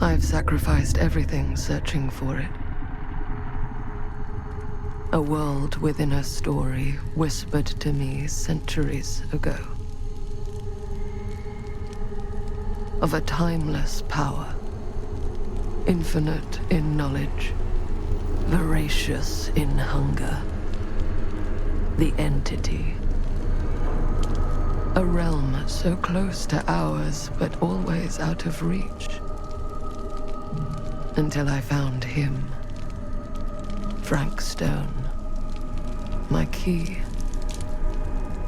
I've sacrificed everything searching for it. A world within a story whispered to me centuries ago. Of a timeless power, infinite in knowledge, voracious in hunger. The entity. A realm so close to ours, but always out of reach. Until I found him. Frank Stone. My key.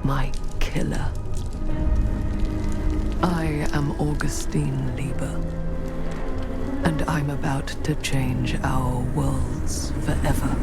My killer. I am Augustine Lieber. And I'm about to change our worlds forever.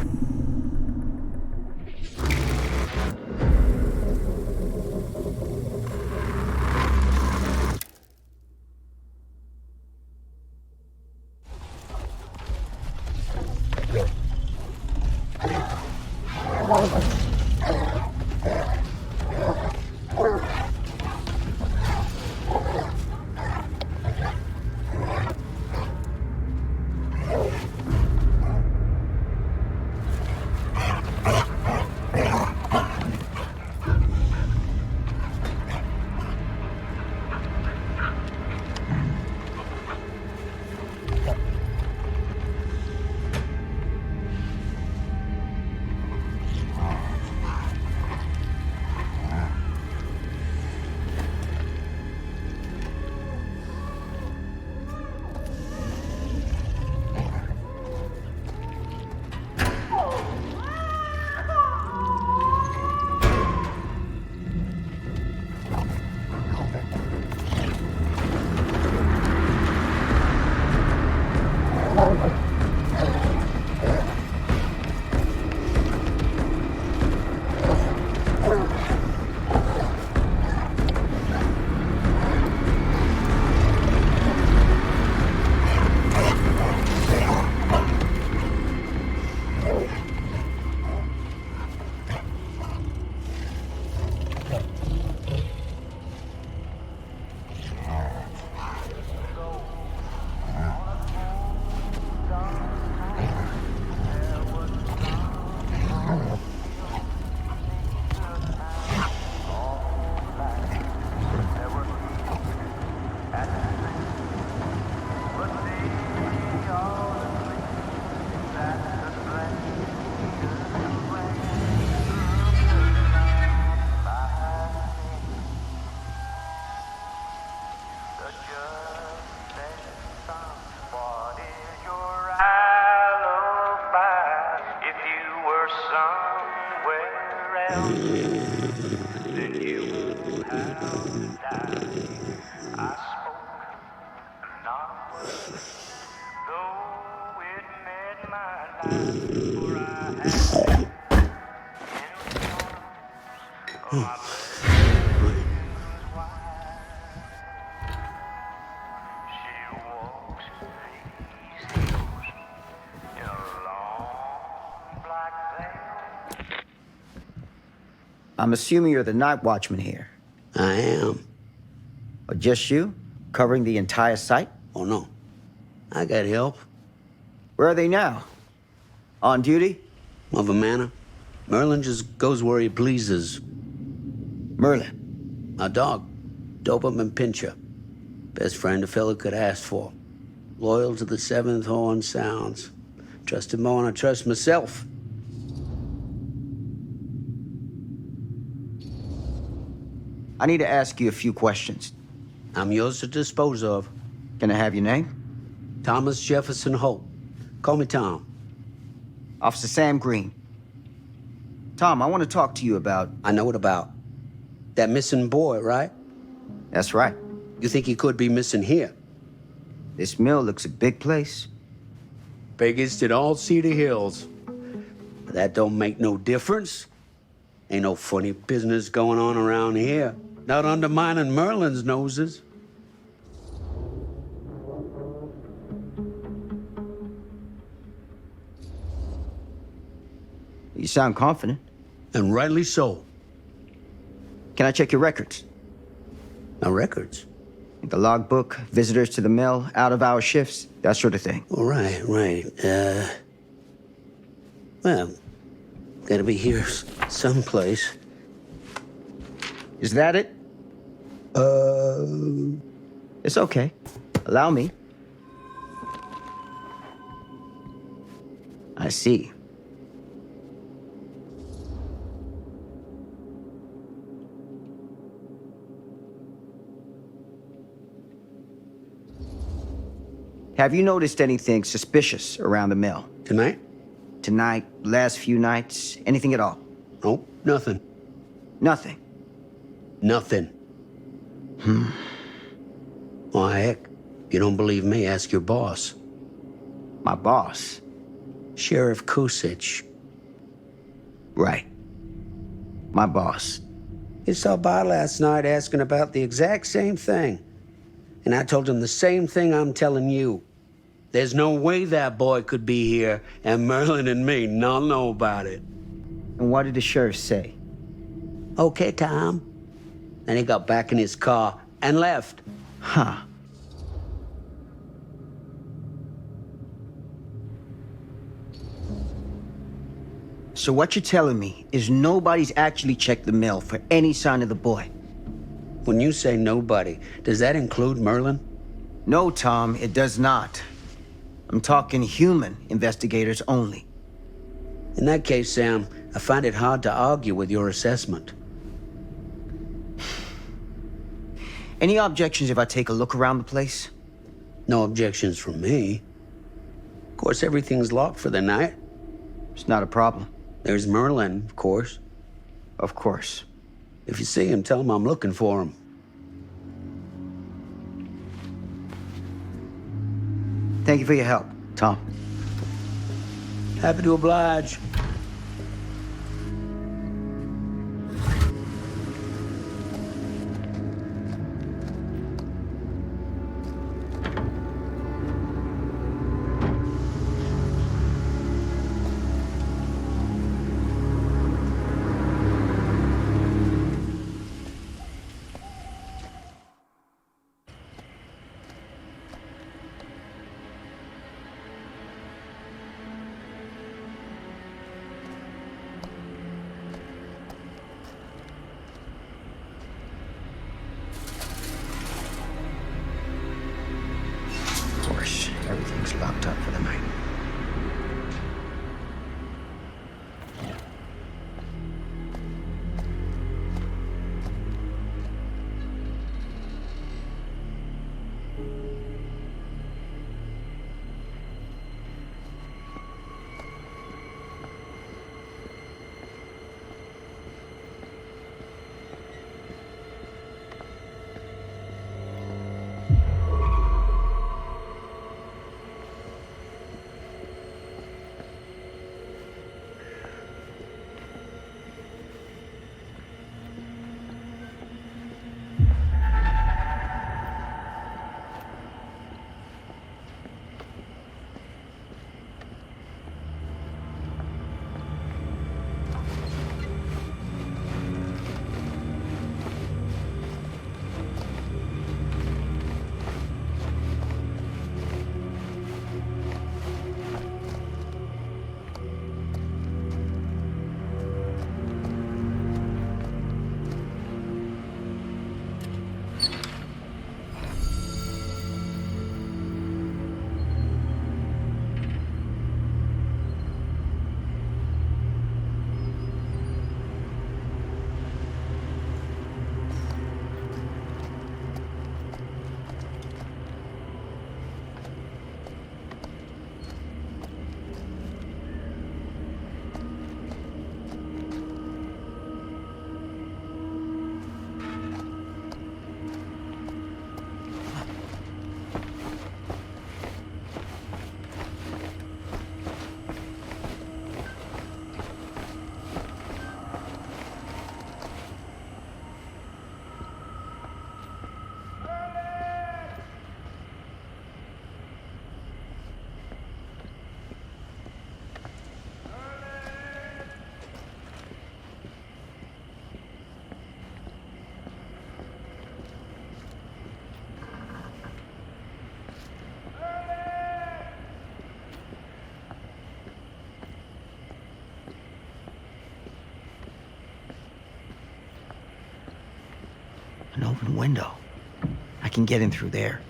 I'm assuming you're the night watchman here. I am. Or just you? Covering the entire site? Oh, no. I got help. Where are they now? On duty? Of a manor. Merlin just goes where he pleases. Merlin? A dog. Doberman Pinscher. Best friend a fella could ask for. Loyal to the seventh horn sounds. Trust him more than I trust myself. I need to ask you a few questions. I'm yours to dispose of. Can I have your name? Thomas Jefferson Holt. Call me Tom. Officer Sam Green. Tom, I want to talk to you about... I know what about. That missing boy, right? That's right. You think he could be missing here? This mill looks a big place. Biggest in all Cedar Hills. But that don't make no difference. Ain't no funny business going on around here. Not undermining Merlin's noses. You sound confident. And rightly so. Can I check your records? My records? The logbook, visitors to the mill, out-of-hour shifts, that sort of thing. All right, right. Well, gotta be here someplace. Is that it? It's okay. Allow me. I see. Have you noticed anything suspicious around the mill? Tonight? Tonight, last few nights, anything at all? Nope, nothing. Nothing. Nothing. Well, heck, if you don't believe me, ask your boss. My boss? Sheriff Kusich. Right. My boss. He stopped by last night asking about the exact same thing. And I told him the same thing I'm telling you. There's no way that boy could be here and Merlin and me not know about it. And what did the sheriff say? Okay, Tom. Then he got back in his car and left. Huh. So what you're telling me is nobody's actually checked the mill for any sign of the boy? When you say nobody, does that include Merlin? No, Tom, it does not. I'm talking human investigators only. In that case, Sam, I find it hard to argue with your assessment. Any objections if I take a look around the place? No objections from me. Of course, everything's locked for the night. It's not a problem. There's Merlin, of course. Of course. If you see him, tell him I'm looking for him. Thank you for your help, Tom. Happy to oblige. Of course, everything's locked up for the night. open window. I can get in through there.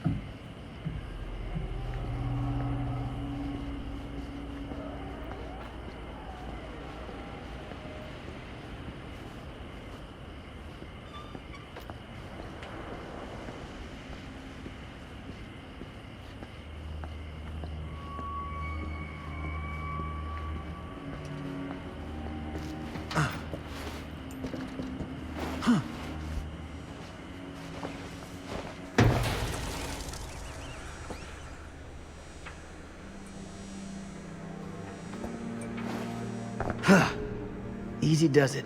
Easy does it.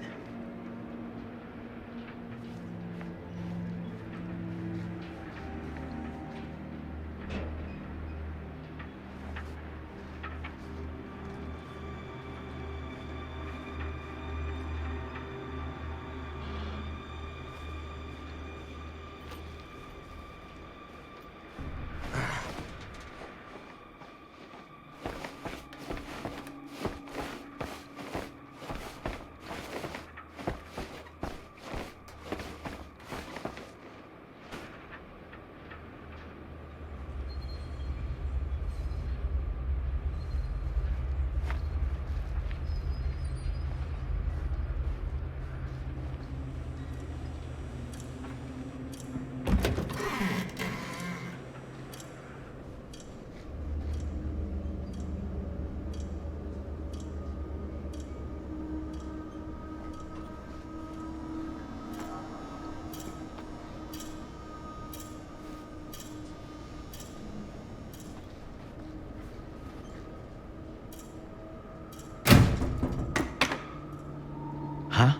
Huh?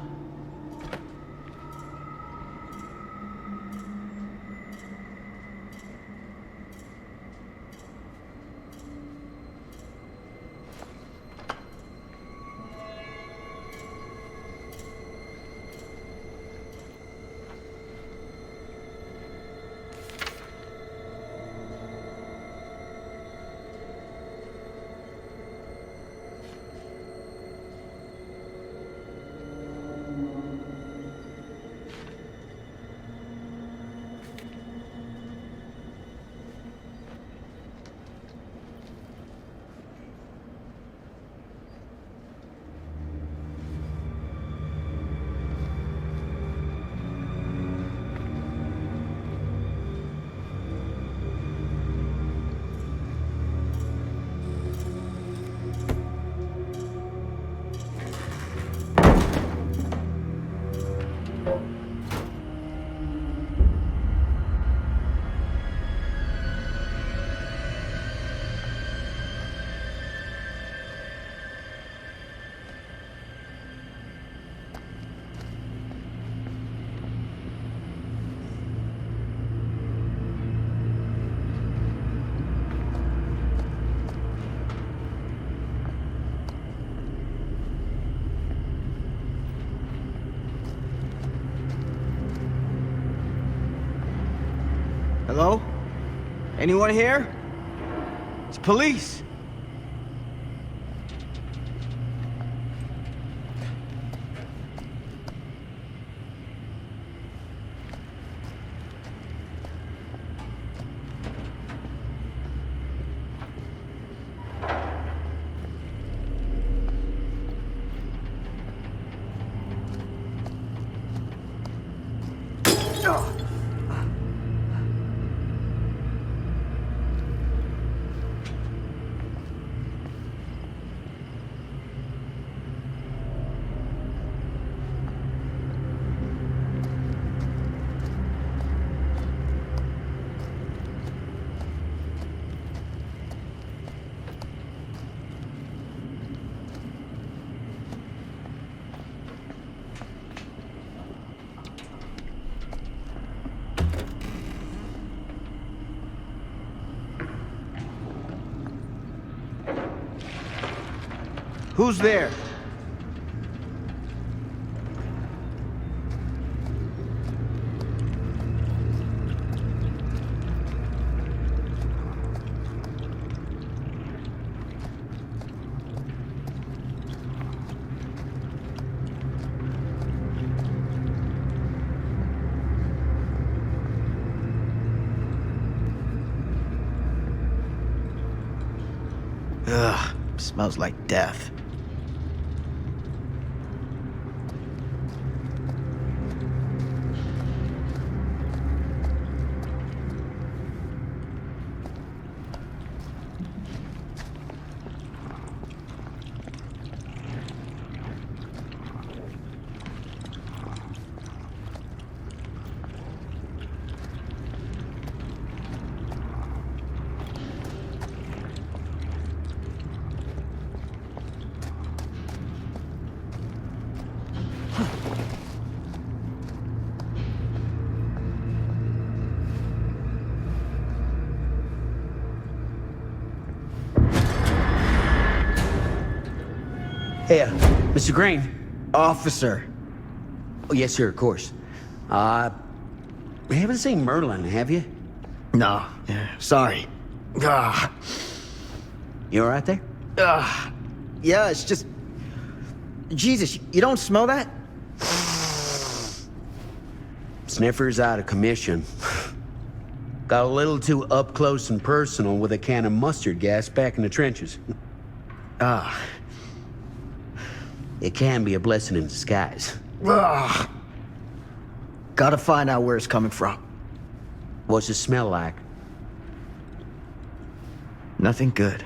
Hello? Anyone here? It's police. Who's there? Ugh, smells like death. Hey, Mr. Green. Officer. Oh, yes, sir, of course. You haven't seen Merlin, have you? No, sorry. Ah, You all right there? yeah, it's just... Jesus, you don't smell that? Sniffer's out of commission. Got a little too up close and personal with a can of mustard gas back in the trenches. It can be a blessing in disguise. Gotta find out where it's coming from. What's it smell like? Nothing good.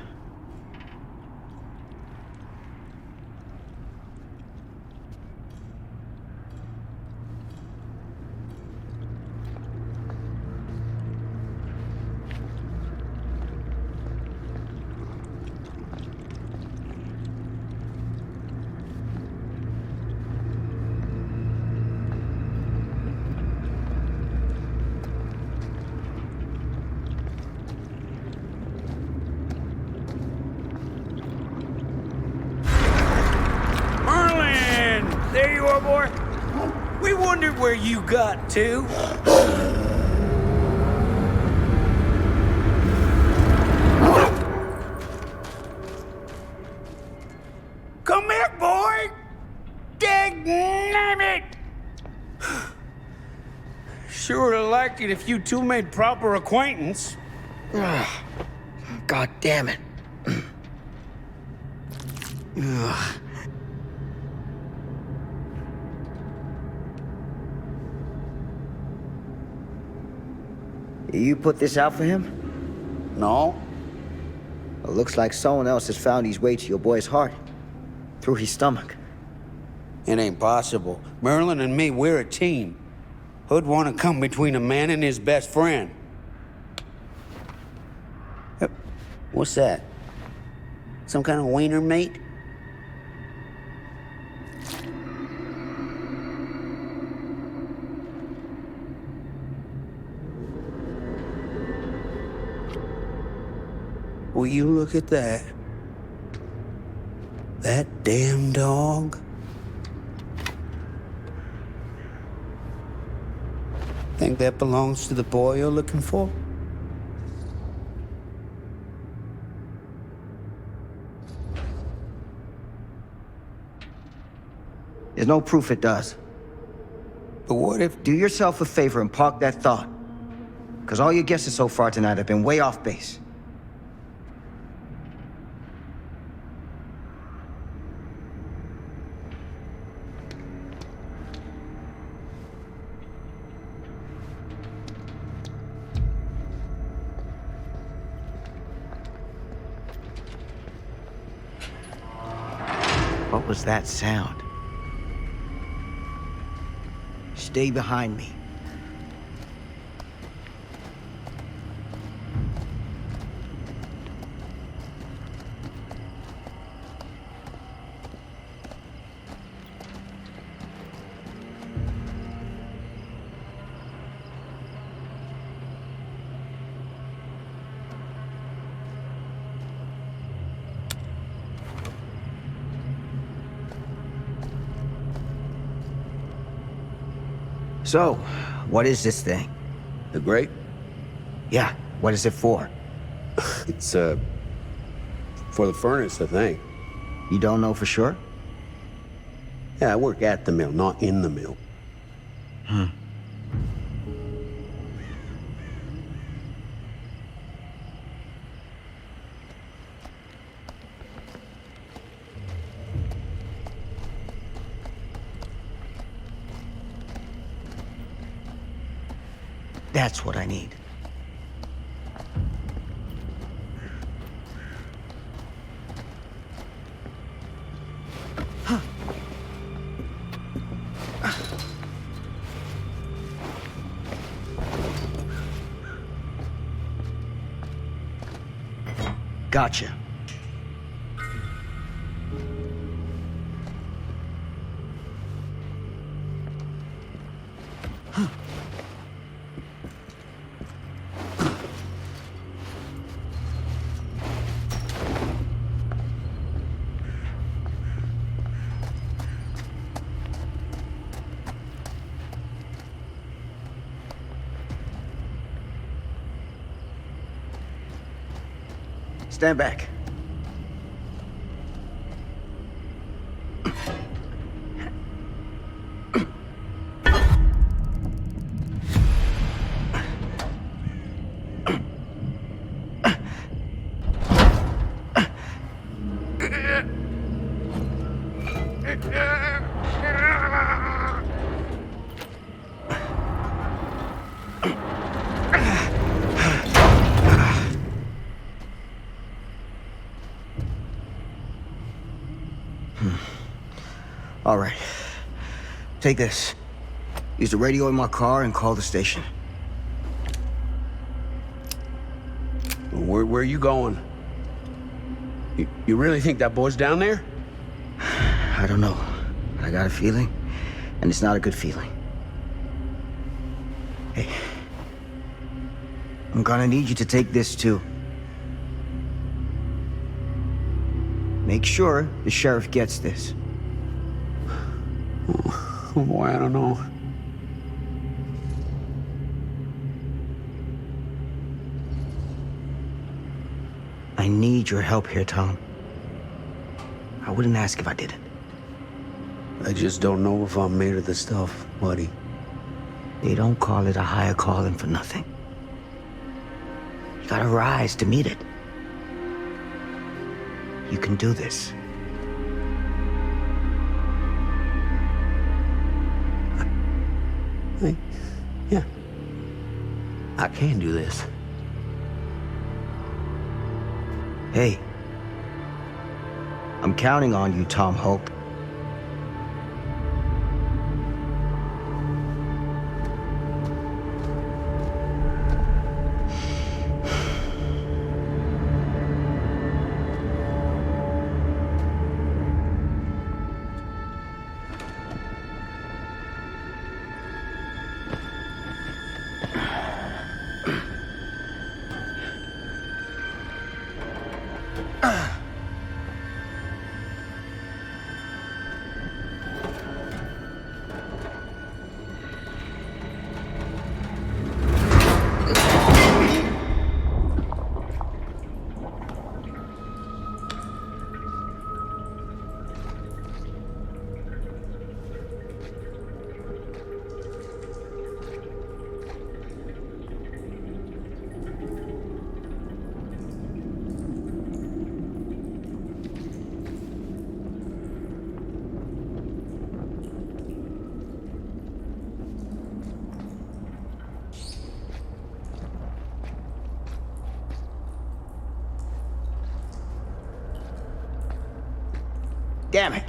There you are, boy. We wondered where you got to. Come here, boy. Dang it. Sure would have liked it if you two made proper acquaintance. God damn it. Ugh. You put this out for him? No. It looks like someone else has found his way to your boy's heart. Through his stomach. It ain't possible. Merlin and me, we're a team. Who'd want to come between a man and his best friend? What's that? Some kind of wiener mate? Will you look at that? That damn dog? Think that belongs to the boy you're looking for? There's no proof it does. But what if... Do yourself a favor and park that thought. Because all your guesses so far tonight have been way off base. What was that sound? Stay behind me. So, what is this thing? The grate? Yeah, what is it for? It's, for the furnace, I think. You don't know for sure? Yeah, I work at the mill, not in the mill. That's what I need. Gotcha. Stand back. All right. Take this. Use the radio in my car and call the station. Where are you going? You really think that boy's down there? I don't know. But I got a feeling, and it's not a good feeling. Hey. I'm gonna need you to take this too. Make sure the sheriff gets this. Oh boy, I don't know. I need your help here, Tom. I wouldn't ask if I didn't. I just don't know if I'm made of this stuff, buddy. They don't call it a higher calling for nothing. You gotta rise to meet it. You can do this. Yeah. I can do this. Hey. I'm counting on you, Tom Hope. Damn it.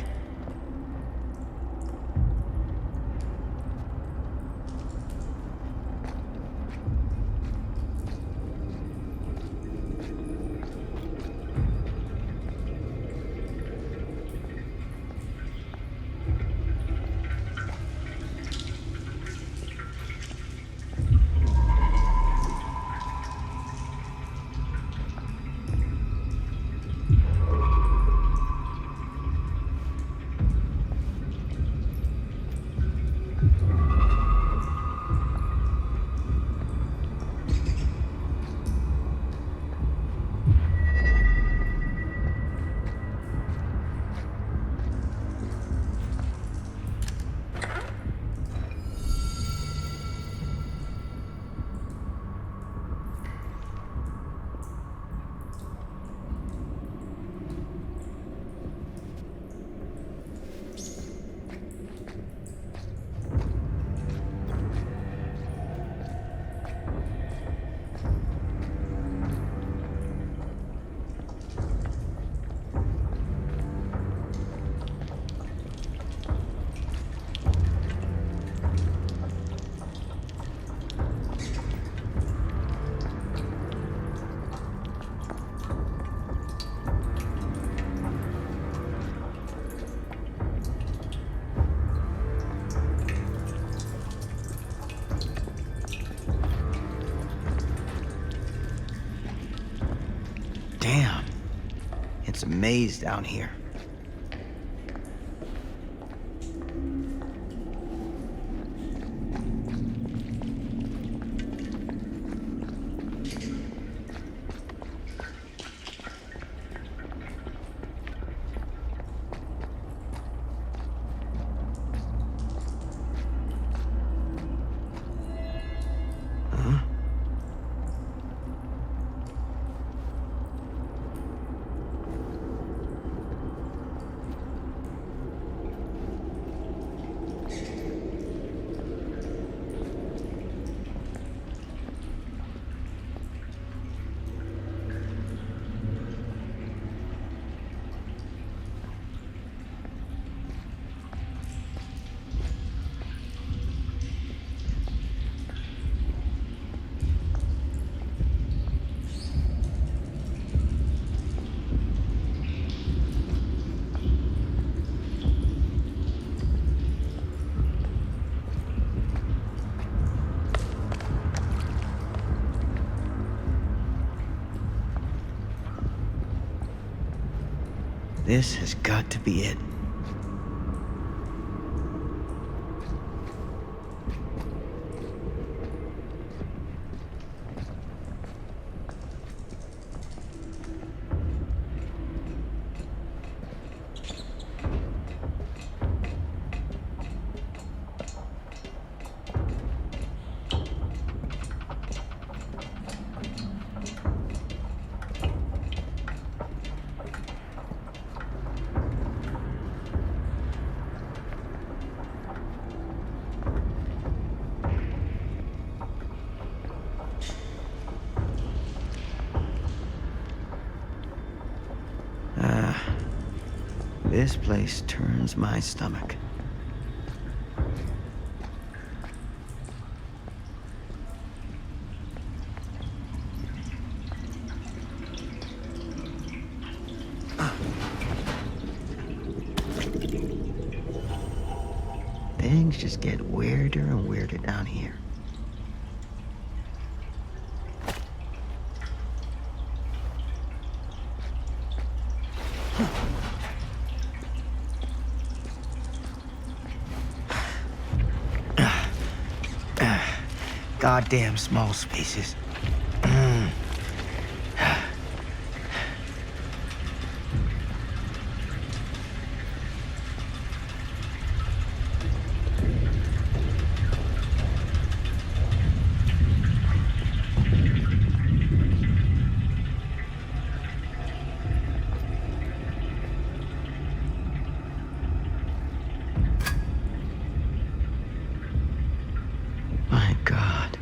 Damn. It's a maze down here. This has got to be it. This place turns my stomach. Things just get weirder and weirder down here. Goddamn small spaces. My God.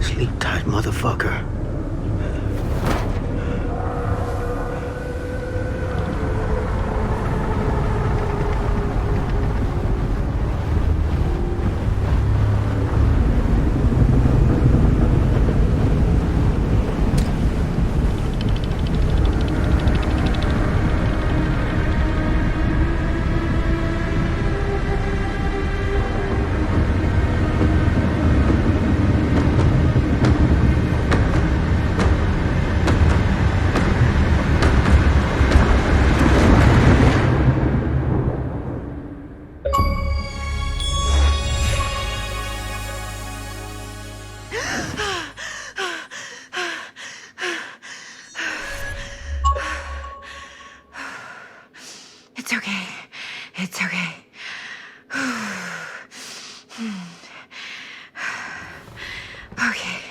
Sleep tight, motherfucker. It's okay. It's okay. Okay.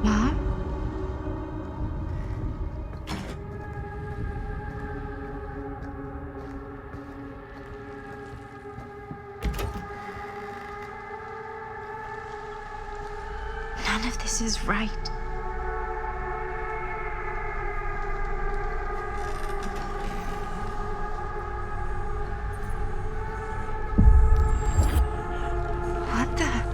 Mom? None of this is right. What the?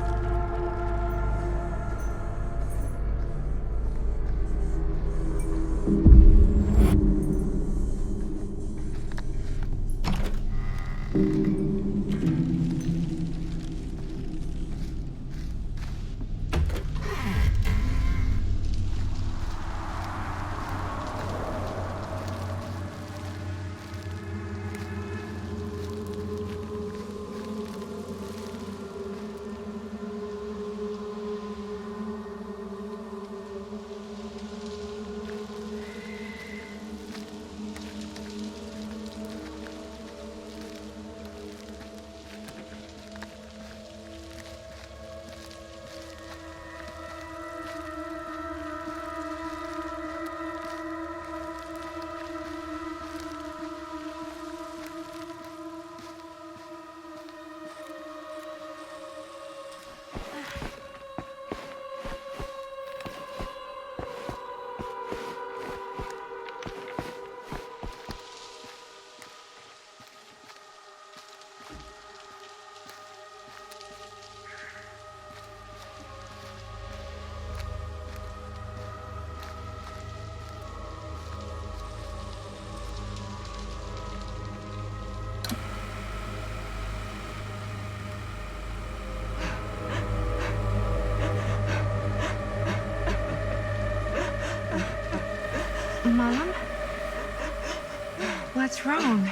Mom? What's wrong?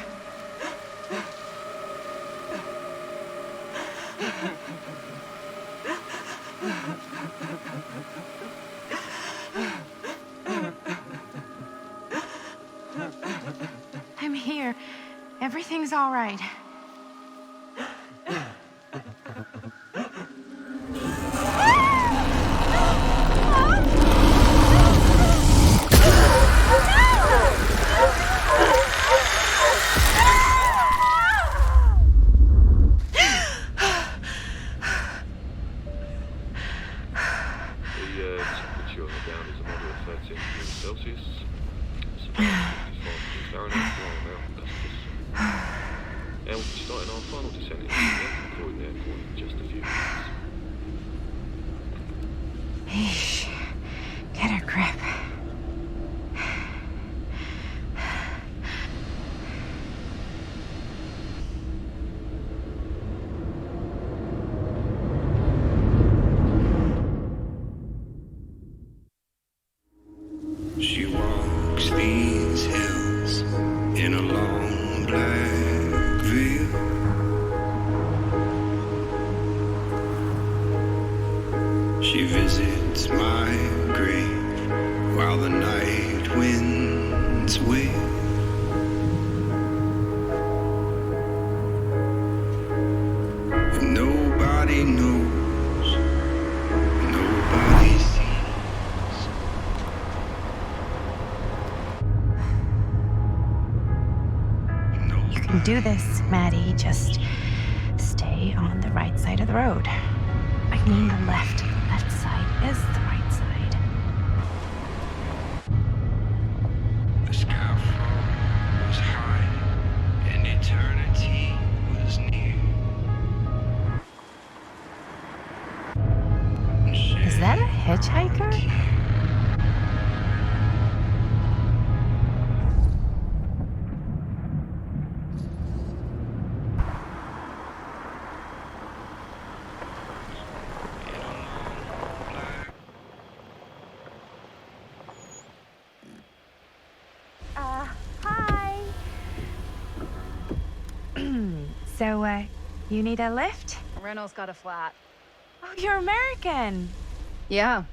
I'm here. Everything's all right. Temperature on the ground is a moderate 13 degrees Celsius. It's about 55 degrees Fahrenheit for our mountain passages. And we'll be starting our final descent into the Croydon Airport in just a few minutes. Eesh. Get a grip. She walks these hills in a long black veil. She visits my grave while the night winds wail. And nobody knows, nobody sees. You can do this, Maddie. Just stay on the right side of the road. I mean the left. The left side is the right side. The skyfall was high and eternity was near. Is that a hitchhiker? Hi. So, you need a lift? Reynolds got a flat. Oh, you're American. Yeah.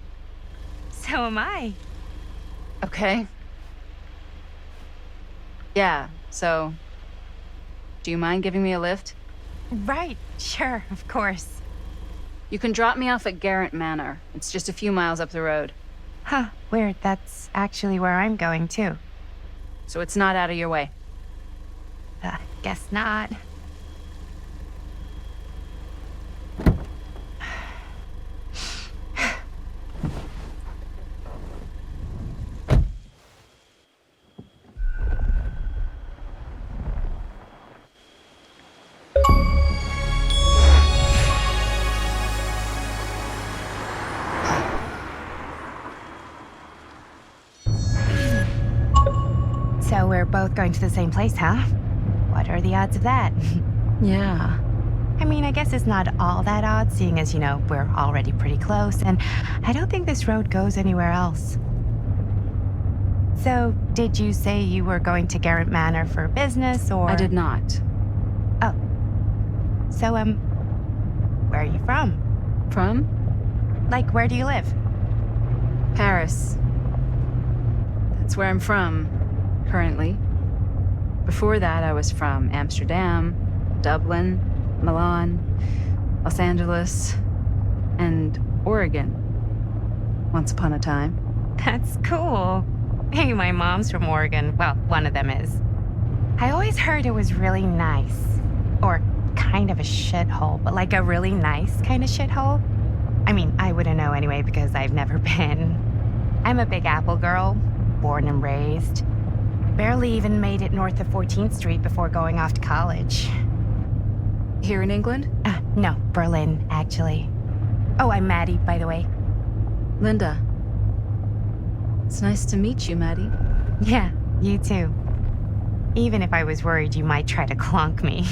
So am I. Okay. Yeah, so... Do you mind giving me a lift? Right, sure, of course. You can drop me off at Garrett Manor. It's just a few miles up the road. Huh, weird. That's actually where I'm going, too. So it's not out of your way. Guess not. So we're both going to the same place, huh? What are the odds of that? Yeah. I mean, I guess it's not all that odd, seeing as, we're already pretty close, and I don't think this road goes anywhere else. So, did you say you were going to Garrett Manor for business, or...? I did not. Oh. So, where are you from? From? Like, where do you live? Paris. That's where I'm from, currently. Before that, I was from Amsterdam, Dublin, Milan, Los Angeles, and Oregon. Once upon a time. That's cool. Hey, my mom's from Oregon. Well, one of them is. I always heard it was really nice. Or kind of a shithole, but like a really nice kind of shithole. I mean, I wouldn't know anyway because I've never been. I'm a Big Apple girl, born and raised. Barely even made it north of 14th Street before going off to college. Here in England? No, Berlin, actually. Oh, I'm Maddie, by the way. Linda. It's nice to meet you, Maddie. Yeah, you too. Even if I was worried you might try to clonk me.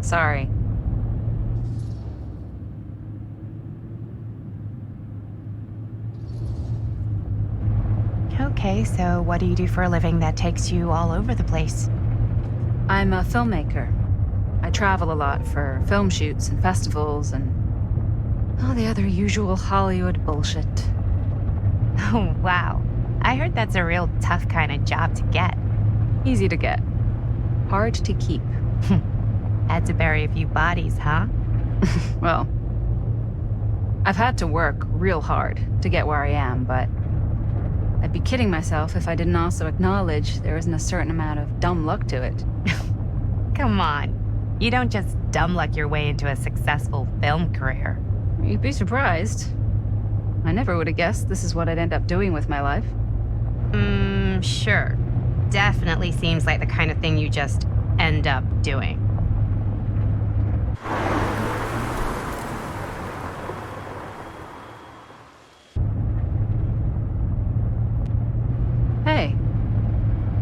Sorry. Okay, so what do you do for a living that takes you all over the place? I'm a filmmaker. I travel a lot for film shoots and festivals and all the other usual Hollywood bullshit. Oh, wow. I heard that's a real tough kind of job to get. Easy to get. Hard to keep. Had to bury a few bodies, huh? Well, I've had to work real hard to get where I am, but I'd be kidding myself if I didn't also acknowledge there isn't a certain amount of dumb luck to it. Come on. You don't just dumb luck your way into a successful film career. You'd be surprised. I never would have guessed this is what I'd end up doing with my life. Sure. Definitely seems like the kind of thing you just end up doing. Hey,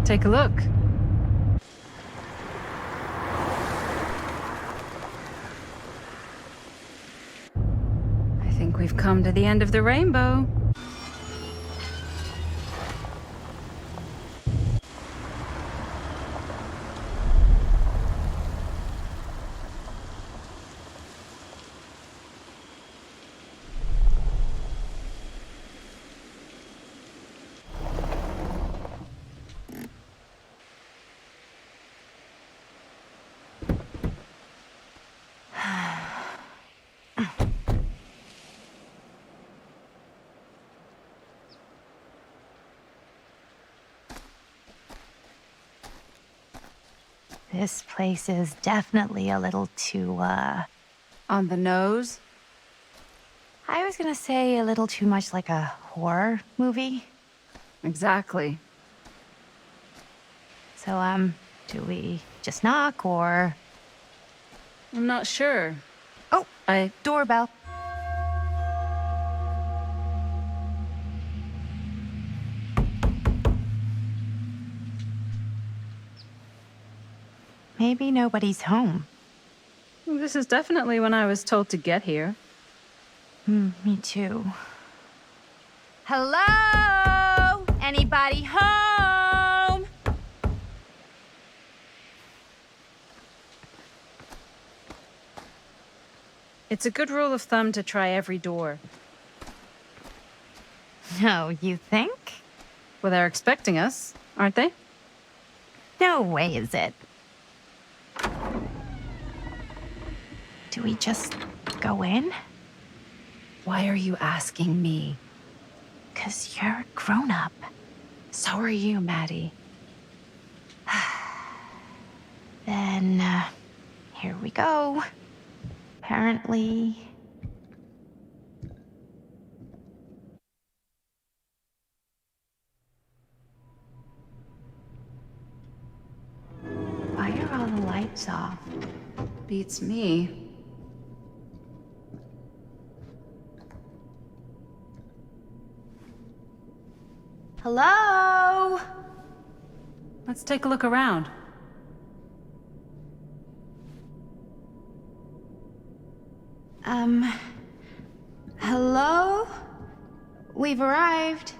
take a look. I think we've come to the end of the rainbow. This place is definitely a little too, On the nose? I was gonna say a little too much like a horror movie. Exactly. So, do we just knock or... I'm not sure. Oh, doorbell. Maybe nobody's home. This is definitely when I was told to get here. Me too. Hello? Anybody home? It's a good rule of thumb to try every door. No, you think? Well, they're expecting us, aren't they? No way is it. Do we just go in? Why are you asking me? 'Cause you're a grown-up. So are you, Maddie. Then, here we go. Apparently... Why are all the lights off? Beats me. Hello? Let's take a look around. Hello? We've arrived.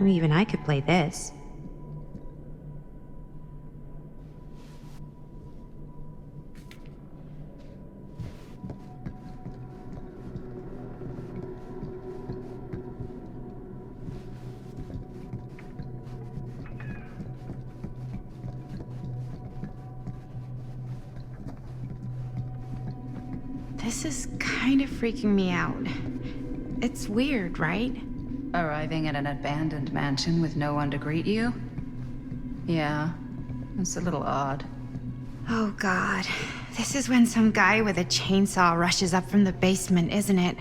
Even I could play this. This is kind of freaking me out. It's weird, right? Arriving at an abandoned mansion with no one to greet you? Yeah, it's a little odd. Oh god. This is when some guy with a chainsaw rushes up from the basement, isn't it?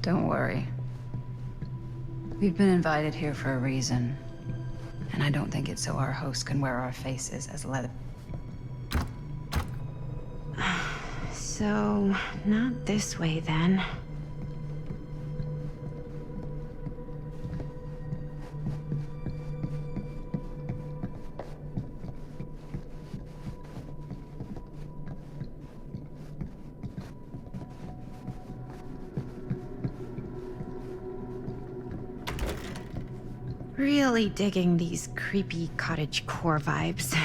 Don't worry. We've been invited here for a reason. And I don't think it's so our host can wear our faces as leather. So, not this way then. Really digging these creepy cottagecore vibes.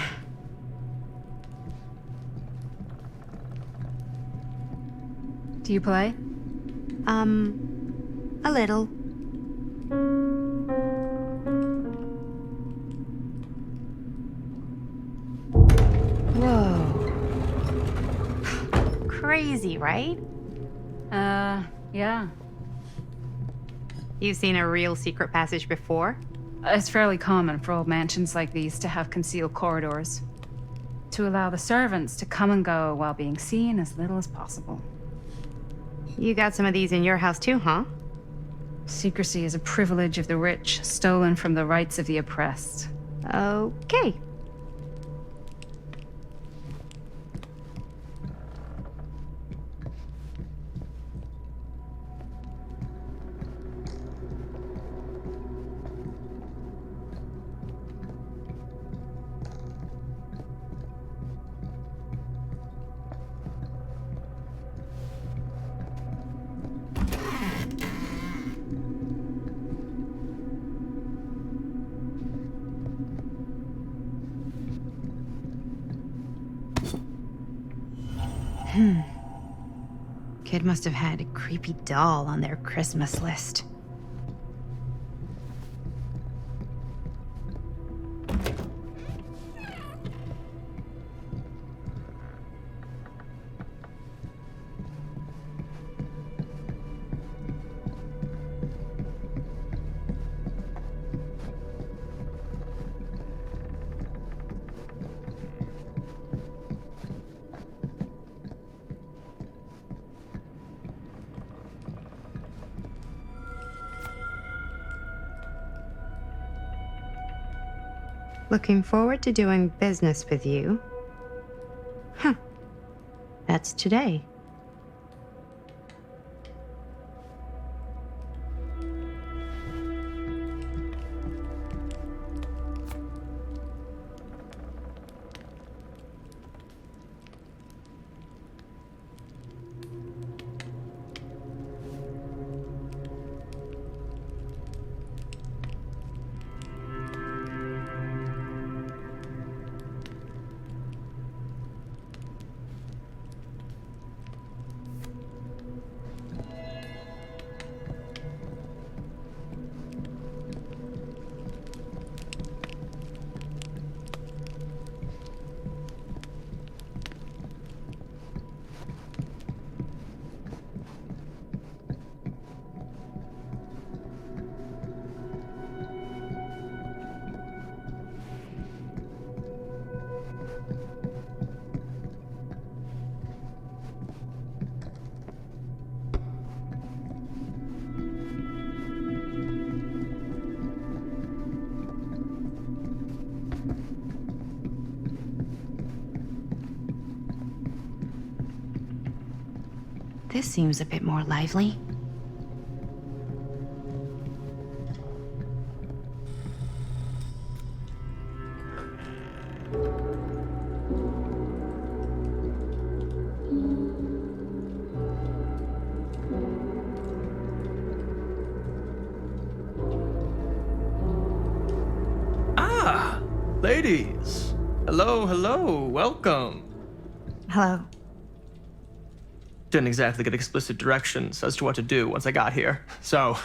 Do you play? A little. Whoa. Crazy, right? Yeah. You've seen a real secret passage before? It's fairly common for old mansions like these to have concealed corridors. To allow the servants to come and go while being seen as little as possible. You got some of these in your house too, huh? Secrecy is a privilege of the rich, stolen from the rights of the oppressed. Okay. Kid must have had a creepy doll on their Christmas list. Looking forward to doing business with you. Huh. That's today. This seems a bit more lively. Ah, ladies. Hello, hello, welcome. Hello. Didn't exactly get explicit directions as to what to do once I got here, so...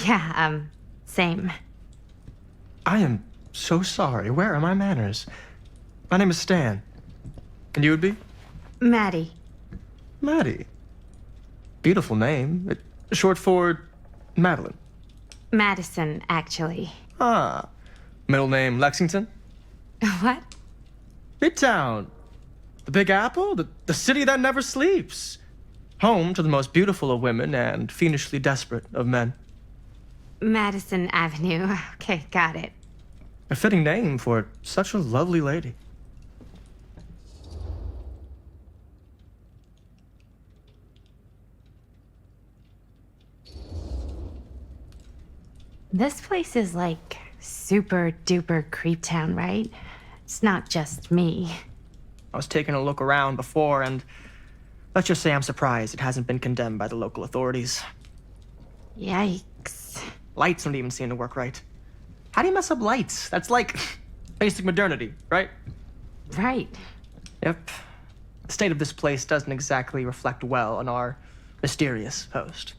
Yeah, same. I am so sorry. Where are my manners? My name is Stan. And you would be? Maddie. Maddie. Beautiful name. Short for Madeline. Madison, actually. Ah. Middle name Lexington? What? Midtown. The Big Apple? The city that never sleeps. Home to the most beautiful of women and fiendishly desperate of men. Madison Avenue. Okay, got it. A fitting name for such a lovely lady. This place is like super duper creep town, right? It's not just me. I was taking a look around before, and let's just say I'm surprised it hasn't been condemned by the local authorities. Yikes. Lights don't even seem to work right. How do you mess up lights? That's like basic modernity, right? Right. Yep. The state of this place doesn't exactly reflect well on our mysterious host.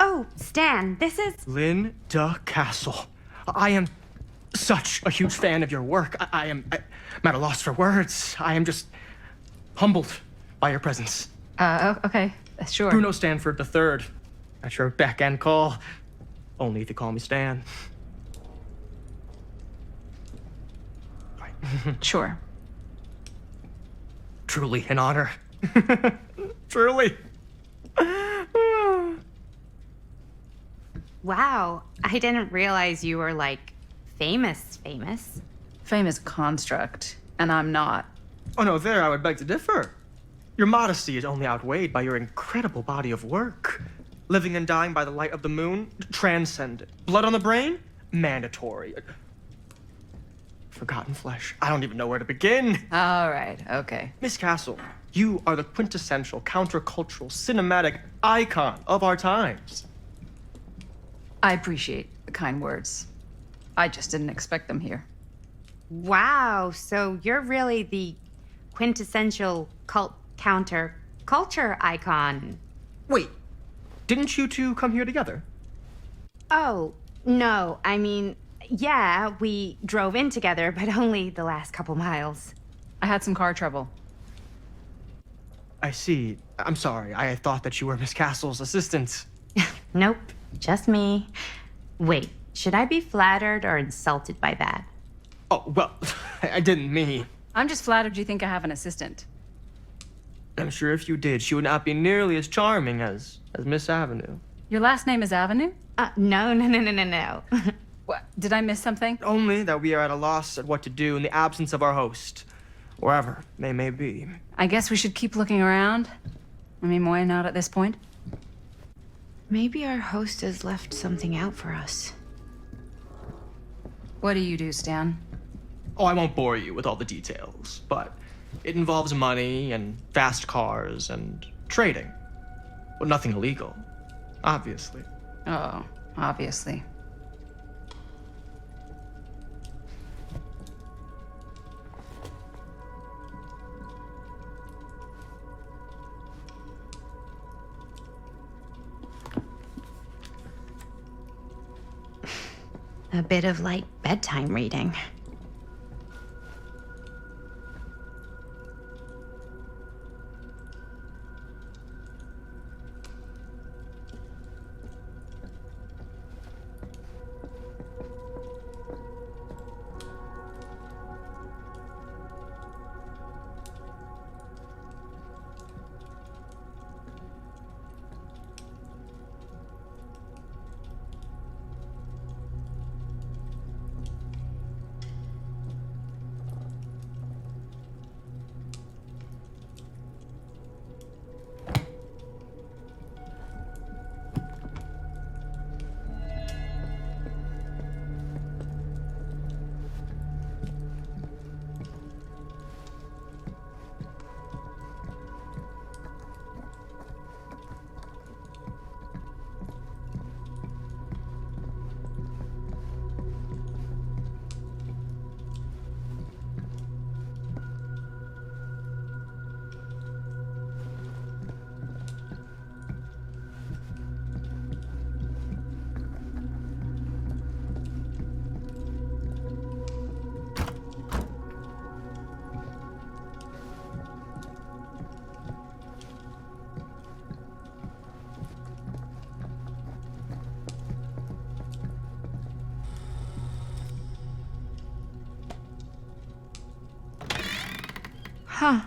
Oh, Stan, this is... Linda Castle. I am such a huge fan of your work. I'm at a loss for words. I am just humbled by your presence. Okay, sure. Bruno Stanford III. At your beck and call. Only if you call me Stan. Sure. Truly an honor. Truly. Wow, I didn't realize you were, like, famous. Famous construct, and I'm not. Oh no, there I would beg to differ. Your modesty is only outweighed by your incredible body of work. Living and dying by the light of the moon, transcendent. Blood on the brain, mandatory. Forgotten flesh. I don't even know where to begin. All right, okay. Miss Castle, you are the quintessential countercultural cinematic icon of our times. I appreciate the kind words. I just didn't expect them here. Wow, so you're really the quintessential counter-culture icon. Wait, didn't you two come here together? Oh, no, I mean, yeah, we drove in together, but only the last couple miles. I had some car trouble. I see. I'm sorry. I thought that you were Miss Castle's assistant. Nope, just me. Wait, should I be flattered or insulted by that? Oh, well, I didn't mean. I'm just flattered you think I have an assistant. I'm sure if you did, she would not be nearly as charming as Miss Avenue. Your last name is Avenue? No. What? Did I miss something? Only that we are at a loss at what to do in the absence of our host, wherever they may be. I guess we should keep looking around. I mean, why not at this point? Maybe our host has left something out for us. What do you do, Stan? Oh, I won't bore you with all the details, but it involves money and fast cars and trading. But nothing illegal, obviously. Oh, obviously. A bit of like bedtime reading. Huh.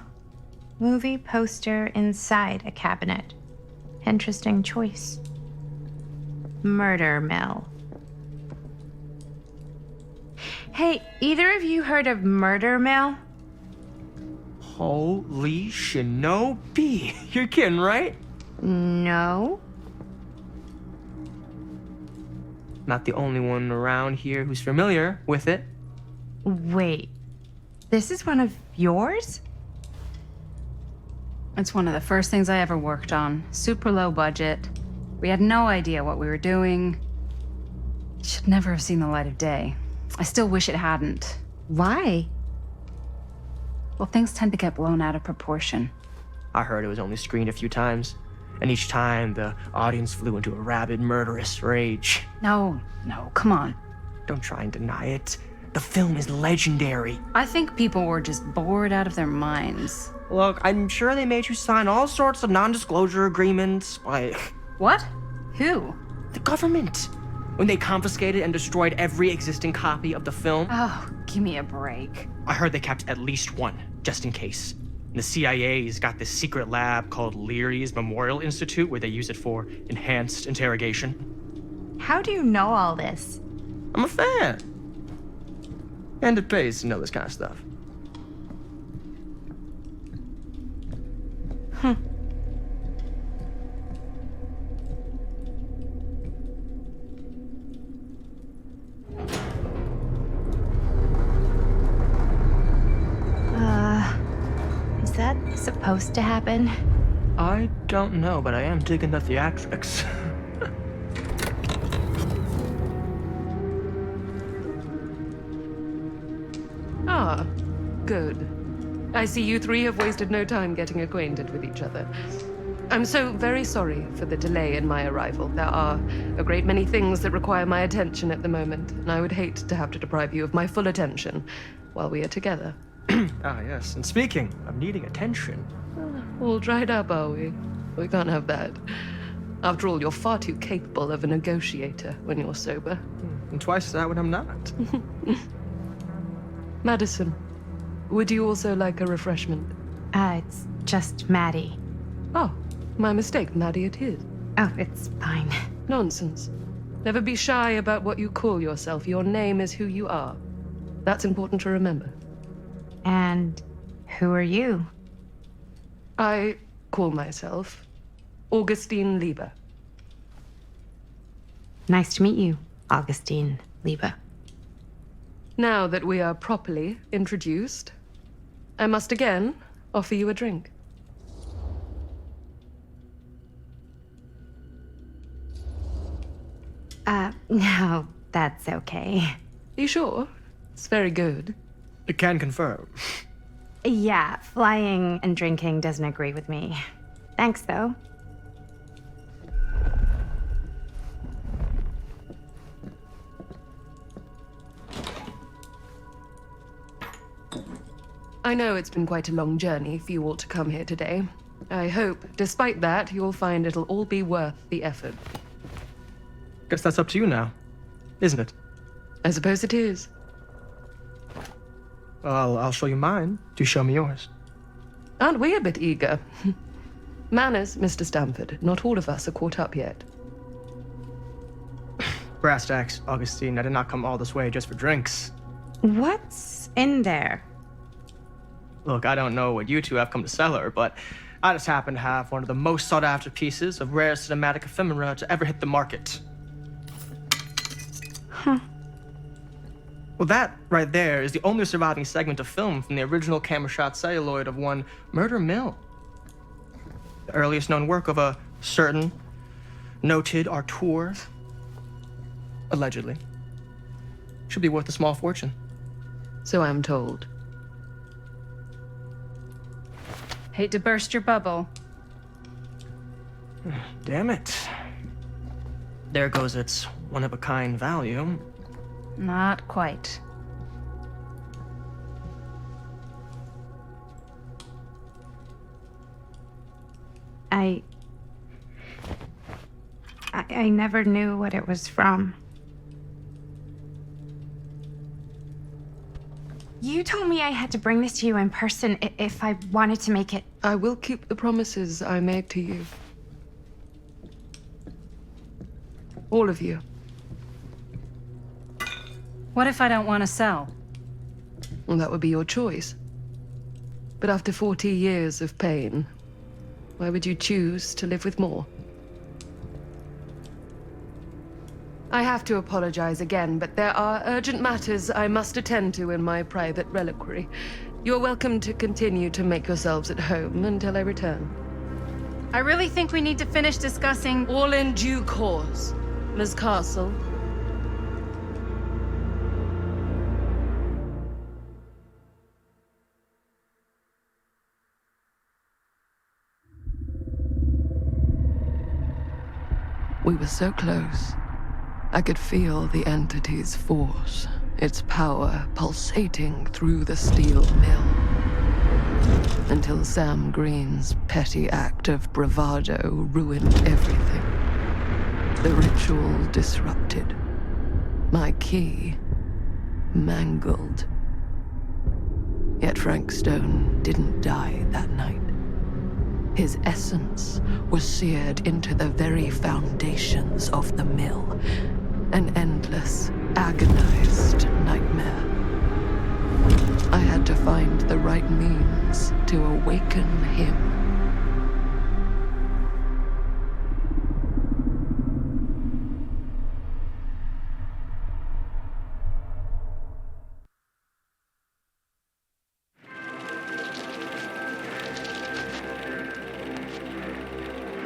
Movie poster inside a cabinet. Interesting choice. Murder mill. Hey, either of you heard of murder mill? Holy shinobi. You're kidding, right? No. Not the only one around here who's familiar with it. Wait. This is one of yours? It's one of the first things I ever worked on. Super low budget. We had no idea what we were doing. It should never have seen the light of day. I still wish it hadn't. Why? Well, things tend to get blown out of proportion. I heard it was only screened a few times, and each time the audience flew into a rabid, murderous rage. No, come on. Don't try and deny it. The film is legendary. I think people were just bored out of their minds. Look, I'm sure they made you sign all sorts of non-disclosure agreements, like... What? Who? The government. When they confiscated and destroyed every existing copy of the film. Oh, give me a break. I heard they kept at least one, just in case. And the CIA's got this secret lab called Leary's Memorial Institute where they use it for enhanced interrogation. How do you know all this? I'm a fan. And it pays to know this kind of stuff. Is that supposed to happen? I don't know, but I am digging the theatrics. Ah, good. I see you three have wasted no time getting acquainted with each other. I'm so very sorry for the delay in my arrival. There are a great many things that require my attention at the moment, and I would hate to have to deprive you of my full attention while we are together. Ah, yes. And speaking of needing attention... All dried up, are we? We can't have that. After all, you're far too capable of a negotiator when you're sober. And twice that when I'm not. Madison, would you also like a refreshment? It's just Maddie. Oh, my mistake. Maddie it is. Oh, it's fine. Nonsense. Never be shy about what you call yourself. Your name is who you are. That's important to remember. And who are you? I call myself Augustine Lieber. Nice to meet you, Augustine Lieber. Now that we are properly introduced, I must again offer you a drink. No, that's okay. You sure? It's very good. I can confirm. Yeah, flying and drinking doesn't agree with me. Thanks, though. I know it's been quite a long journey for you all to come here today. I hope, despite that, you'll find it'll all be worth the effort. Guess that's up to you now, isn't it? I suppose it is. Well, I'll show you mine. Do show me yours. Aren't we a bit eager? Manners, Mr. Stamford. Not all of us are caught up yet. Brass tacks, Augustine. I did not come all this way just for drinks. What's in there? Look, I don't know what you two have come to cellar, but I just happen to have one of the most sought-after pieces of rare cinematic ephemera to ever hit the market. Huh. Well, that right there is the only surviving segment of film from the original camera shot celluloid of one Murder Mill. The earliest known work of a certain noted auteur, allegedly. Should be worth a small fortune. So I'm told. Hate to burst your bubble. Damn it. There goes its one-of-a-kind value. Not quite. I never knew what it was from. You told me I had to bring this to you in person if I wanted to make it. I will keep the promises I made to you. All of you. What if I don't want to sell? Well, that would be your choice. But after 40 years of pain, why would you choose to live with more? I have to apologize again, but there are urgent matters I must attend to in my private reliquary. You're welcome to continue to make yourselves at home until I return. I really think we need to finish discussing... All in due course, Ms. Castle. We were so close. I could feel the entity's force, its power pulsating through the steel mill. Until Sam Green's petty act of bravado ruined everything. The ritual disrupted. My key mangled. Yet Frank Stone didn't die that night. His essence was seared into the very foundations of the mill. An endless, agonized nightmare. I had to find the right means to awaken him.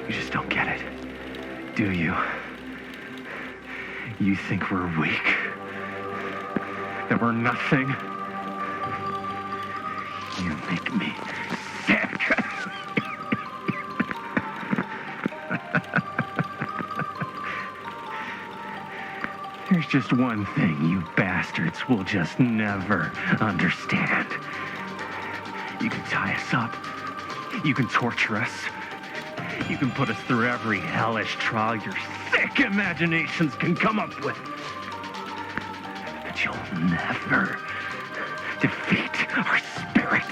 You just don't get it, do you? You think we're weak? That we're nothing? You make me sick. There's just one thing you bastards will just never understand. You can tie us up. You can torture us. You can put us through every hellish trial your sick imaginations can come up with. But you'll never defeat our spirit.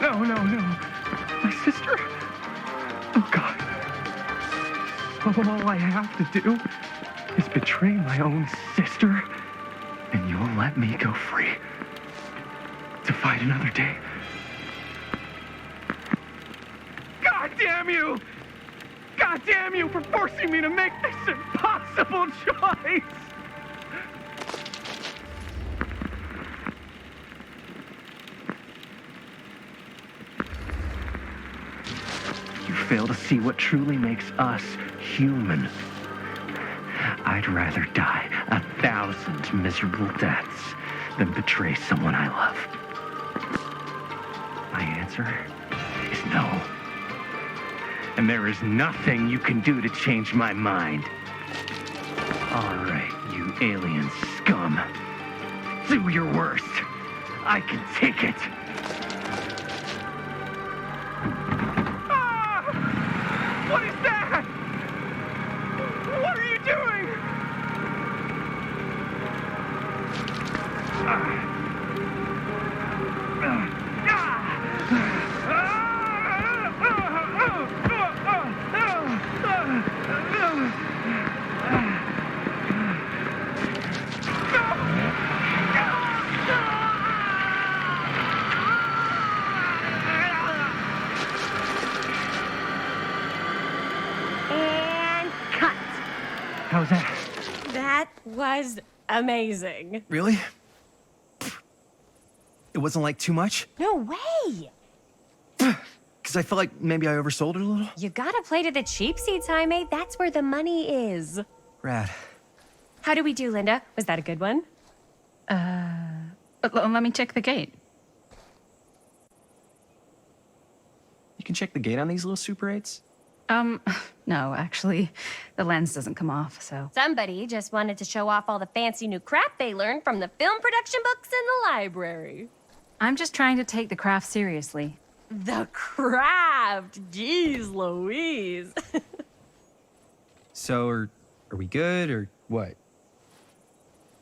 No. My sister? Oh, God. All I have to do is betray my own sister, and you'll let me go free to fight another day. God damn you! God damn you for forcing me to make this impossible choice! You fail to see what truly makes us human. I'd rather die 1,000 miserable deaths than betray someone I love. My answer is no. And there is nothing you can do to change my mind. All right, you alien scum. Do your worst. I can take it. Ah! What is that? What are you doing? And cut. How's that? That was amazing. Really? It wasn't like too much? No way. Because I felt like maybe I oversold it a little? You gotta play to the cheap seats, Jaime. That's where the money is. Rad. How did we do, Linda? Was that a good one? Let me check the gate. You can check the gate on these little Super 8s? No, actually, the lens doesn't come off, so... Somebody just wanted to show off all the fancy new crap they learned from the film production books in the library. I'm just trying to take the craft seriously. The craft. Jeez Louise. So, are we good, or what?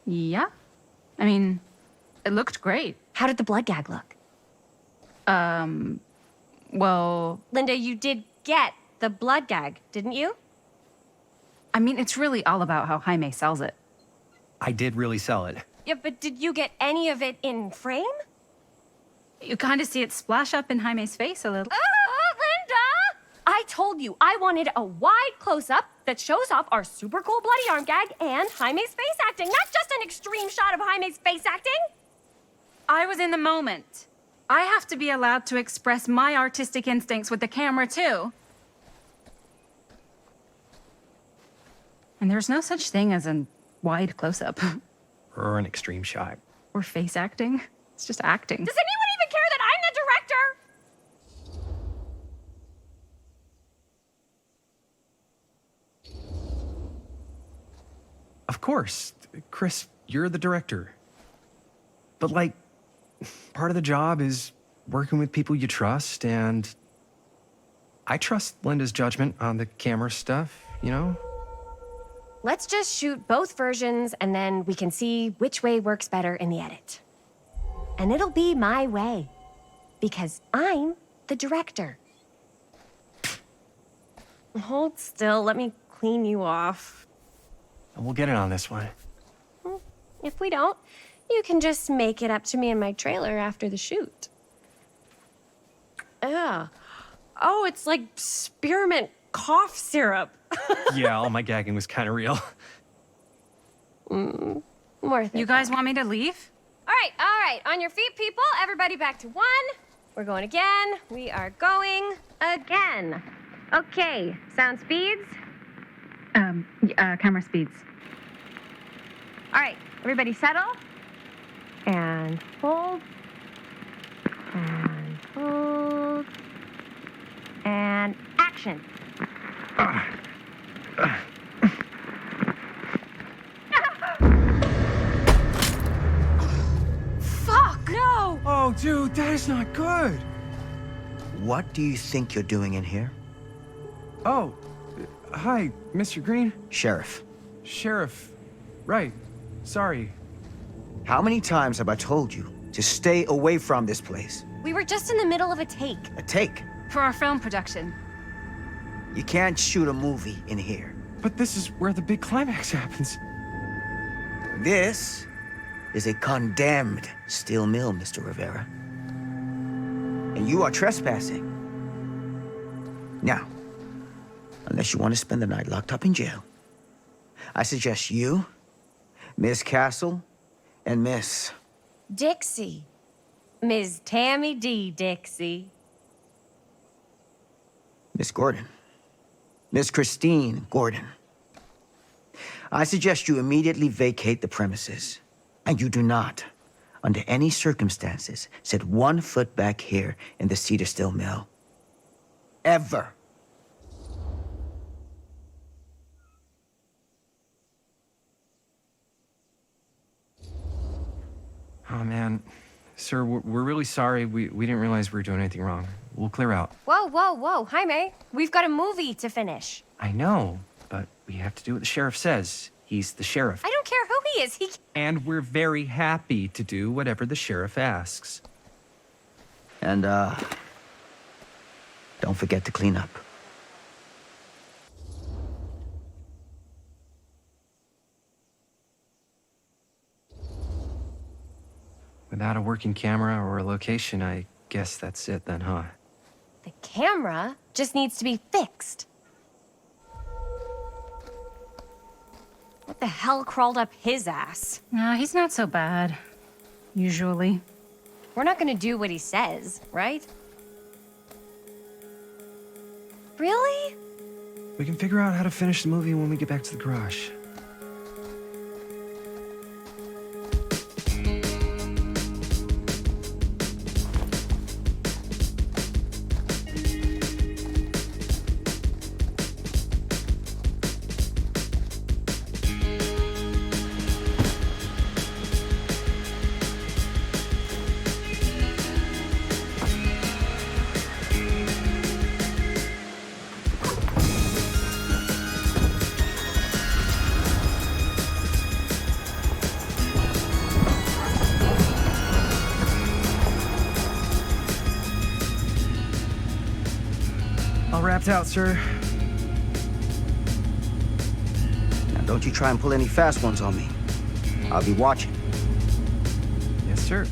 Yeah. I mean, it looked great. How did the blood gag look? Well, Linda, you did get the blood gag, didn't you? I mean, it's really all about how Jaime sells it. I did really sell it. Yeah, but did you get any of it in frame? You kind of see it splash up in Jaime's face a little. Linda! I told you I wanted a wide close-up that shows off our super cool bloody arm gag and Jaime's face acting, not just an extreme shot of Jaime's face acting. I was in the moment. I have to be allowed to express my artistic instincts with the camera, too. And there's no such thing as a wide close-up. Or an extreme shot. Or face acting. It's just acting. Does anyone even care that I'm the director? Of course. Chris, you're the director. But, like, part of the job is working with people you trust, and I trust Linda's judgment on the camera stuff, you know? Let's just shoot both versions and then we can see which way works better in the edit. And it'll be my way, because I'm the director. Hold still, let me clean you off. And we'll get it on this one. If we don't, you can just make it up to me in my trailer after the shoot. Ugh. Oh, it's like spearmint cough syrup. Yeah, all my gagging was kind of real. Worth it. You guys want me to leave? All right. On your feet, people. Everybody back to one. We're going again. We are going again. Okay, sound speeds. Camera speeds. All right, everybody settle. And hold. And hold. And action. Fuck, no! Oh, dude, that is not good. What do you think you're doing in here? Oh, hi, Mr. Green. Sheriff. Sheriff. Right. Sorry. How many times have I told you to stay away from this place? We were just in the middle of a take. A take. For our film production. You can't shoot a movie in here. But this is where the big climax happens. This is a condemned steel mill, Mr. Rivera. And you are trespassing. Now, unless you want to spend the night locked up in jail, I suggest you, Miss Castle, and Miss... Dixie. Ms. Tammy D. Dixie. Miss Gordon. Miss Christine Gordon. I suggest you immediately vacate the premises. And you do not, under any circumstances, set 1 foot back here in the Cedar Steel Mill. Ever. Oh, man. Sir, we're really sorry. We didn't realize we were doing anything wrong. We'll clear out. Whoa. Jaime, we've got a movie to finish. I know, but we have to do what the sheriff says. He's the sheriff. I don't care who he is. And we're very happy to do whatever the sheriff asks. And, don't forget to clean up. Without a working camera or a location, I guess that's it then, huh? The camera just needs to be fixed. What the hell crawled up his ass? No, he's not so bad. Usually. We're not gonna do what he says, right? Really? We can figure out how to finish the movie when we get back to the garage. All wrapped out, sir. Now, don't you try and pull any fast ones on me. I'll be watching. Yes, sir.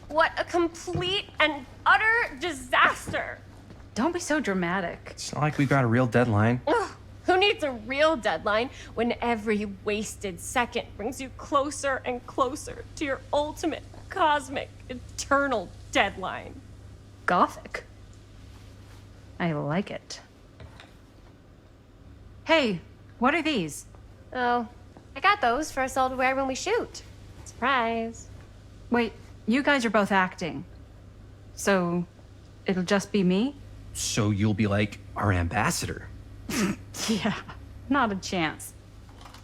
What a complete and utter disaster! Don't be so dramatic. It's not like we've got a real deadline. Ugh, who needs a real deadline when every wasted second brings you closer and closer to your ultimate, cosmic, eternal deadline? Gothic. I like it. Hey, what are these? Oh, I got those for us all to wear when we shoot. Surprise. Wait, you guys are both acting. So, it'll just be me? So you'll be like our ambassador. Yeah, not a chance.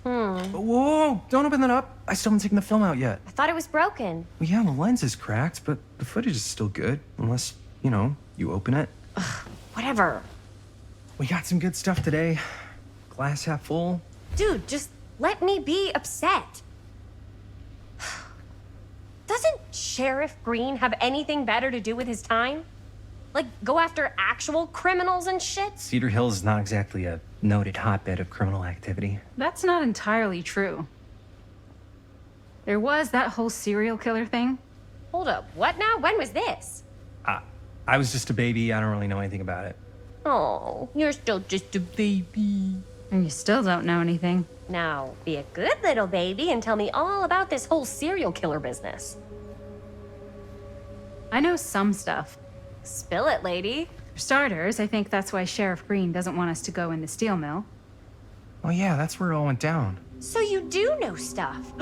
Whoa, don't open that up. I still haven't taken the film out yet. I thought it was broken. Well, yeah, the lens is cracked, but the footage is still good. Unless, you open it. Whatever. We got some good stuff today. Glass half full. Dude, just let me be upset. Doesn't Sheriff Green have anything better to do with his time? Like, go after actual criminals and shit? Cedar Hills is not exactly a noted hotbed of criminal activity. That's not entirely true. There was that whole serial killer thing. Hold up, what now? When was this? I was just a baby. I don't really know anything about it. Oh, you're still just a baby. And you still don't know anything. Now, be a good little baby and tell me all about this whole serial killer business. I know some stuff. Spill it, lady. For starters, I think that's why Sheriff Green doesn't want us to go in the steel mill. Oh yeah, that's where it all went down. So you do know stuff.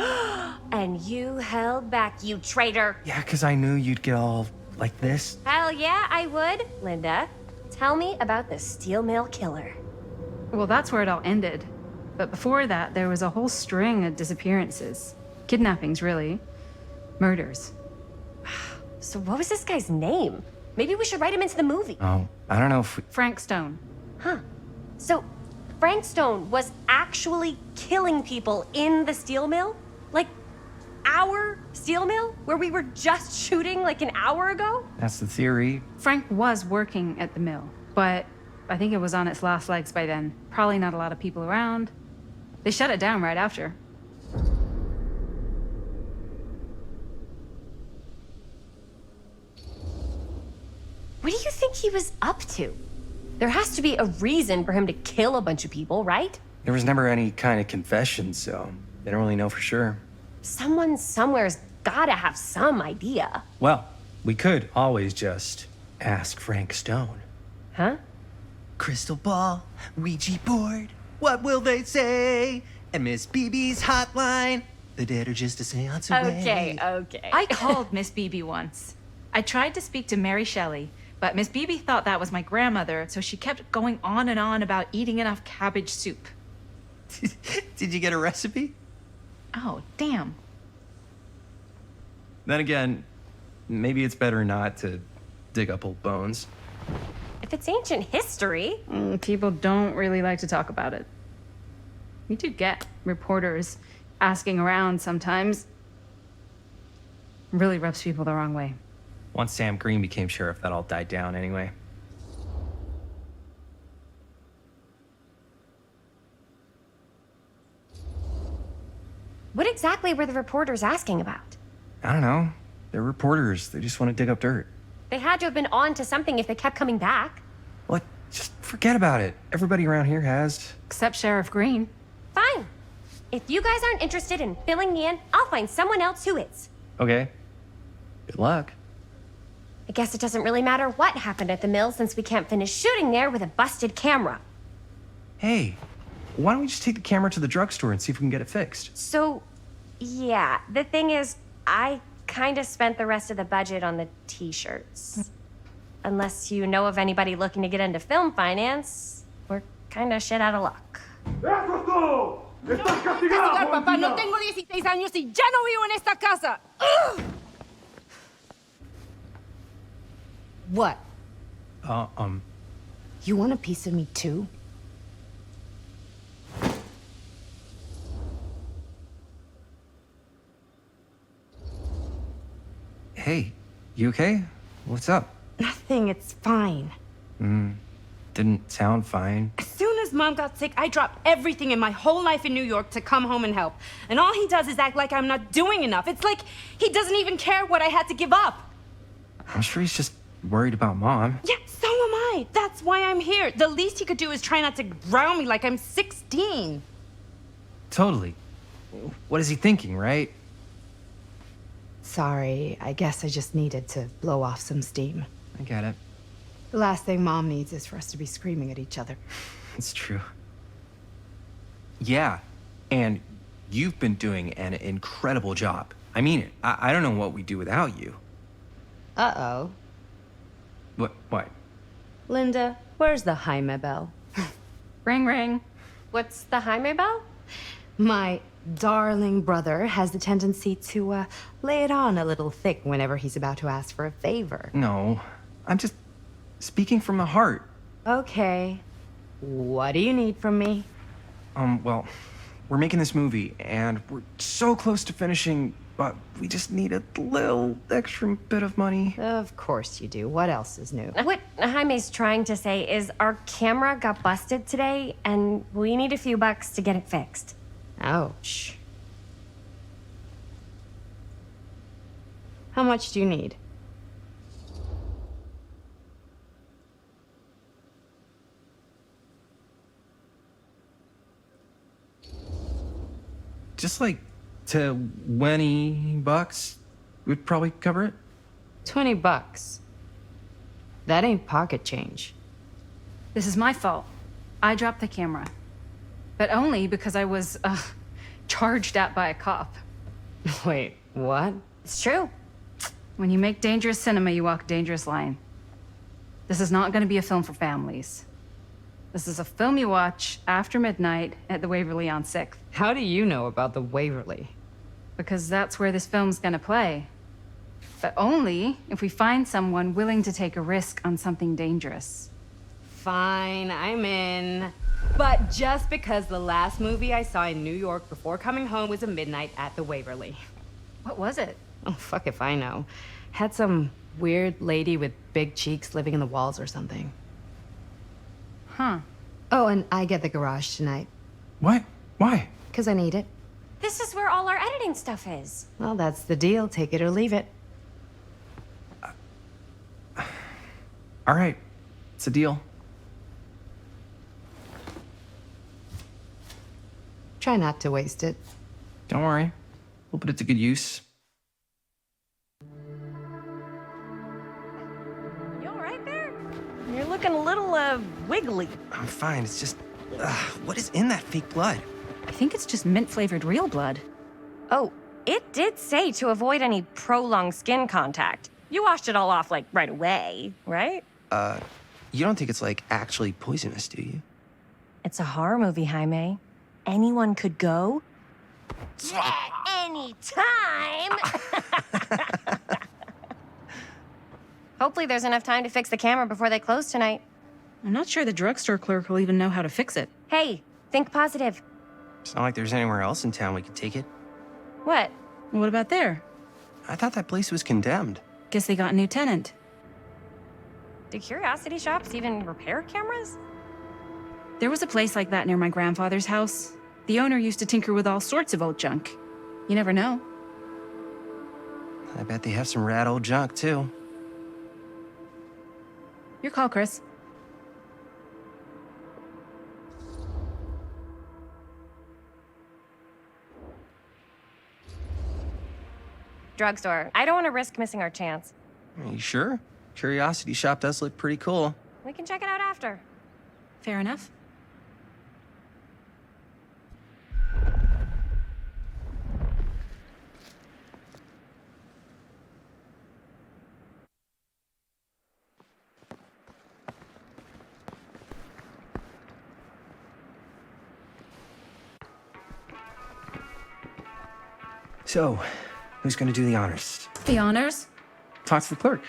And you held back, you traitor. Yeah, because I knew you'd get all like this. Hell yeah, I would. Linda, tell me about the steel mill killer. Well, that's where it all ended. But before that, there was a whole string of disappearances. Kidnappings, really. Murders. So what was this guy's name? Maybe we should write him into the movie. Oh, I don't know if we... Frank Stone. Huh. So Frank Stone was actually killing people in the steel mill? Like, our steel mill? Where we were just shooting like an hour ago? That's the theory. Frank was working at the mill, but I think it was on its last legs by then. Probably not a lot of people around. They shut it down right after. What do you think he was up to? There has to be a reason for him to kill a bunch of people, right? There was never any kind of confession, so they don't really know for sure. Someone somewhere's gotta have some idea. Well, we could always just ask Frank Stone. Huh? Crystal ball, Ouija board, what will they say? And Miss BB's hotline, the dead are just a seance away. Okay. I called Miss Beebe once. I tried to speak to Mary Shelley, but Miss Beebe thought that was my grandmother, so she kept going on and on about eating enough cabbage soup. Did you get a recipe? Oh, damn. Then again, maybe it's better not to dig up old bones. If it's ancient history. People don't really like to talk about it. We do get reporters asking around sometimes. Really rubs people the wrong way. Once Sam Green became sheriff, that all died down anyway. What exactly were the reporters asking about? I don't know. They're reporters. They just want to dig up dirt. They had to have been on to something if they kept coming back. What? Just forget about it. Everybody around here has. Except Sheriff Green. Fine. If you guys aren't interested in filling me in, I'll find someone else who is. Okay. Good luck. I guess it doesn't really matter what happened at the mill since we can't finish shooting there with a busted camera. Hey, why don't we just take the camera to the drugstore and see if we can get it fixed? So, yeah, the thing is, I kind of spent the rest of the budget on the t-shirts. Unless you know of anybody looking to get into film finance, we're kind of shit out of luck. Castigar, papá. No tengo 16 años y ya no vivo en esta casa. Ugh. What? You want a piece of me too? Hey, you okay? What's up? Nothing, it's fine. Didn't sound fine. As soon as Mom got sick, I dropped everything in my whole life in New York to come home and help. And all he does is act like I'm not doing enough. It's like he doesn't even care what I had to give up. I'm sure he's just worried about Mom. Yeah, so am I. That's why I'm here. The least he could do is try not to ground me like I'm 16. Totally. What is he thinking, right? Sorry, I guess I just needed to blow off some steam. I get it. The last thing Mom needs is for us to be screaming at each other. It's true. Yeah, and you've been doing an incredible job. I mean it. I don't know what we'd do without you. Uh-oh. What? Linda, where's the Jaime bell? Ring, ring. What's the Jaime bell? My darling brother has the tendency to lay it on a little thick whenever he's about to ask for a favor. No, I'm just speaking from the heart. Okay. What do you need from me? Well, we're making this movie, and we're so close to finishing, but we just need a little extra bit of money. Of course you do. What else is new? What Jaime's trying to say is our camera got busted today, and we need a few bucks to get it fixed. Ouch. How much do you need? Just like $20 would probably cover it. $20. That ain't pocket change. This is my fault. I dropped the camera. But only because I was, charged at by a cop. Wait, what? It's true. When you make dangerous cinema, you walk a dangerous line. This is not going to be a film for families. This is a film you watch after midnight at the Waverly on 6th. How do you know about the Waverly? Because that's where this film's gonna play. But only if we find someone willing to take a risk on something dangerous. Fine, I'm in. But just because the last movie I saw in New York before coming home was a midnight at the Waverly. What was it? Oh, fuck if I know. Had some weird lady with big cheeks living in the walls or something. Huh. Oh, and I get the garage tonight. What? Why? Because I need it. This is where all our editing stuff is. Well, that's the deal. Take it or leave it. All right. It's a deal. Try not to waste it. Don't worry. We'll put it to good use. You all right there? You're looking a little, wiggly. I'm fine. It's just, what is in that fake blood? I think it's just mint-flavored real blood. Oh, it did say to avoid any prolonged skin contact. You washed it all off, like, right away, right? You don't think it's, like, actually poisonous, do you? It's a horror movie, Jaime. Anyone could go. Yeah, anytime! Hopefully there's enough time to fix the camera before they close tonight. I'm not sure the drugstore clerk will even know how to fix it. Hey, think positive. It's not like there's anywhere else in town we could take it. What? What about there? I thought that place was condemned. Guess they got a new tenant. Do curiosity shops even repair cameras? There was a place like that near my grandfather's house. The owner used to tinker with all sorts of old junk. You never know. I bet they have some rad old junk, too. Your call, Chris. Drugstore. I don't want to risk missing our chance. Are you sure? Curiosity Shop does look pretty cool. We can check it out after. Fair enough. So, who's gonna do the honors? The honors? Talk to the clerk.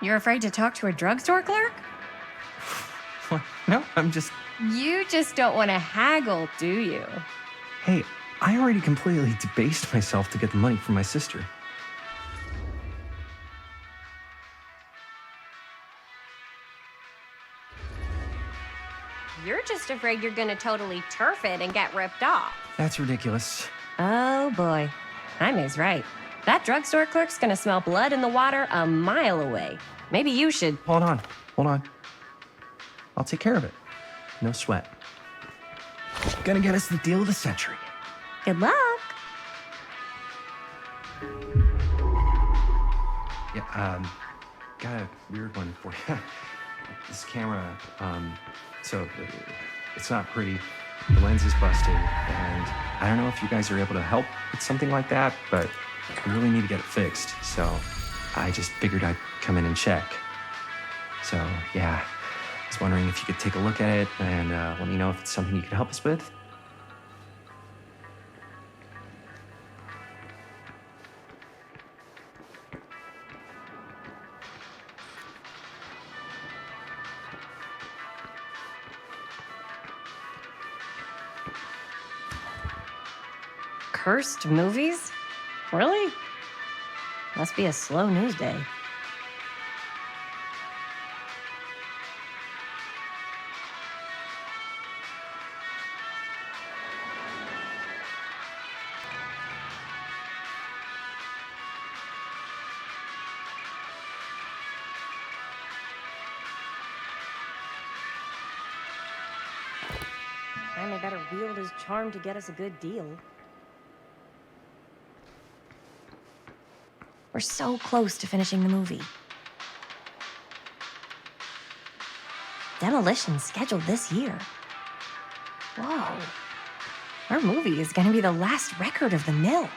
You're afraid to talk to a drugstore clerk? What? No, I'm just... You just don't want to haggle, do you? Hey, I already completely debased myself to get the money from my sister. You're just afraid you're gonna totally turf it and get ripped off. That's ridiculous. Oh boy. Jaime's right. That drugstore clerk's gonna smell blood in the water a mile away. Maybe you should. Hold on. I'll take care of it. No sweat. Gonna get us the deal of the century. Good luck. Yeah, got a weird one for you. This camera, so it's not pretty. The lens is busted, and I don't know if you guys are able to help with something like that, but I really need to get it fixed, so I just figured I'd come in and check. So, yeah, I was wondering if you could take a look at it and let me know if it's something you could help us with. Cursed movies? Really? Must be a slow news day. Jaime better wield his charm to get us a good deal. We're so close to finishing the movie. Demolition's scheduled this year. Whoa. Our movie is gonna be the last record of the mill.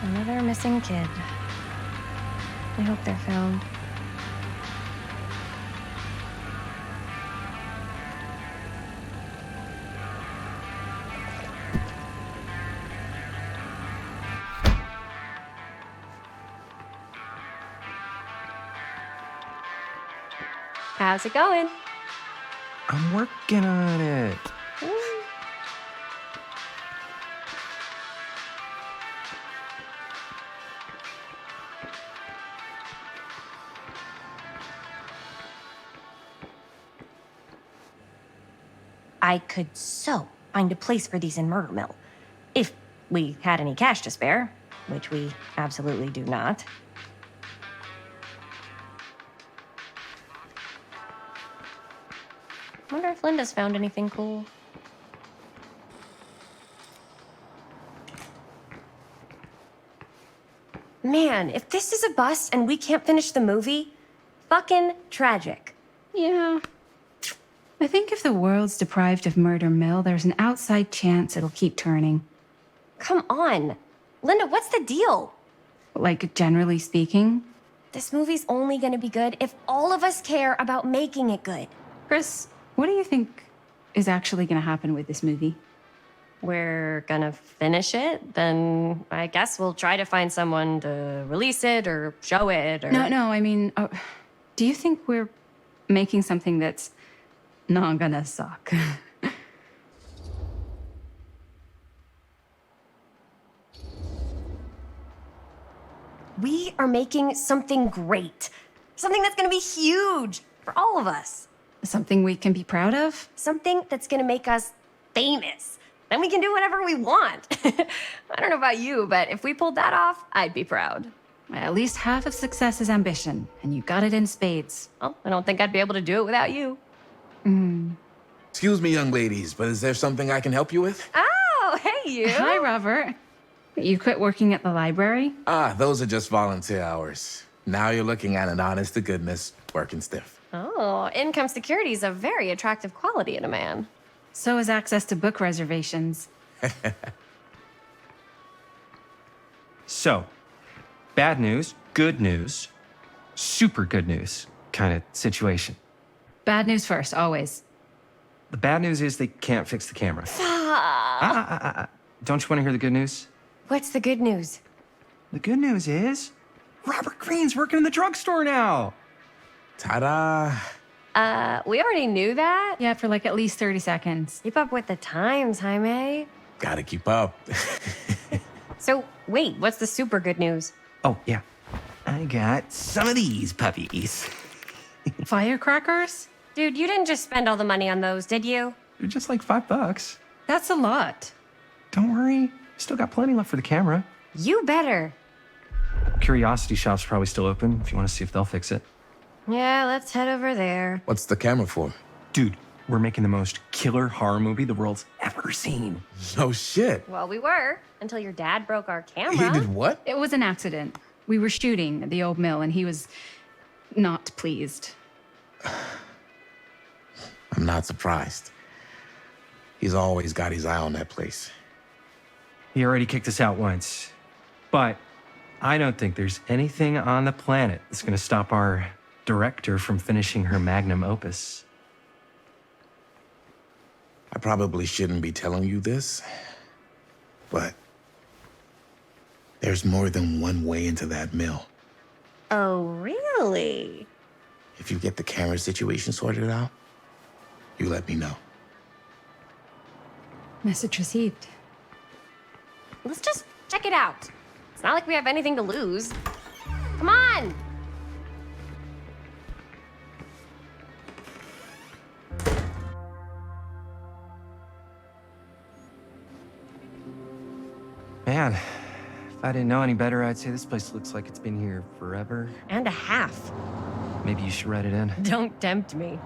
Another missing kid. I hope they're found. How's it going? I'm working on it. I could so find a place for these in Murder Mill. If we had any cash to spare, which we absolutely do not. Wonder if Linda's found anything cool. Man, if this is a bust and we can't finish the movie, fucking tragic. Yeah. I think if the world's deprived of Murder Mill, there's an outside chance it'll keep turning. Come on. Linda, what's the deal? Like, generally speaking. This movie's only gonna be good if all of us care about making it good. Chris, what do you think is actually going to happen with this movie? We're gonna finish it, then I guess we'll try to find someone to release it or show it or... No, I mean, do you think we're making something that's not gonna suck? We are making something great. Something that's gonna be huge for all of us. Something we can be proud of? Something that's gonna make us famous. Then we can do whatever we want. I don't know about you, but if we pulled that off, I'd be proud. At least half of success is ambition, and you got it in spades. Well, I don't think I'd be able to do it without you. Excuse me, young ladies, but is there something I can help you with? Oh, hey, you. Hi, Robert. You quit working at the library? Ah, those are just volunteer hours. Now you're looking at an honest to goodness working stiff. Oh, income security is a very attractive quality in a man. So is access to book reservations. So, bad news, good news, super good news kind of situation. Bad news first, always. The bad news is they can't fix the camera. Don't you want to hear the good news? What's the good news? The good news is Robert Greene's working in the drugstore now. Ta-da! We already knew that. Yeah, for like at least 30 seconds. Keep up with the times, Jaime. Gotta keep up. So, wait, what's the super good news? Oh, yeah. I got some of these puppies. Firecrackers? Dude, you didn't just spend all the money on those, did you? They're just like $5. That's a lot. Don't worry, still got plenty left for the camera. You better. Curiosity Shop's probably still open if you want to see if they'll fix it. Yeah, let's head over there. What's the camera for? Dude, we're making the most killer horror movie the world's ever seen. No shit. Well, we were, until your dad broke our camera. He did what? It was an accident. We were shooting at the old mill, and he was not pleased. I'm not surprised. He's always got his eye on that place. He already kicked us out once. But I don't think there's anything on the planet that's going to stop our director from finishing her magnum opus. I probably shouldn't be telling you this, but there's more than one way into that mill. Oh, really? If you get the camera situation sorted out, you let me know. Message received. Let's just check it out. It's not like we have anything to lose. Come on! Man, if I didn't know any better, I'd say this place looks like it's been here forever. And a half. Maybe you should write it in. Don't tempt me.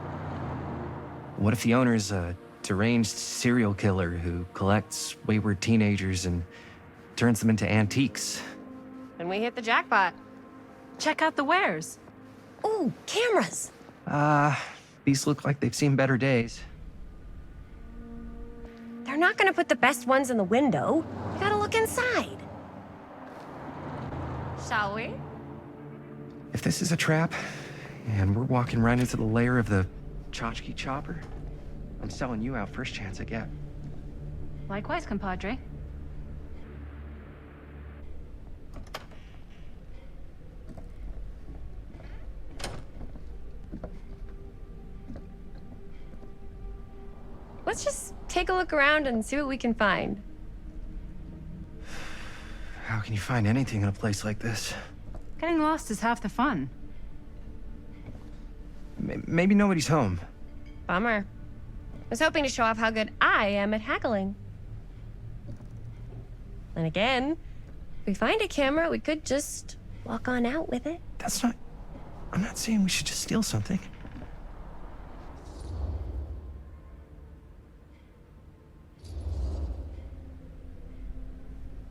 What if the owner's a deranged serial killer who collects wayward teenagers and turns them into antiques? Then we hit the jackpot. Check out the wares. Ooh, cameras. These look like they've seen better days. They're not gonna put the best ones in the window. You gotta look inside. shall we? If this is a trap, and we're walking right into the lair of the tchotchke chopper, I'm selling you out first chance I get. Likewise, compadre. Let's just take a look around and see what we can find. How can you find anything in a place like this? Getting lost is half the fun. Maybe nobody's home. Bummer. I was hoping to show off how good I am at haggling. And again, if we find a camera, we could just walk on out with it. That's not... I'm not saying we should just steal something.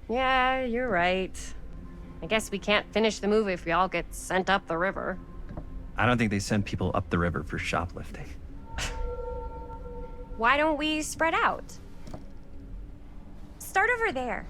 Yeah, you're right. I guess we can't finish the movie if we all get sent up the river. I don't think they send people up the river for shoplifting. Why don't we spread out? Start over there.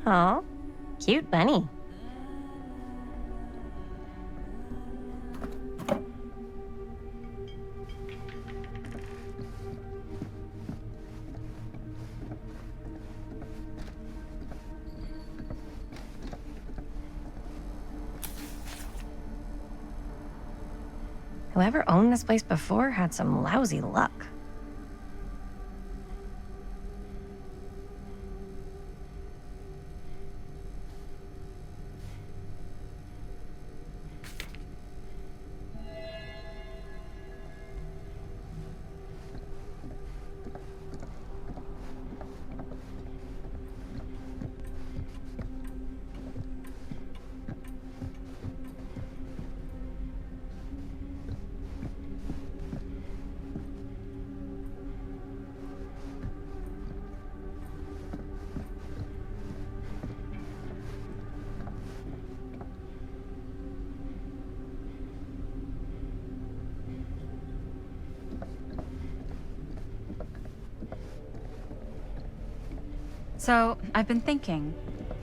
Aw, cute bunny. Whoever owned this place before had some lousy luck. So, I've been thinking.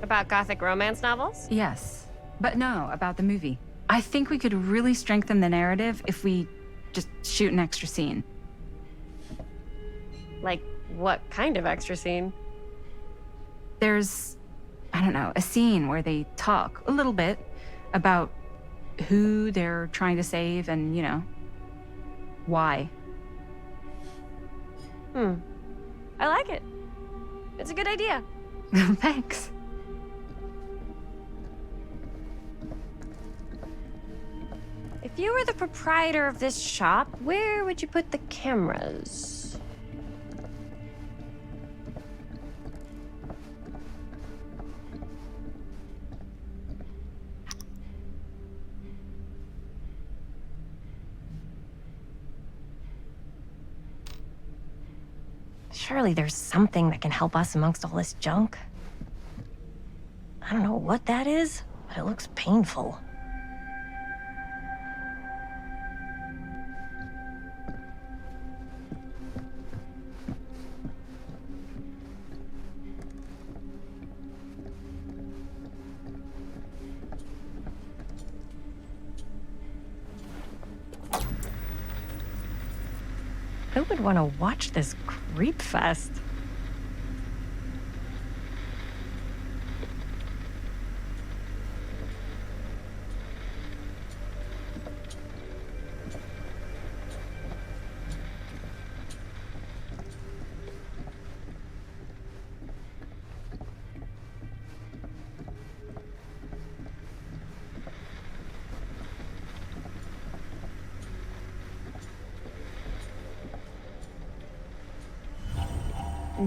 About gothic romance novels? Yes. But no, about the movie. I think we could really strengthen the narrative if we just shoot an extra scene. Like, what kind of extra scene? There's, I don't know, a scene where they talk a little bit about who they're trying to save and, you know, why. I like it. It's a good idea. Thanks. If you were the proprietor of this shop, where would you put the cameras? Surely there's something that can help us amongst all this junk. I don't know what that is, but it looks painful. Who would want to watch this creep fest?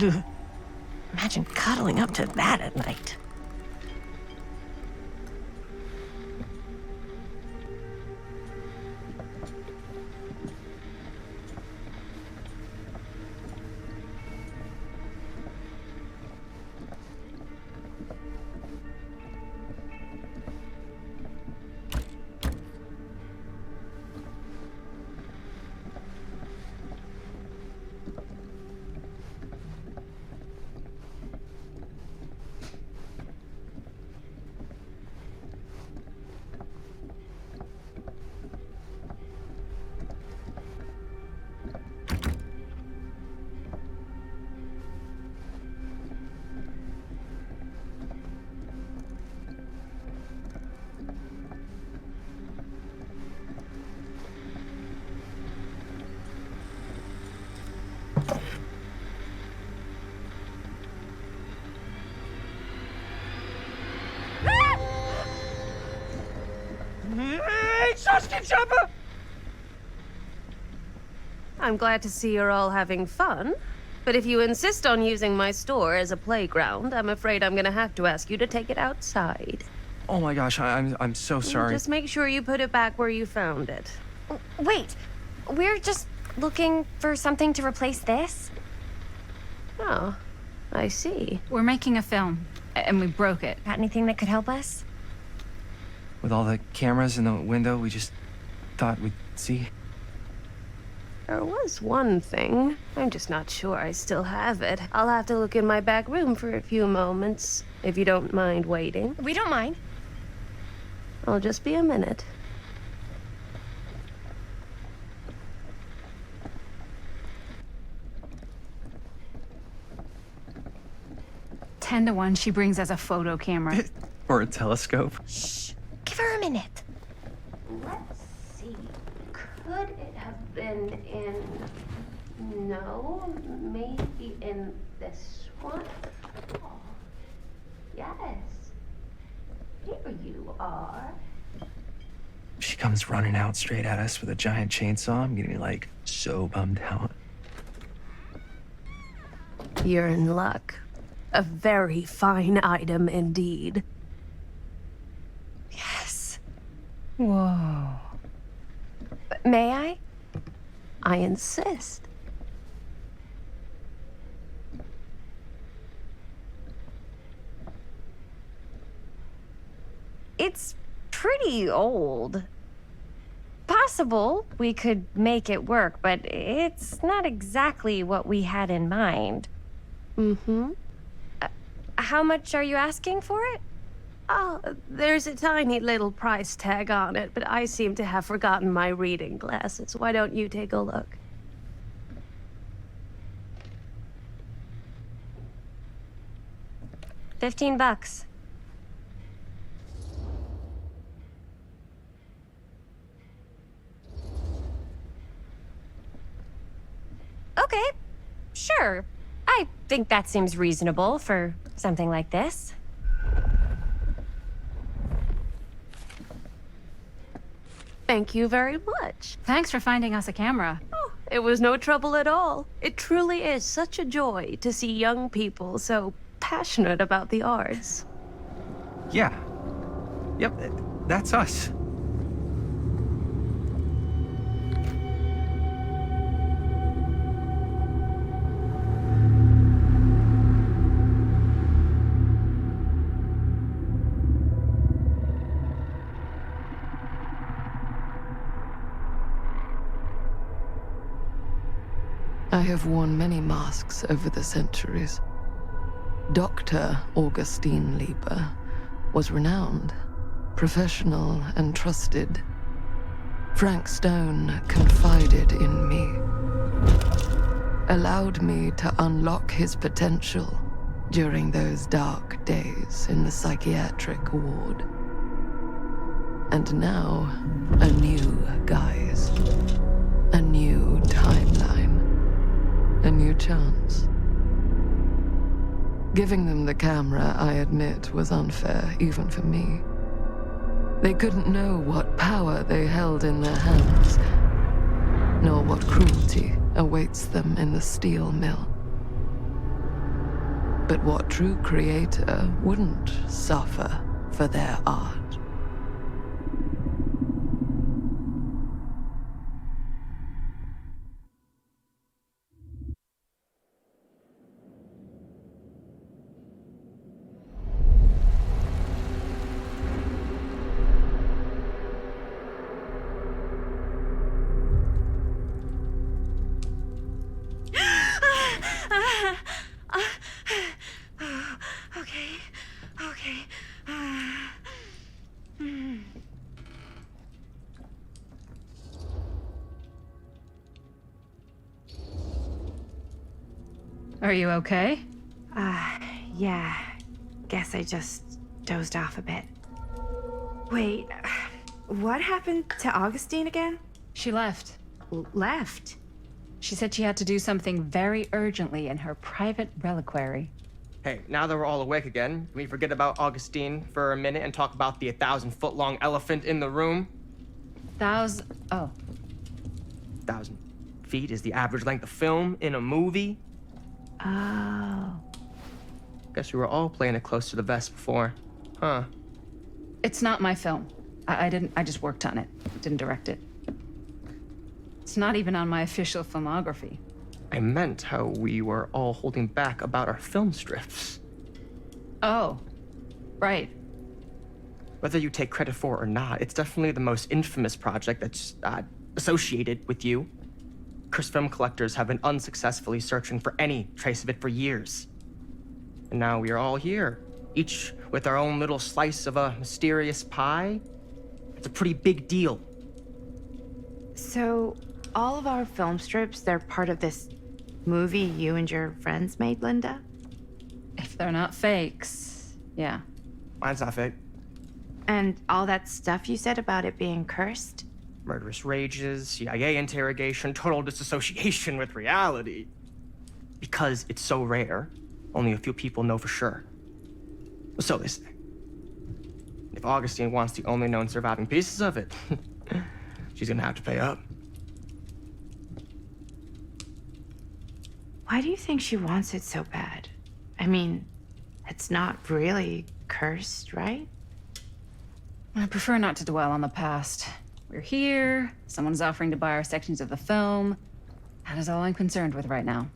Ugh. Imagine cuddling up to that at night. Sausage chopper! I'm glad to see you're all having fun. But if you insist on using my store as a playground, I'm afraid I'm gonna have to ask you to take it outside. Oh my gosh, I'm so sorry. Just make sure you put it back where you found it. Wait, we're just looking for something to replace this? Oh, I see. We're making a film, and we broke it. Got anything that could help us? With all the cameras in the window, we just thought we'd see. There was one thing. I'm just not sure I still have it. I'll have to look in my back room for a few moments, if you don't mind waiting. We don't mind. I'll just be a minute. Ten to 1, she brings us a photo camera. Or a telescope. Shh. Give her a minute. Let's see. Could it have been in... No, maybe in this one? Oh, yes. Here you are. She comes running out straight at us with a giant chainsaw. I'm getting like so bummed out. You're in luck. A very fine item indeed. Yes. Whoa. May I? I insist. It's pretty old. Possible we could make it work, but it's not exactly what we had in mind. Mm-hmm. How much are you asking for it? Oh, there's a tiny little price tag on it, but I seem to have forgotten my reading glasses. Why don't you take a look? $15. Okay, sure. I think that seems reasonable for something like this. Thank you very much. Thanks for finding us a camera. Oh, it was no trouble at all. It truly is such a joy to see young people so passionate about the arts. Yeah. Yep, that's us. I have worn many masks over the centuries. Dr. Augustine Lieber was renowned, professional, and trusted. Frank Stone confided in me, allowed me to unlock his potential during those dark days in the psychiatric ward. And now, a new guise, a new timeline. A new chance. Giving them the camera, I admit, was unfair, even for me. They couldn't know what power they held in their hands, nor what cruelty awaits them in the steel mill. But what true creator wouldn't suffer for their art? Are you okay? Yeah. Guess I just dozed off a bit. Wait, what happened to Augustine again? She left. Left? She said she had to do something very urgently in her private reliquary. Hey, now that we're all awake again, can we forget about Augustine for a minute and talk about the 1,000-foot-long elephant in the room? Oh. 1,000 feet is the average length of film in a movie. Oh. Guess we were all playing it close to the vest before. Huh. It's not my film. I just worked on it. Didn't direct it. It's not even on my official filmography. I meant how we were all holding back about our film strips. Oh. Right. Whether you take credit for it or not, it's definitely the most infamous project that's associated with you. Cursed film collectors have been unsuccessfully searching for any trace of it for years. And now we are all here, each with our own little slice of a mysterious pie. It's a pretty big deal. So, all of our film strips, they're part of this movie you and your friends made, Linda? If they're not fakes, yeah. Mine's not fake. And all that stuff you said about it being cursed? Murderous rages, CIA interrogation, total disassociation with reality. Because it's so rare, only a few people know for sure. So they say. If Augustine wants the only known surviving pieces of it, she's gonna have to pay up. Why do you think she wants it so bad? I mean, it's not really cursed, right? I prefer not to dwell on the past. We're here, someone's offering to buy our sections of the film. That is all I'm concerned with right now.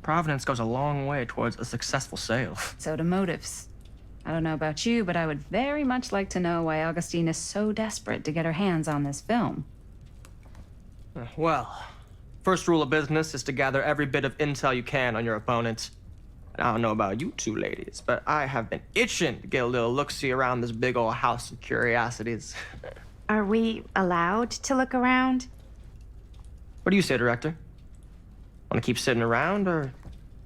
Providence goes a long way towards a successful sale. So do motives. I don't know about you, but I would very much like to know why Augustine is so desperate to get her hands on this film. Well, first rule of business is to gather every bit of intel you can on your opponent. And I don't know about you two ladies, but I have been itching to get a little look-see around this big old house of curiosities. Are we allowed to look around? What do you say, Director? Want to keep sitting around, or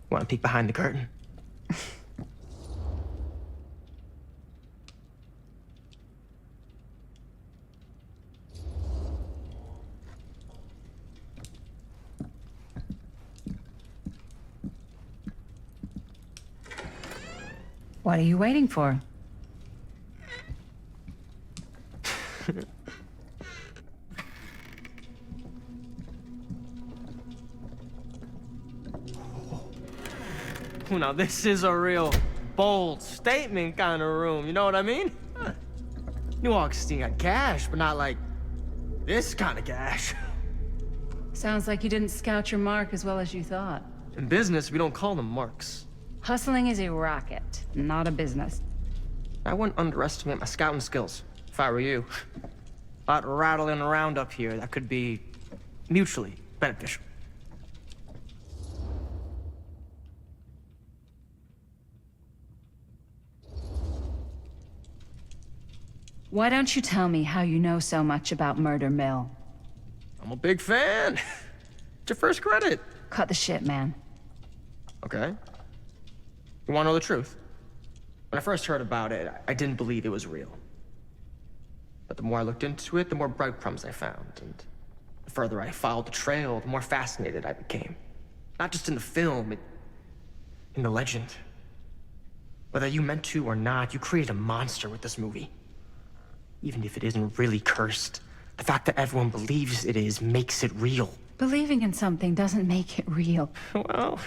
want to peek behind the curtain? What are you waiting for? Now, this is a real bold statement kind of room, you know what I mean? New Augustine got cash, but not like this kind of cash. Sounds like you didn't scout your mark as well as you thought. In business, we don't call them marks. Hustling is a racket, not a business. I wouldn't underestimate my scouting skills, if I were you. A lot rattling around up here that could be mutually beneficial. Why don't you tell me how you know so much about Murder Mill? I'm a big fan. It's your first credit. Cut the shit, man. Okay. You want to know the truth? When I first heard about it, I didn't believe it was real. But the more I looked into it, the more breadcrumbs I found. And the further I followed the trail, the more fascinated I became. Not just in the film, in the legend. Whether you meant to or not, you created a monster with this movie. Even if it isn't really cursed, the fact that everyone believes it is makes it real. Believing in something doesn't make it real. Well,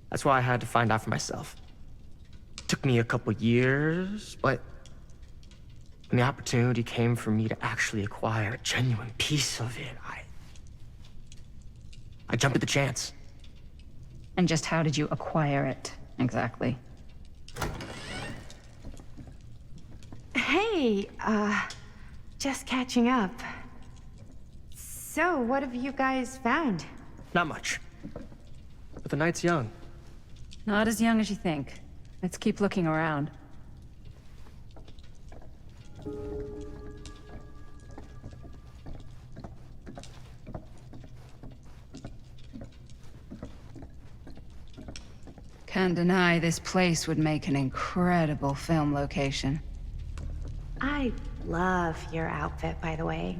that's why I had to find out for myself. Took me a couple years, but when the opportunity came for me to actually acquire a genuine piece of it, I jumped at the chance. And just how did you acquire it, exactly? Hey, just catching up. So, what have you guys found? Not much. But the night's young. Not as young as you think. Let's keep looking around. Can't deny this place would make an incredible film location. I love your outfit, by the way.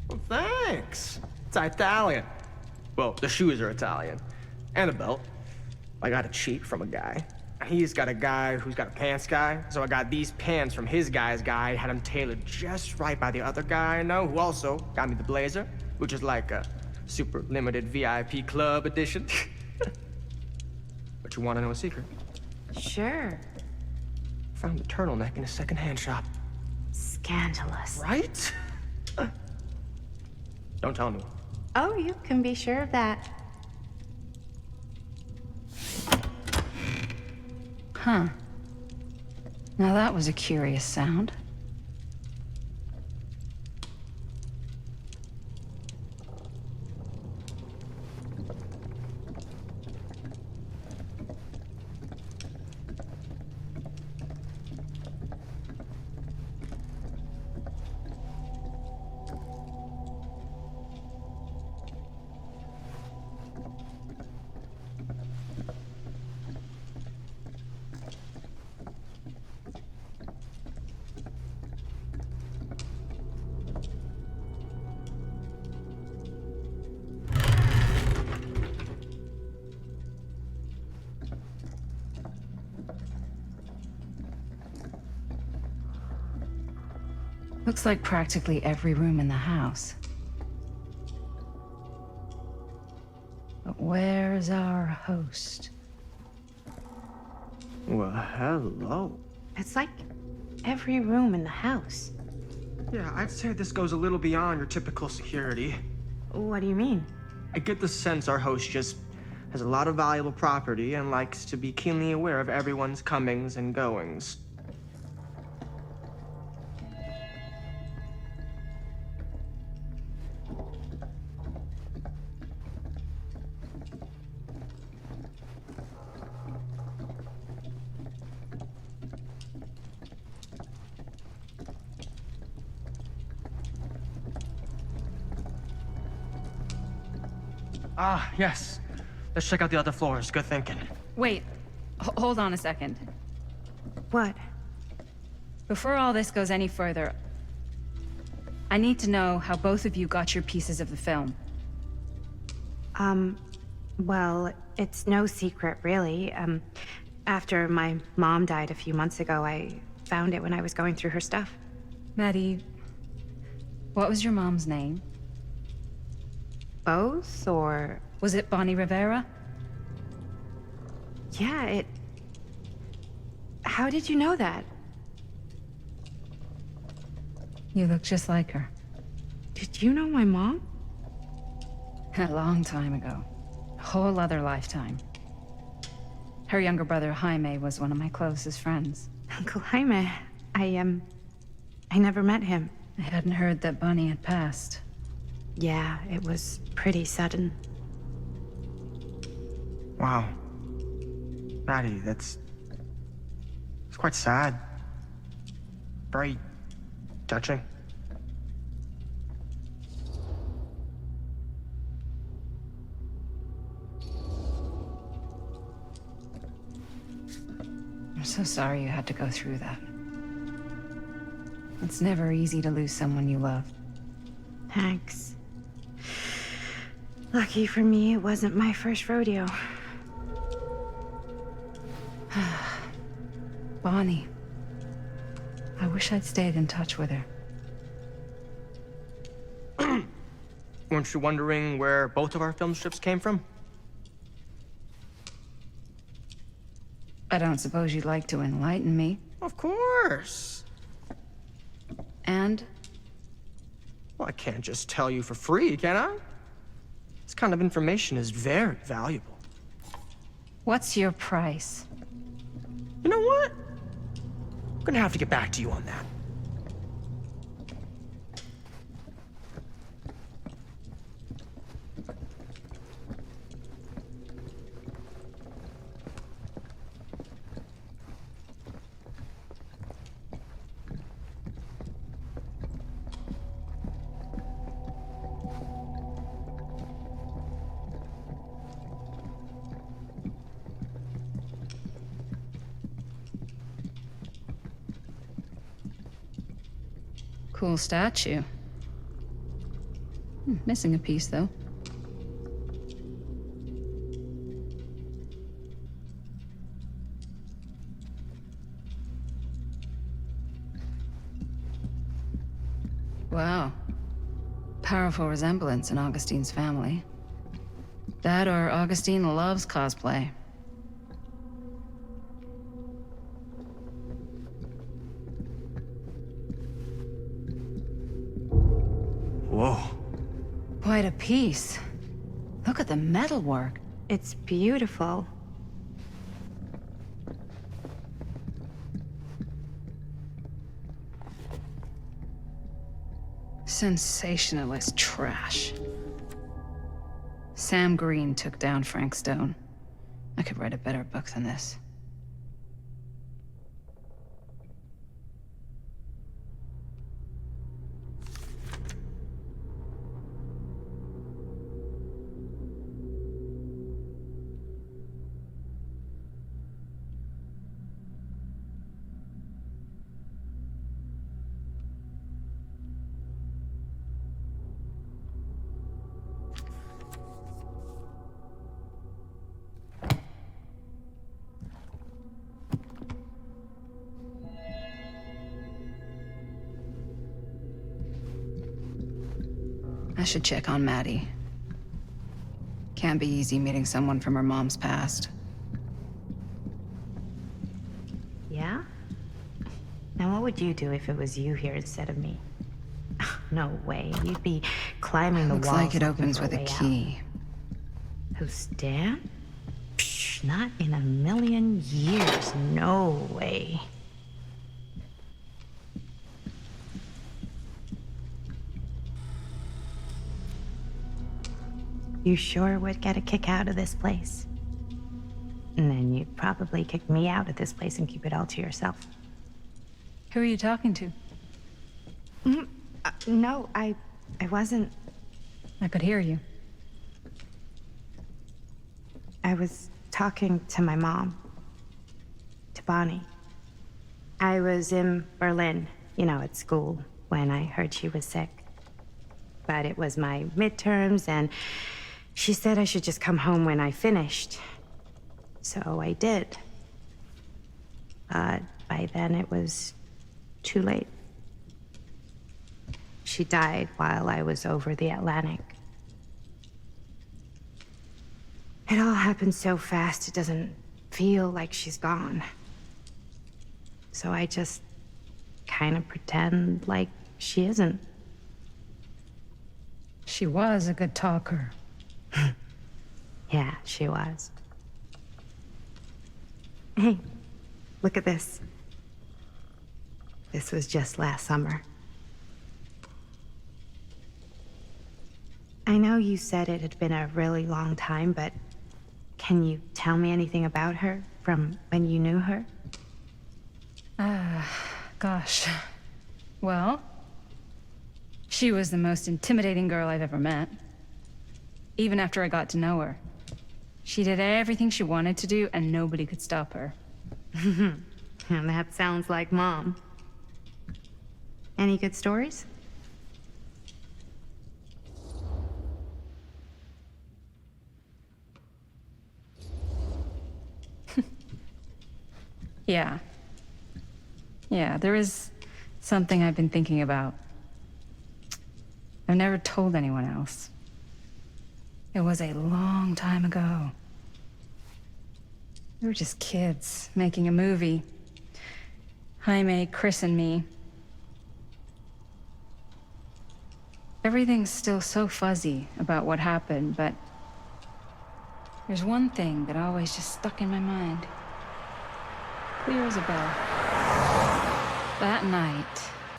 Well, thanks. It's Italian. Well, the shoes are Italian. And the belt. I got it cheap from a guy. He's got a guy who's got a pants guy, so I got these pants from his guy's guy, had them tailored just right by the other guy I know, who also got me the blazer, which is like a super limited VIP club edition. But you want to know a secret? Sure. Found the turtleneck in a secondhand shop. Scandalous. Right? Don't tell anyone. Oh, you can be sure of that. Huh. Now that was a curious sound. Looks like practically every room in the house. But where's our host? Well, hello. It's like every room in the house. Yeah, I'd say this goes a little beyond your typical security. What do you mean? I get the sense our host just has a lot of valuable property and likes to be keenly aware of everyone's comings and goings. Ah, yes. Let's check out the other floors. Good thinking. Wait, hold on a second. What? Before all this goes any further, I need to know how both of you got your pieces of the film. Well, it's no secret, really. After my mom died a few months ago, I found it when I was going through her stuff. Maddie, what was your mom's name? Both, or... Was it Bonnie Rivera? Yeah, How did you know that? You look just like her. Did you know my mom? A long time ago. A whole other lifetime. Her younger brother, Jaime, was one of my closest friends. Uncle Jaime, I never met him. I hadn't heard that Bonnie had passed. Yeah, it was pretty sudden. Wow. Maddie, it's quite sad. Very touching. I'm so sorry you had to go through that. It's never easy to lose someone you love. Thanks. Lucky for me, it wasn't my first rodeo. Bonnie. I wish I'd stayed in touch with her. Weren't you wondering where both of our film strips came from? I don't suppose you'd like to enlighten me. Of course. And? Well, I can't just tell you for free, can I? This kind of information is very valuable. What's your price? You know what? I'm gonna have to get back to you on that. Cool statue. Missing a piece, though. Wow. Powerful resemblance in Augustine's family. That or Augustine loves cosplay. Whoa. Quite a piece. Look at the metalwork. It's beautiful. Sensationalist trash. Sam Green took down Frank Stone. I could write a better book than this. I should check on Maddie. Can't be easy meeting someone from her mom's past. Yeah? Now what would you do if it was you here instead of me? No way. You'd be climbing the Looks walls. like it looking opens for with a way out. key. Who's Dan? Psh, not in a million years. No way. You sure would get a kick out of this place. And then you'd probably kick me out of this place and keep it all to yourself. Who are you talking to? No, I wasn't. I could hear you. I was talking to my mom. To Bonnie. I was in Berlin, at school, when I heard she was sick. But it was my midterms, and she said I should just come home when I finished. So I did. But by then it was too late. She died while I was over the Atlantic. It all happened so fast, it doesn't feel like she's gone. So I just kind of pretend like she isn't. She was a good talker. Yeah, she was. Hey, look at this. This was just last summer. I know you said it had been a really long time, but can you tell me anything about her from when you knew her? Gosh. Well, she was the most intimidating girl I've ever met. Even after I got to know her. She did everything she wanted to do, and nobody could stop her. And that sounds like Mom. Any good stories? Yeah. Yeah, there is something I've been thinking about. I've never told anyone else. It was a long time ago. We were just kids, making a movie. Jaime, Chris, and me. Everything's still so fuzzy about what happened, but there's one thing that always just stuck in my mind. Clear as a bell. That night,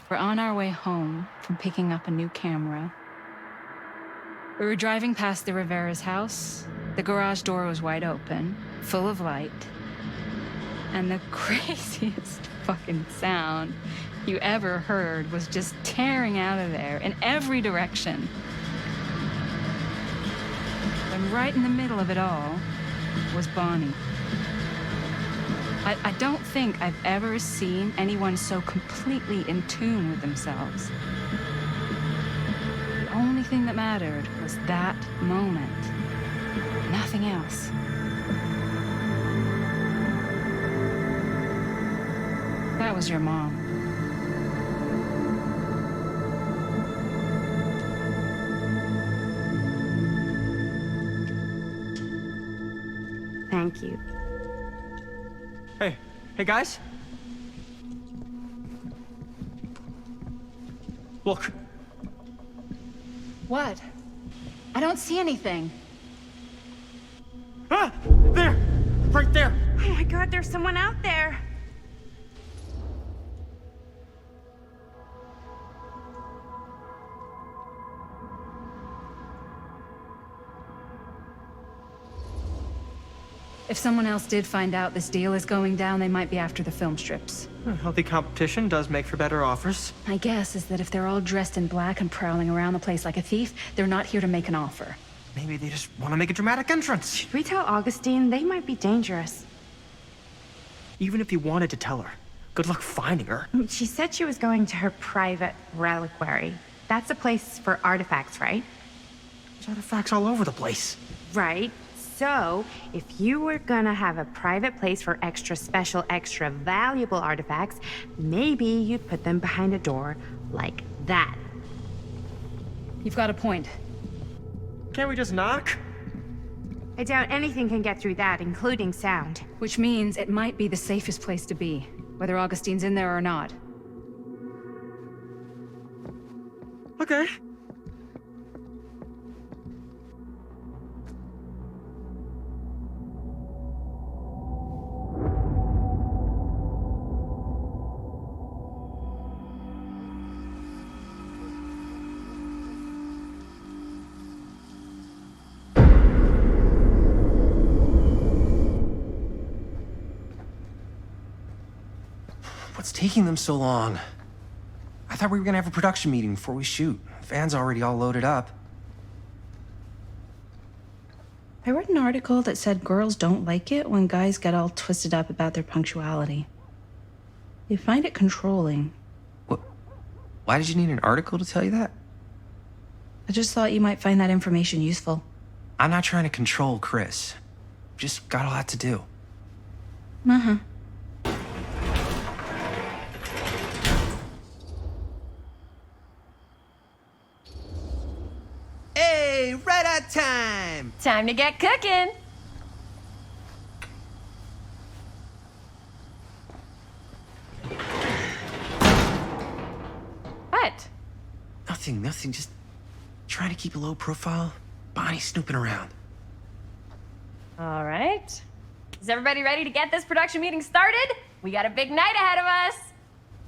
we're on our way home from picking up a new camera. We were driving past the Rivera's house. The garage door was wide open, full of light. And the craziest fucking sound you ever heard was just tearing out of there in every direction. And right in the middle of it all was Bonnie. I don't think I've ever seen anyone so completely in tune with themselves. The only thing that mattered was that moment. Nothing else. That was your mom. Thank you. Hey guys. Look. What? I don't see anything. Ah! There! Right there! Oh my god, there's someone out there. If someone else did find out this deal is going down, they might be after the film strips. Healthy competition does make for better offers. My guess is that if they're all dressed in black and prowling around the place like a thief, they're not here to make an offer. Maybe they just want to make a dramatic entrance. Should we tell Augustine? They might be dangerous. Even if you wanted to tell her, good luck finding her. She said she was going to her private reliquary. That's a place for artifacts, right? There's artifacts all over the place. Right. So, if you were gonna have a private place for extra special, extra valuable artifacts, maybe you'd put them behind a door like that. You've got a point. Can't we just knock? I doubt anything can get through that, including sound. Which means it might be the safest place to be, whether Augustine's in there or not. Okay. What's taking them so long? I thought we were gonna have a production meeting before we shoot. The van's already all loaded up. I read an article that said girls don't like it when guys get all twisted up about their punctuality. They find it controlling. What? Why did you need an article to tell you that? I just thought you might find that information useful. I'm not trying to control Chris. Just got a lot to do. Uh-huh. Hey, right on time! Time to get cooking. What? Nothing. Just trying to keep a low profile. Bonnie snooping around. All right. Is everybody ready to get this production meeting started? We got a big night ahead of us.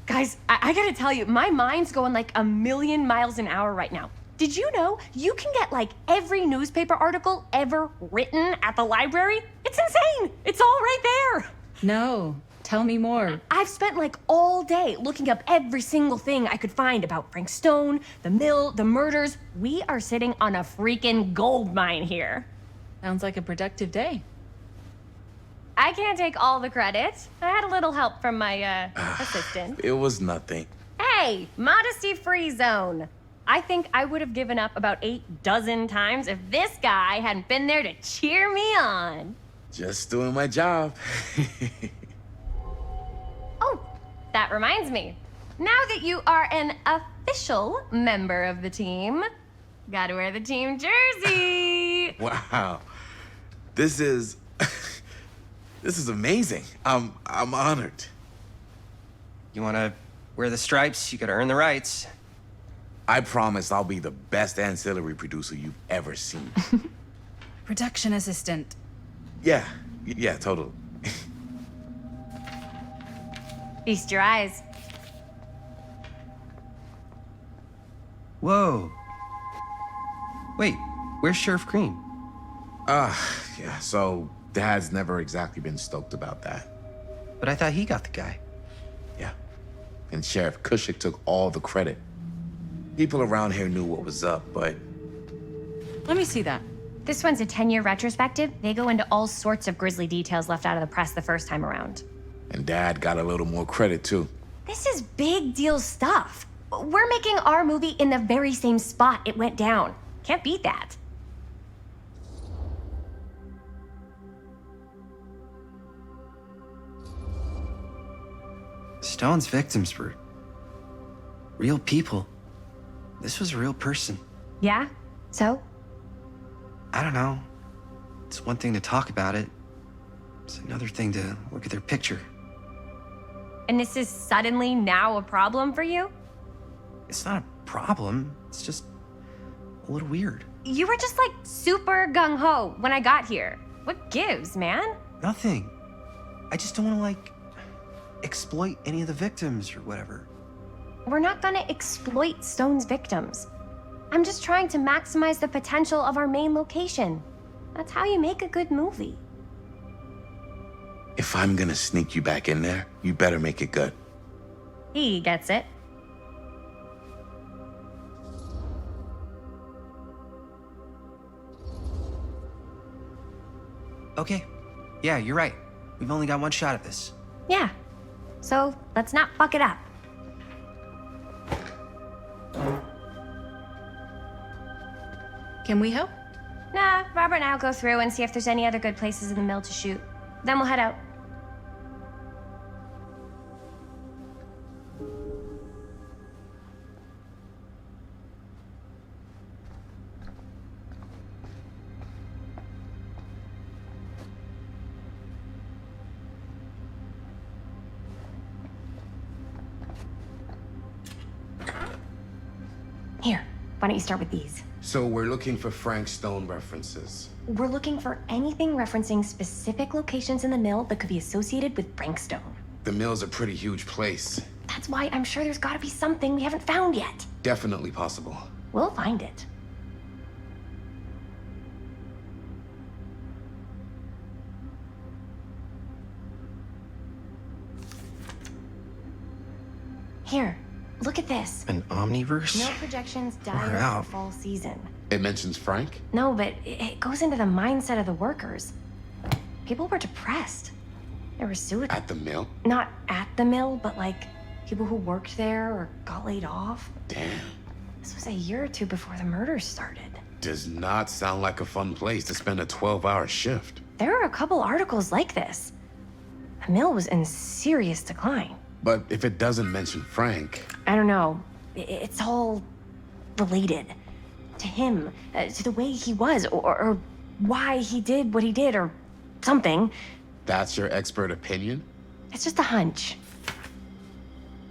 Guys, I gotta tell you, my mind's going like a million miles an hour right now. Did you know you can get like every newspaper article ever written at the library? It's insane. It's all right there. No. Tell me more. I've spent like all day looking up every single thing I could find about Frank Stone, the mill, the murders. We are sitting on a freaking gold mine here. Sounds like a productive day. I can't take all the credit. I had a little help from my assistant. It was nothing. Hey, modesty-free zone. I think I would have given up about 8 dozen times if this guy hadn't been there to cheer me on. Just doing my job. Oh, that reminds me. Now that you are an official member of the team, gotta wear the team jersey. Wow. This is amazing. I'm honored. You wanna wear the stripes? You gotta earn the rights. I promise I'll be the best ancillary producer you've ever seen. Production assistant. Yeah, totally. Feast your eyes. Whoa. Wait, where's Sheriff Green? Yeah, so Dad's never exactly been stoked about that. But I thought he got the guy. Yeah. And Sheriff Kushik took all the credit. People around here knew what was up, but... Let me see that. This one's a 10-year retrospective. They go into all sorts of grisly details left out of the press the first time around. And Dad got a little more credit, too. This is big deal stuff. We're making our movie in the very same spot it went down. Can't beat that. Stone's victims were real people. This was a real person. Yeah? So? I don't know. It's one thing to talk about it, It's another thing to look at their picture. And this is suddenly now a problem for you? It's not a problem. It's just a little weird. You were just like super gung-ho when I got here. What gives, man? Nothing. I just don't want to, like, exploit any of the victims or whatever. We're not gonna exploit Stone's victims. I'm just trying to maximize the potential of our main location. That's how you make a good movie. If I'm gonna sneak you back in there, you better make it good. He gets it. Okay. Yeah, you're right. We've only got one shot at this. Yeah. So let's not fuck it up. Can we help? Nah, Robert and I'll go through and see if there's any other good places in the mill to shoot. Then we'll head out. Here, why don't you start with these? So we're looking for Frank Stone references. We're looking for anything referencing specific locations in the mill that could be associated with Frank Stone. The mill's a pretty huge place. That's why I'm sure there's gotta be something we haven't found yet. Definitely possible. We'll find it. Here, look at this. An omniverse? Mill projections die Far in out. the fall season. It mentions Frank? No, but it goes into the mindset of the workers. People were depressed. There were suicides. At the mill? Not at the mill, but like people who worked there or got laid off. Damn. This was a year or two before the murders started. Does not sound like a fun place to spend a 12-hour shift. There are a couple articles like this. The mill was in serious decline. But if it doesn't mention Frank, I don't know. It's all related to him, to the way he was, or why he did what he did, or something. that's your expert opinion? It's just a hunch.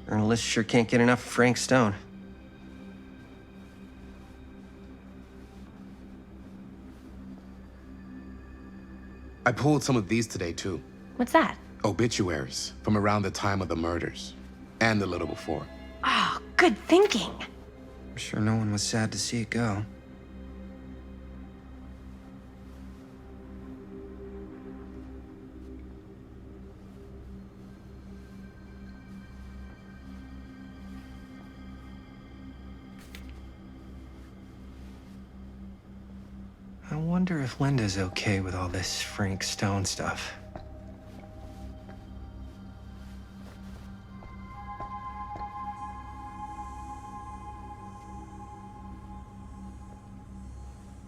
Journalists sure can't get enough of Frank Stone. I pulled some of these today, too. What's that? Obituaries from around the time of the murders. And a little before. Oh, good thinking. I'm sure no one was sad to see it go. I wonder if Linda's okay with all this Frank Stone stuff.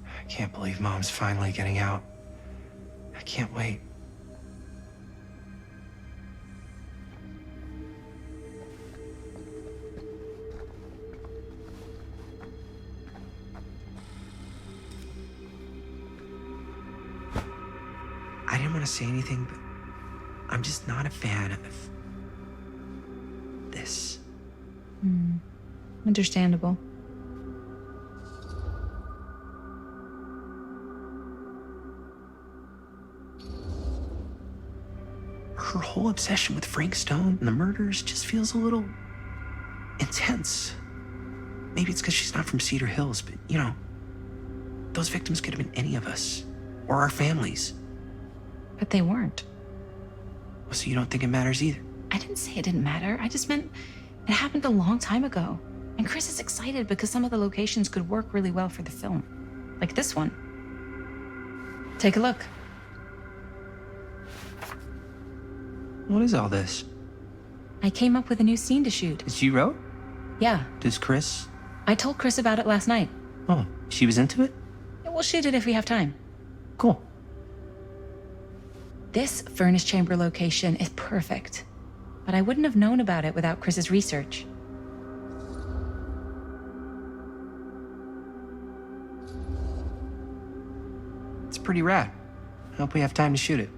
I can't believe Mom's finally getting out. I can't wait. I didn't want to say anything, but I'm just not a fan of this. Understandable. Her whole obsession with Frank Stone and the murders just feels a little intense. Maybe it's because she's not from Cedar Hills, but you know, those victims could have been any of us or our families. But they weren't. So you don't think it matters either? I didn't say it didn't matter. I just meant it happened a long time ago. And Chris is excited because some of the locations could work really well for the film. Like this one. Take a look. What is all this? I came up with a new scene to shoot. That you wrote? Yeah. Does Chris? I told Chris about it last night. Oh, she was into it? We'll shoot it if we have time. Cool. This furnace chamber location is perfect. But I wouldn't have known about it without Chris's research. It's pretty rad. I hope we have time to shoot it.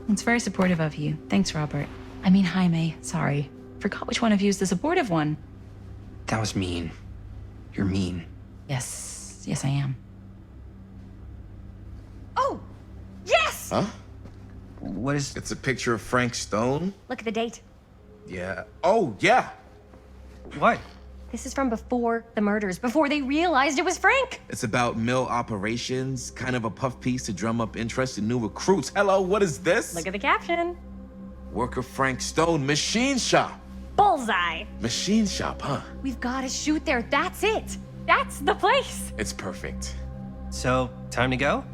It's very supportive of you. Thanks, Robert. I mean, Jaime. Sorry. Forgot which one of you is the supportive one. That was mean. You're mean. Yes. Yes, I am. Oh! Yes! Huh? What is... It's a picture of Frank Stone? Look at the date. Yeah. Oh, yeah. What? This is from before the murders, before they realized it was Frank. It's about mill operations, kind of a puff piece to drum up interest in new recruits. Hello, what is this? Look at the caption. Worker Frank Stone, machine shop. Bullseye. Machine shop, huh? We've got to shoot there. That's it. That's the place. It's perfect. So, time to go?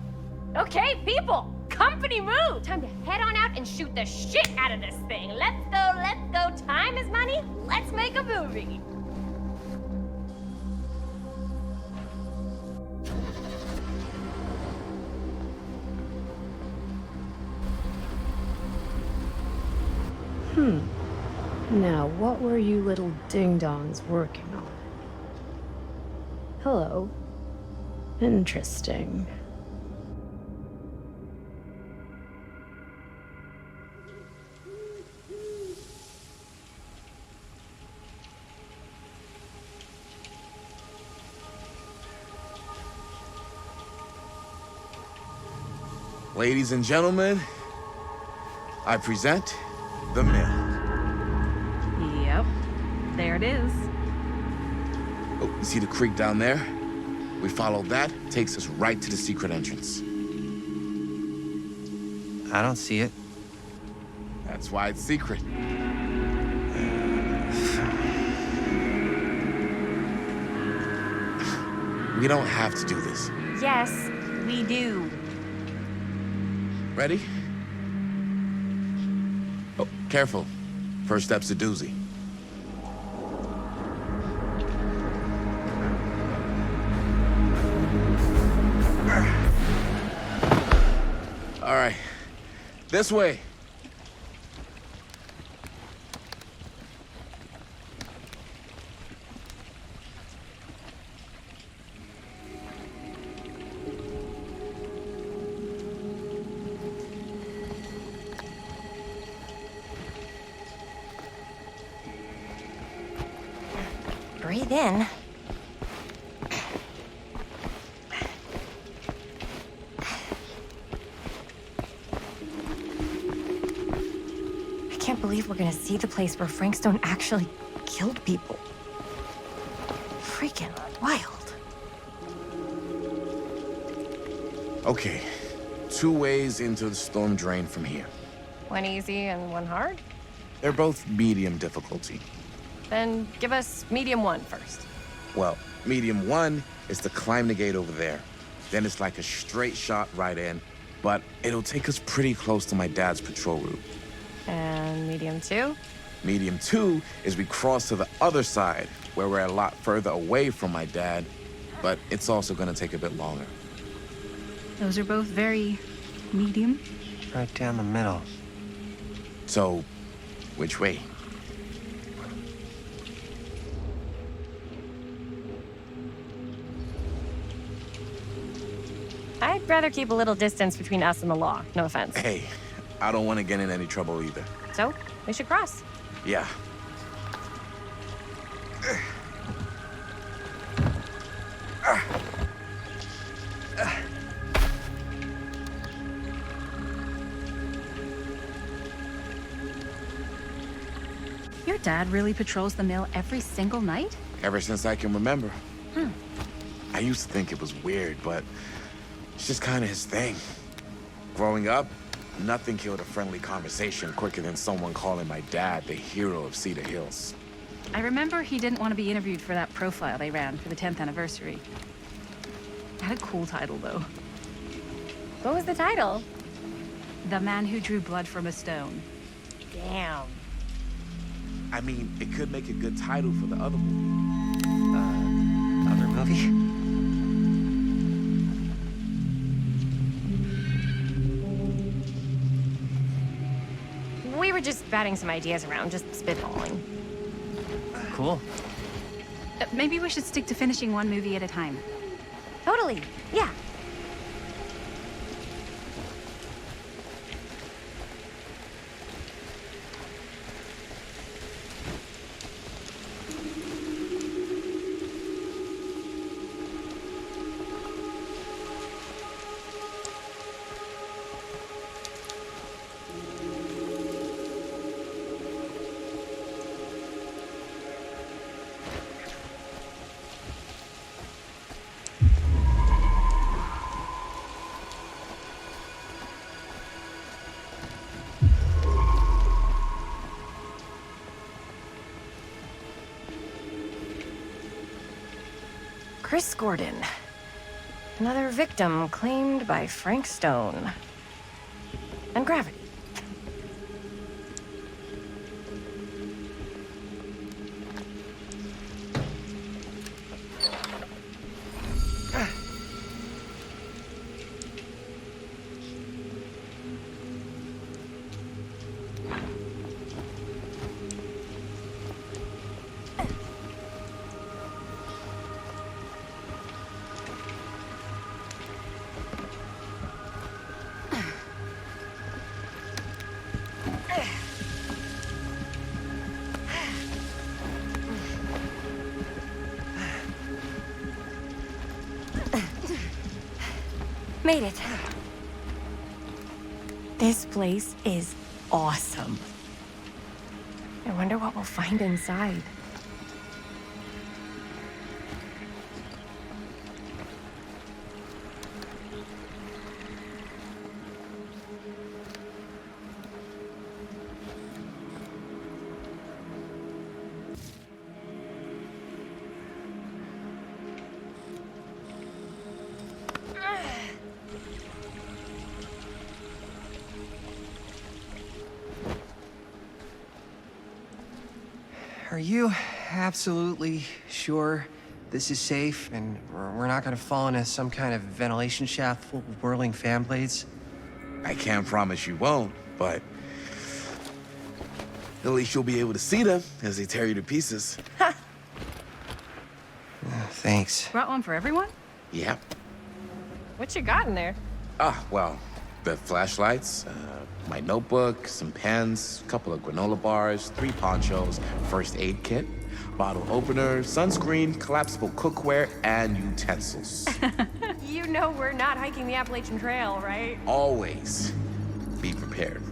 Okay, people. Company move. Time to head on out and shoot the shit out of this thing. Let's go, let's go. Time is money. Let's make a movie. Now, what were you little ding-dongs working on? Hello. Interesting. Ladies and gentlemen, I present the mill. Yep. There it is. Oh, you see the creek down there? We follow that, takes us right to the secret entrance. I don't see it. That's why it's secret. We don't have to do this. Yes, we do. Ready? Oh, careful. First step's a doozy. All right, this way. Breathe in. I can't believe we're gonna see the place where Frank Stone actually killed people. Freaking wild. Okay, 2 ways into the storm drain from here. One easy and one hard? They're both medium difficulty. Then give us medium one first. Well, medium 1 is to climb the gate over there. Then it's like a straight shot right in, but it'll take us pretty close to my dad's patrol route. And medium two? Medium 2 is we cross to the other side, where we're a lot further away from my dad, but it's also gonna take a bit longer. Those are both very medium. Right down the middle. So, which way? I'd rather keep a little distance between us and the law. No offense. Hey, I don't want to get in any trouble either. So, we should cross. Yeah. Your dad really patrols the mill every single night? Ever since I can remember. I used to think it was weird, but it's just kind of his thing. Growing up, nothing killed a friendly conversation quicker than someone calling my dad the hero of Cedar Hills. I remember he didn't want to be interviewed for that profile they ran for the 10th anniversary. It had a cool title, though. What was the title? The Man Who Drew Blood from a Stone. Damn. I mean, it could make a good title for the other movie. Other movie? We were just batting some ideas around, just spitballing. Cool. Maybe we should stick to finishing one movie at a time. Totally. Yeah. Chris Gordon. Another victim claimed by Frank Stone. And gravity. Made it. This place is awesome. I wonder what we'll find inside. Are you absolutely sure this is safe and we're not gonna fall into some kind of ventilation shaft full of whirling fan blades? I can't promise you won't, but at least you'll be able to see them as they tear you to pieces. Thanks. Brought one for everyone? Yep. What you got in there? Well, the flashlights, my notebook, some pens, a couple of granola bars, 3 ponchos, first aid kit, bottle opener, sunscreen, collapsible cookware, and utensils. You know we're not hiking the Appalachian Trail, right? Always be prepared.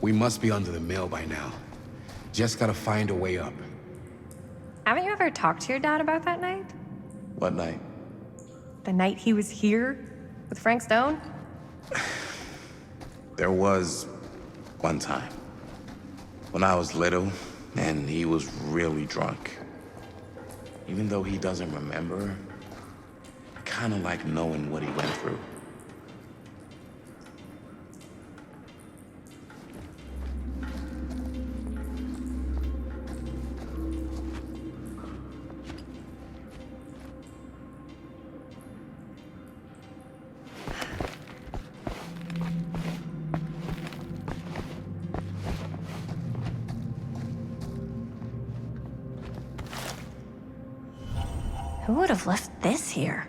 We must be under the mill by now. Just gotta find a way up. Haven't you ever talked to your dad about that night? What night? The night he was here with Frank Stone? There was one time when I was little and he was really drunk. Even though he doesn't remember, I kinda like knowing what he went through. Who would have left this here?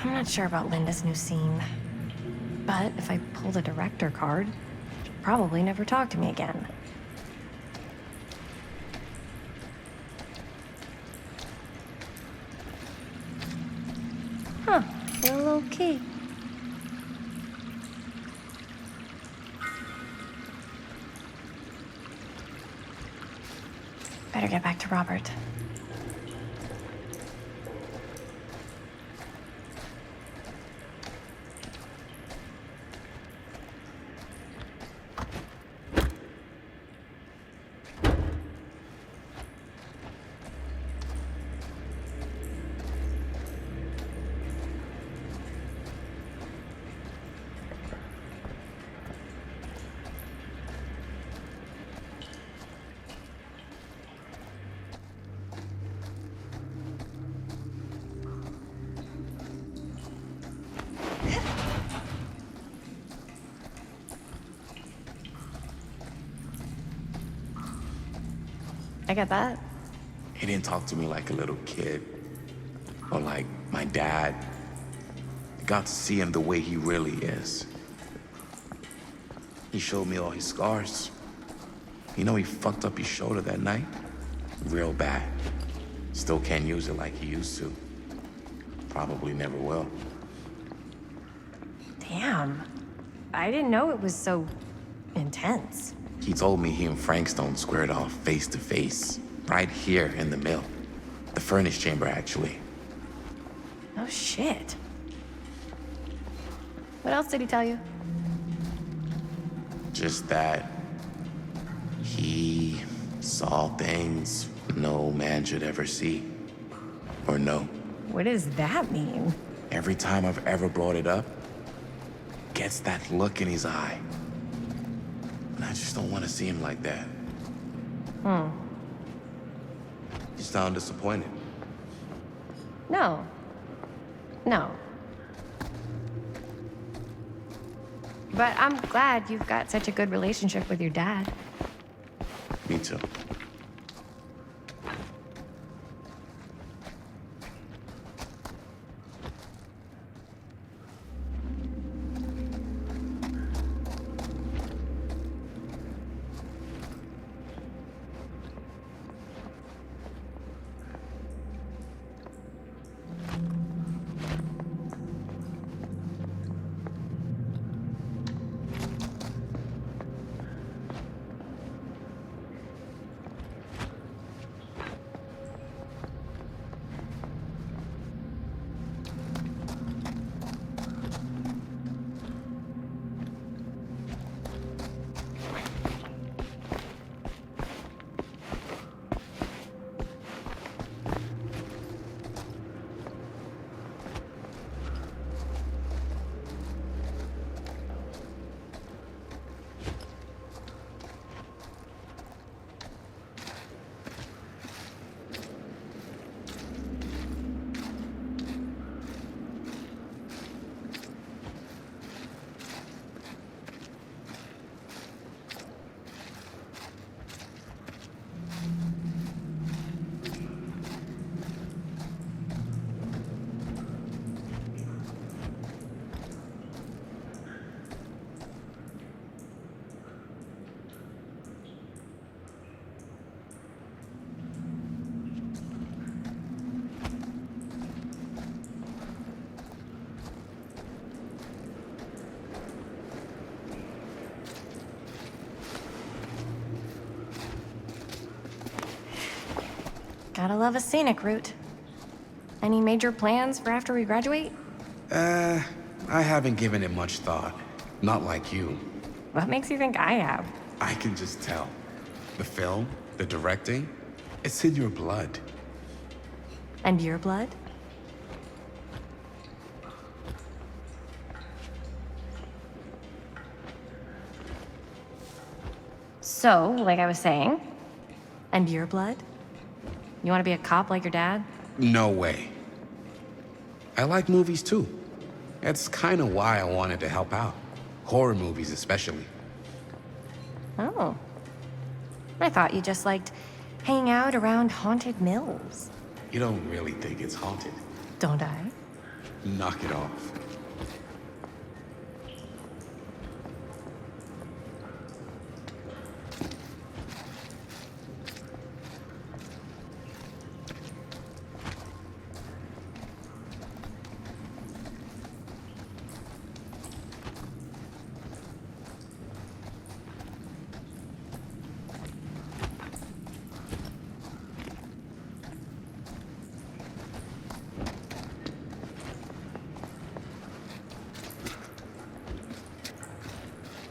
I'm not sure about Linda's new scene. But if I pull the director card, she'll probably never talk to me again. Huh, a low key. Better get back to Robert. I get that. He didn't talk to me like a little kid or like my dad. I got to see him the way he really is. He showed me all his scars. You know, he fucked up his shoulder that night. Real bad. Still can't use it like he used to. Probably never will. Damn. I didn't know it was so intense. He told me he and Frankstone squared off face to face, right here in the mill. The furnace chamber, actually. Oh, shit. What else did he tell you? Just that he saw things no man should ever see or know. What does that mean? Every time I've ever brought it up, gets that look in his eye. And I just don't want to see him like that. You sound disappointed. No. No. But I'm glad you've got such a good relationship with your dad. Me too. Gotta love a scenic route. Any major plans for after we graduate? I haven't given it much thought. Not like you. What makes you think I have? I can just tell. The film, the directing, it's in your blood. And your blood? So, like I was saying, and your blood? You want to be a cop like your dad? No way. I like movies too. That's kind of why I wanted to help out. Horror movies especially. Oh. I thought you just liked hanging out around haunted mills. You don't really think it's haunted. Don't I? Knock it off.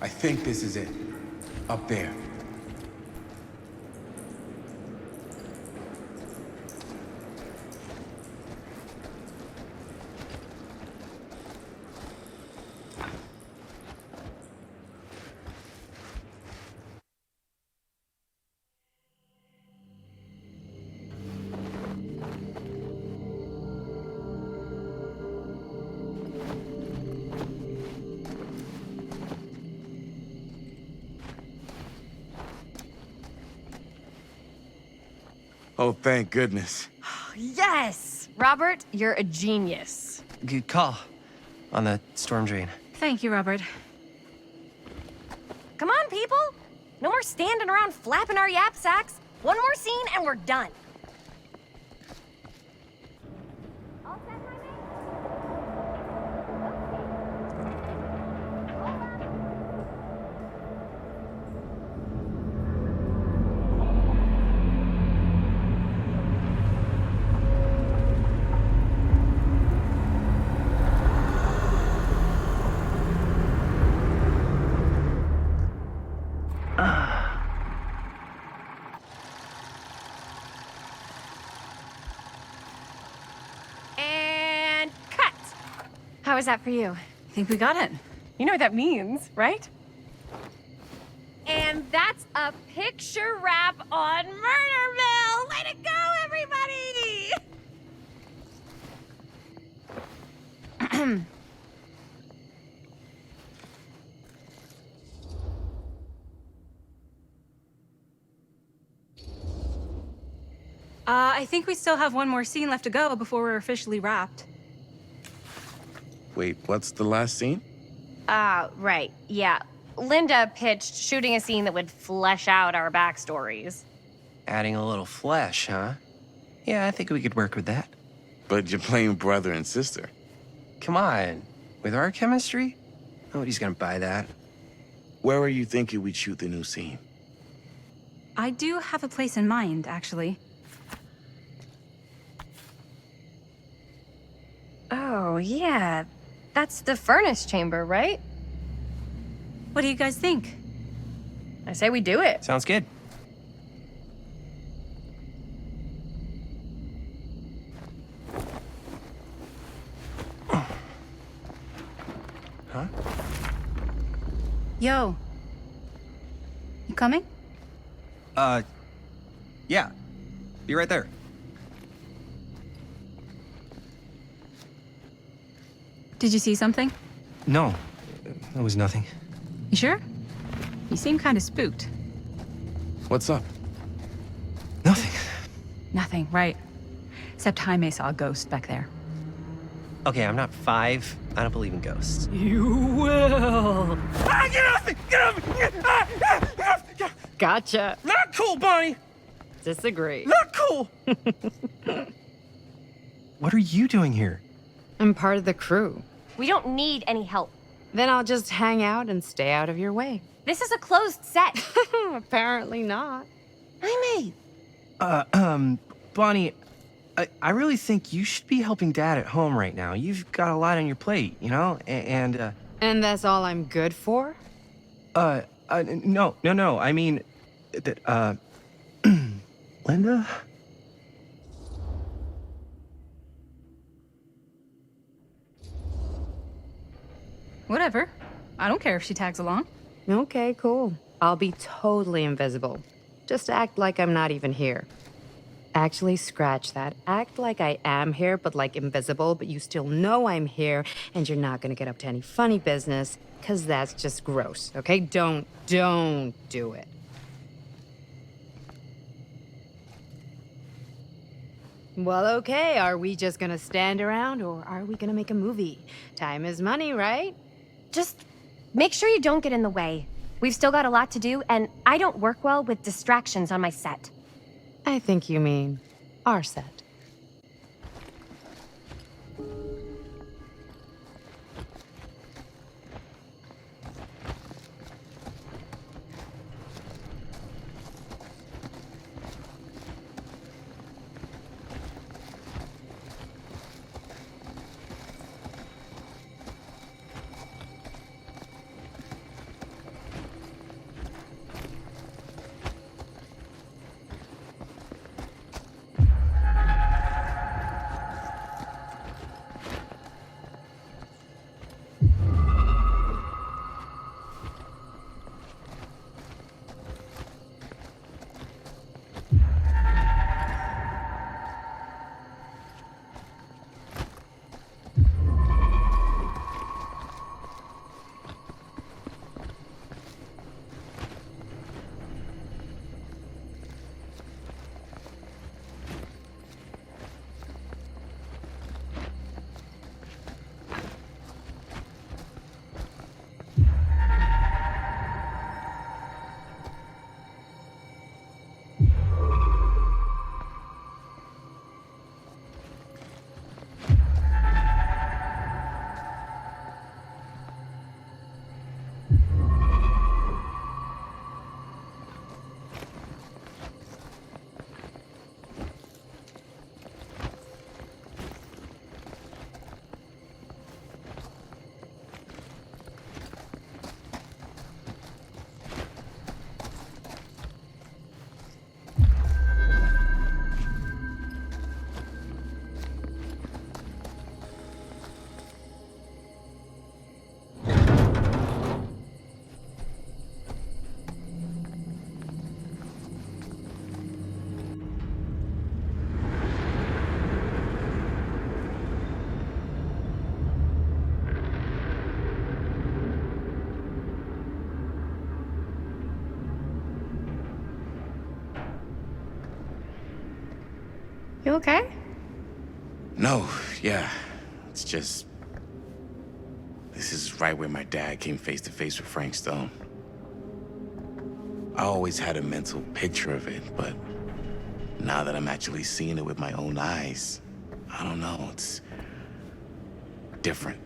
I think this is it. Up there. Oh, thank goodness. Yes! Robert, you're a genius. Good call on the storm drain. Thank you, Robert. Come on, people! No more standing around flapping our yap sacks. One more scene and we're done. And cut! How was that for you? I think we got it. You know what that means, right? And that's a picture wrap on Murder Mill! Way to go, everybody! I think we still have one more scene left to go before we're officially wrapped. Wait, what's the last scene? Right, yeah. Linda pitched shooting a scene that would flesh out our backstories. Adding a little flesh, huh? Yeah, I think we could work with that. But you're playing brother and sister. Come on. With our chemistry? Nobody's gonna buy that. Where are you thinking we'd shoot the new scene? I do have a place in mind, actually. Oh, yeah. That's the furnace chamber, right? What do you guys think? I say we do it. Sounds good. Huh? Yo. You coming? Yeah. Be right there. Did you see something? No, that was nothing. You sure? You seem kind of spooked. What's up? Nothing. Nothing, right. Except Jaime saw a ghost back there. Okay, I'm not 5. I don't believe in ghosts. You will. Ah, get off me! Get off me! Get off me! Gotcha. Not cool, Bonnie! Disagree. Not cool! What are you doing here? I'm part of the crew. We don't need any help. Then I'll just hang out and stay out of your way. This is a closed set. Apparently not. Jaime! Bonnie, I really think you should be helping Dad at home right now. You've got a lot on your plate, you know? And that's all I'm good for? No. I mean, that, Linda? Whatever. I don't care if she tags along. Okay, cool. I'll be totally invisible. Just act like I'm not even here. Actually, scratch that. Act like I am here, but like invisible, but you still know I'm here, and you're not gonna get up to any funny business, because that's just gross, okay? Don't do it. Well, okay, are we just gonna stand around, or are we gonna make a movie? Time is money, right? Just make sure you don't get in the way. We've still got a lot to do, and I don't work well with distractions on my set. I think you mean our set. You okay? No, yeah. It's just... This is right where my dad came face to face with Frank Stone. I always had a mental picture of it, but now that I'm actually seeing it with my own eyes, I don't know, it's different.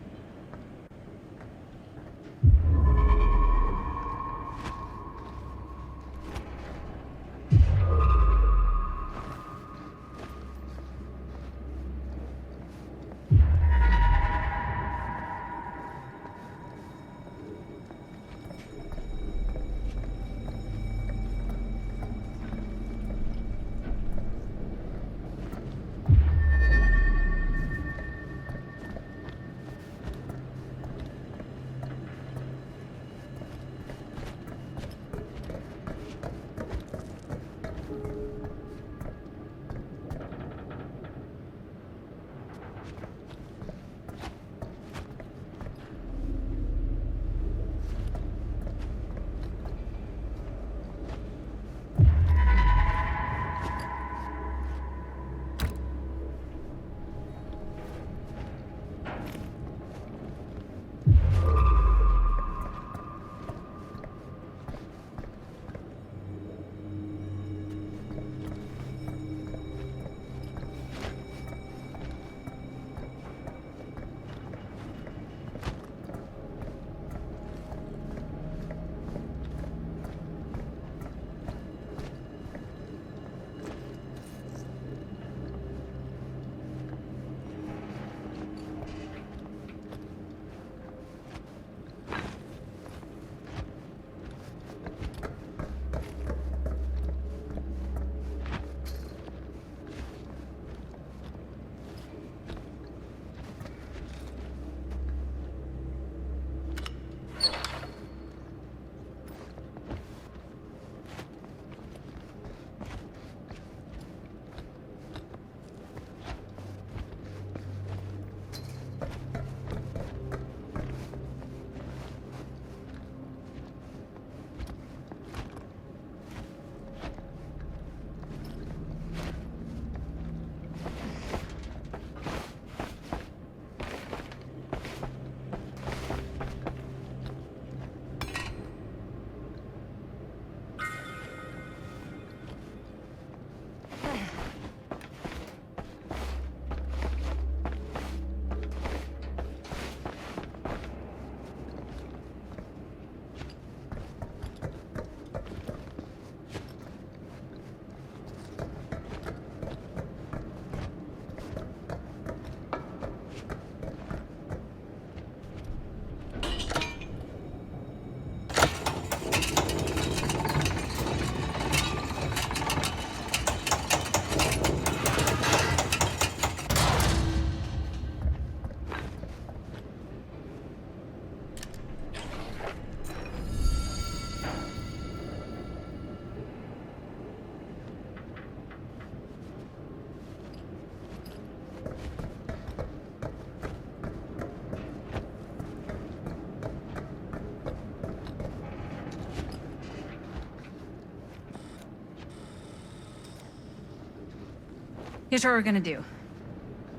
Here's what we're gonna do.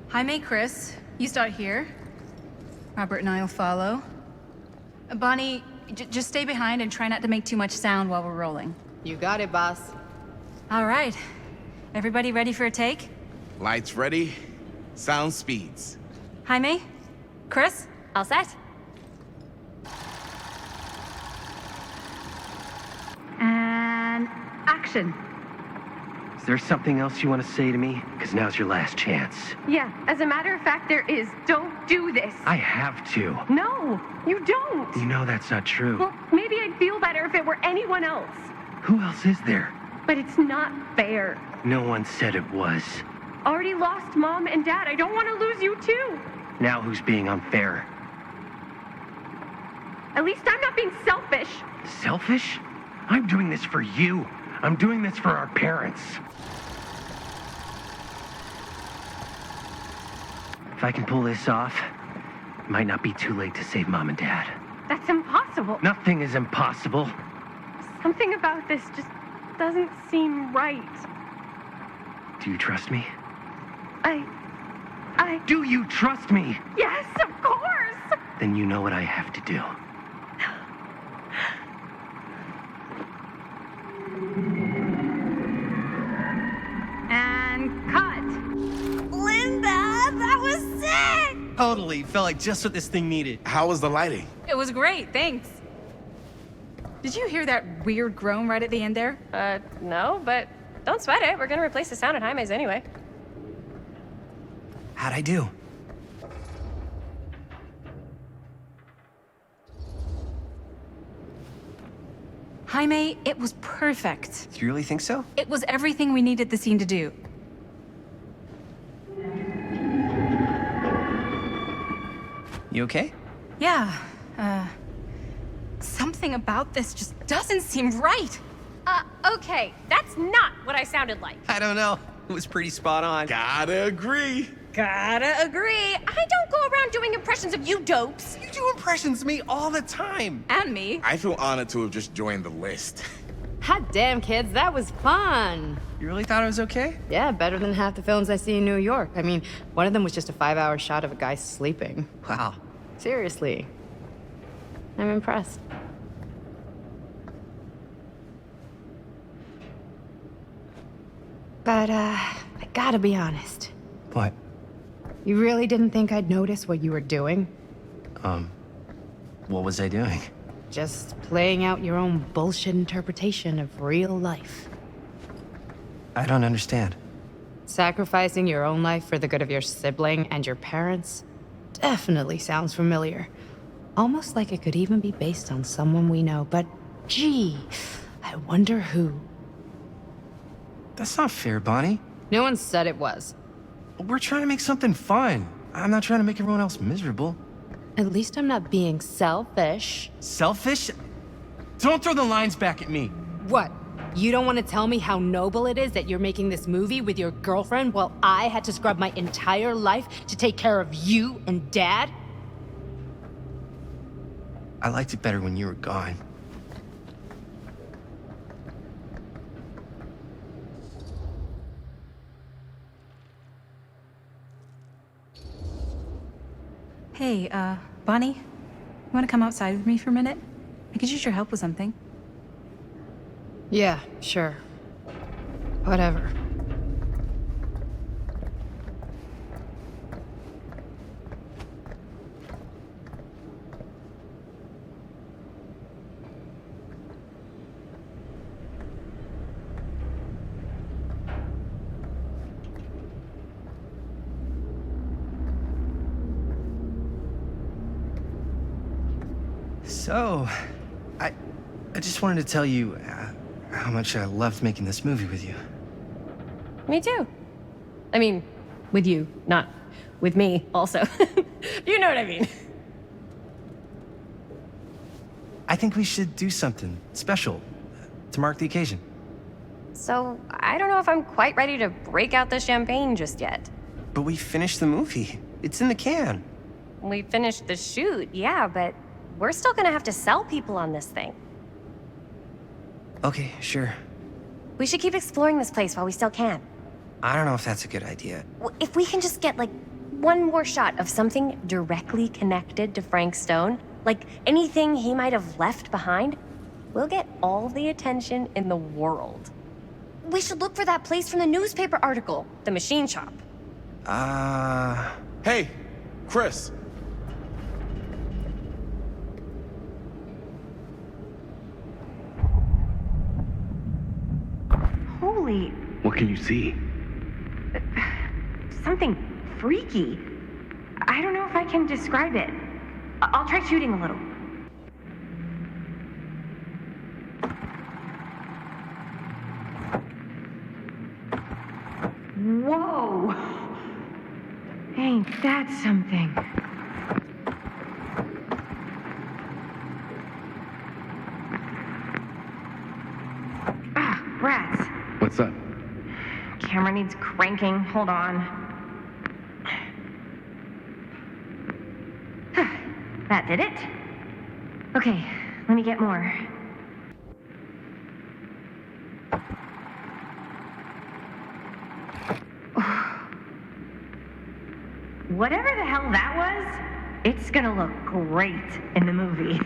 Jaime, Chris, you start here. Robert and I will follow. Bonnie, just stay behind and try not to make too much sound while we're rolling. You got it, boss. All right. Everybody ready for a take? Lights ready, sound speeds. Jaime? Chris? All set? And action. Is there something else you want to say to me? Because now's your last chance. Yeah, as a matter of fact, there is. Don't do this. I have to. No, you don't. You know that's not true. Well, maybe I'd feel better if it were anyone else. Who else is there? But it's not fair. No one said it was. Already lost Mom and Dad. I don't want to lose you too. Now who's being unfair? At least I'm not being selfish. Selfish? I'm doing this for you. I'm doing this for our parents. If I can pull this off, it might not be too late to save Mom and Dad. That's impossible. Nothing is impossible. Something about this just doesn't seem right. Do you trust me? Do you trust me? Yes, of course! Then you know what I have to do. And cut. Linda, that was sick! Totally. Felt like just what this thing needed. How was the lighting? It was great, thanks. Did you hear that weird groan right at the end there? No, but don't sweat it. We're gonna replace the sound at Jaime's anyway. How'd I do? Jaime, it was perfect. Do you really think so? It was everything we needed the scene to do. You okay? Yeah, something about this just doesn't seem right. Okay, that's not what I sounded like. I don't know. It was pretty spot on. Gotta agree. Gotta agree. I don't go around doing impressions of you dopes. You do impressions of me all the time. And me. I feel honored to have just joined the list. Hot damn, kids, that was fun. You really thought it was okay? Yeah, better than half the films I see in New York. I mean, one of them was just a 5-hour shot of a guy sleeping. Wow. Seriously. I'm impressed. But, I gotta be honest. What? You really didn't think I'd notice what you were doing? What was I doing? Just playing out your own bullshit interpretation of real life. I don't understand. Sacrificing your own life for the good of your sibling and your parents definitely sounds familiar. Almost like it could even be based on someone we know, but gee, I wonder who. That's not fair, Bonnie. No one said it was. We're trying to make something fun. I'm not trying to make everyone else miserable. At least I'm not being selfish. Selfish? Don't throw the lines back at me. What? You don't want to tell me how noble it is that you're making this movie with your girlfriend while I had to scrub my entire life to take care of you and Dad? I liked it better when you were gone. Hey, Bonnie, you want to come outside with me for a minute? I could use your help with something. Yeah, sure. Whatever. So, I just wanted to tell you how much I loved making this movie with you. Me too. I mean, with you, not with me, also. You know what I mean. I think we should do something special to mark the occasion. So, I don't know if I'm quite ready to break out the champagne just yet. But we finished the movie. It's in the can. We finished the shoot, yeah, but we're still gonna have to sell people on this thing. Okay, sure. We should keep exploring this place while we still can. I don't know if that's a good idea. If we can just get, like, one more shot of something directly connected to Frank Stone, like anything he might have left behind, we'll get all the attention in the world. We should look for that place from the newspaper article, the machine shop. Hey, Chris. Holy, What can you see? something freaky. I don't know if I can describe it. I'll try shooting a little. Whoa! Ain't that something? Ah, rats. What's up? Camera needs cranking. Hold on. That did it. Okay, let me get more. Whatever the hell that was, it's gonna look great in the movie.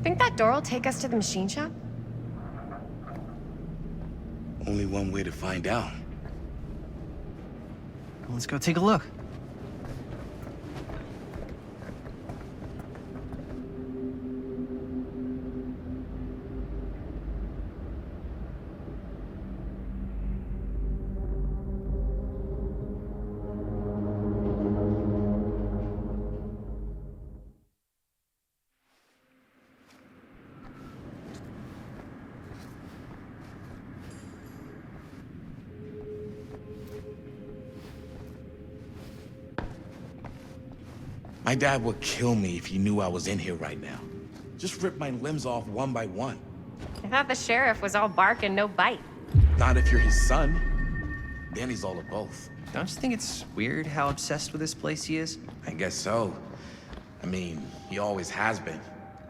Think that door will take us to the machine shop? Only one way to find out. Let's go take a look. My dad would kill me if he knew I was in here right now. Just rip my limbs off one by one. I thought the sheriff was all bark and no bite. Not if you're his son. Then he's all of both. Don't you think it's weird how obsessed with this place he is? I guess so. I mean, he always has been,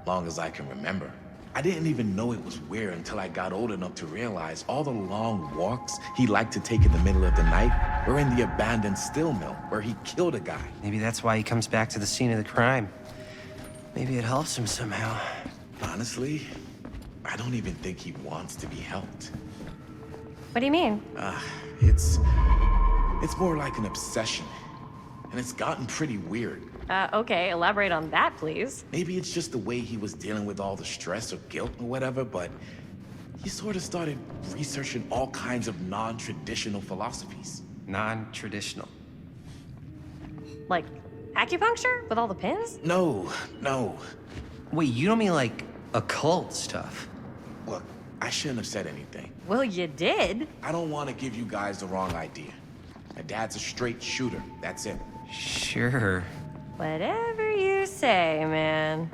long as I can remember. I didn't even know it was weird until I got old enough to realize all the long walks he liked to take in the middle of the night were in the abandoned steel mill where he killed a guy. Maybe that's why he comes back to the scene of the crime. Maybe it helps him somehow. Honestly, I don't even think he wants to be helped. What do you mean? It's more like an obsession. And it's gotten pretty weird. Okay, elaborate on that, please. Maybe it's just the way he was dealing with all the stress or guilt or whatever, but he sort of started researching all kinds of non-traditional philosophies. Non-traditional? Like acupuncture with all the pins? No. Wait, you don't mean like occult stuff? Look, I shouldn't have said anything. Well, you did. I don't want to give you guys the wrong idea. My dad's a straight shooter, that's it. Sure. Whatever you say, man.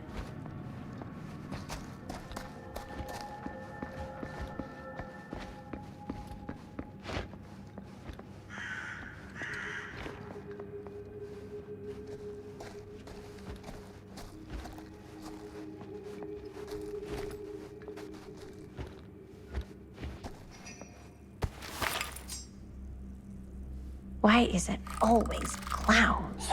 Why is it always clowns?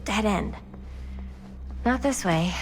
Dead end. Not this way.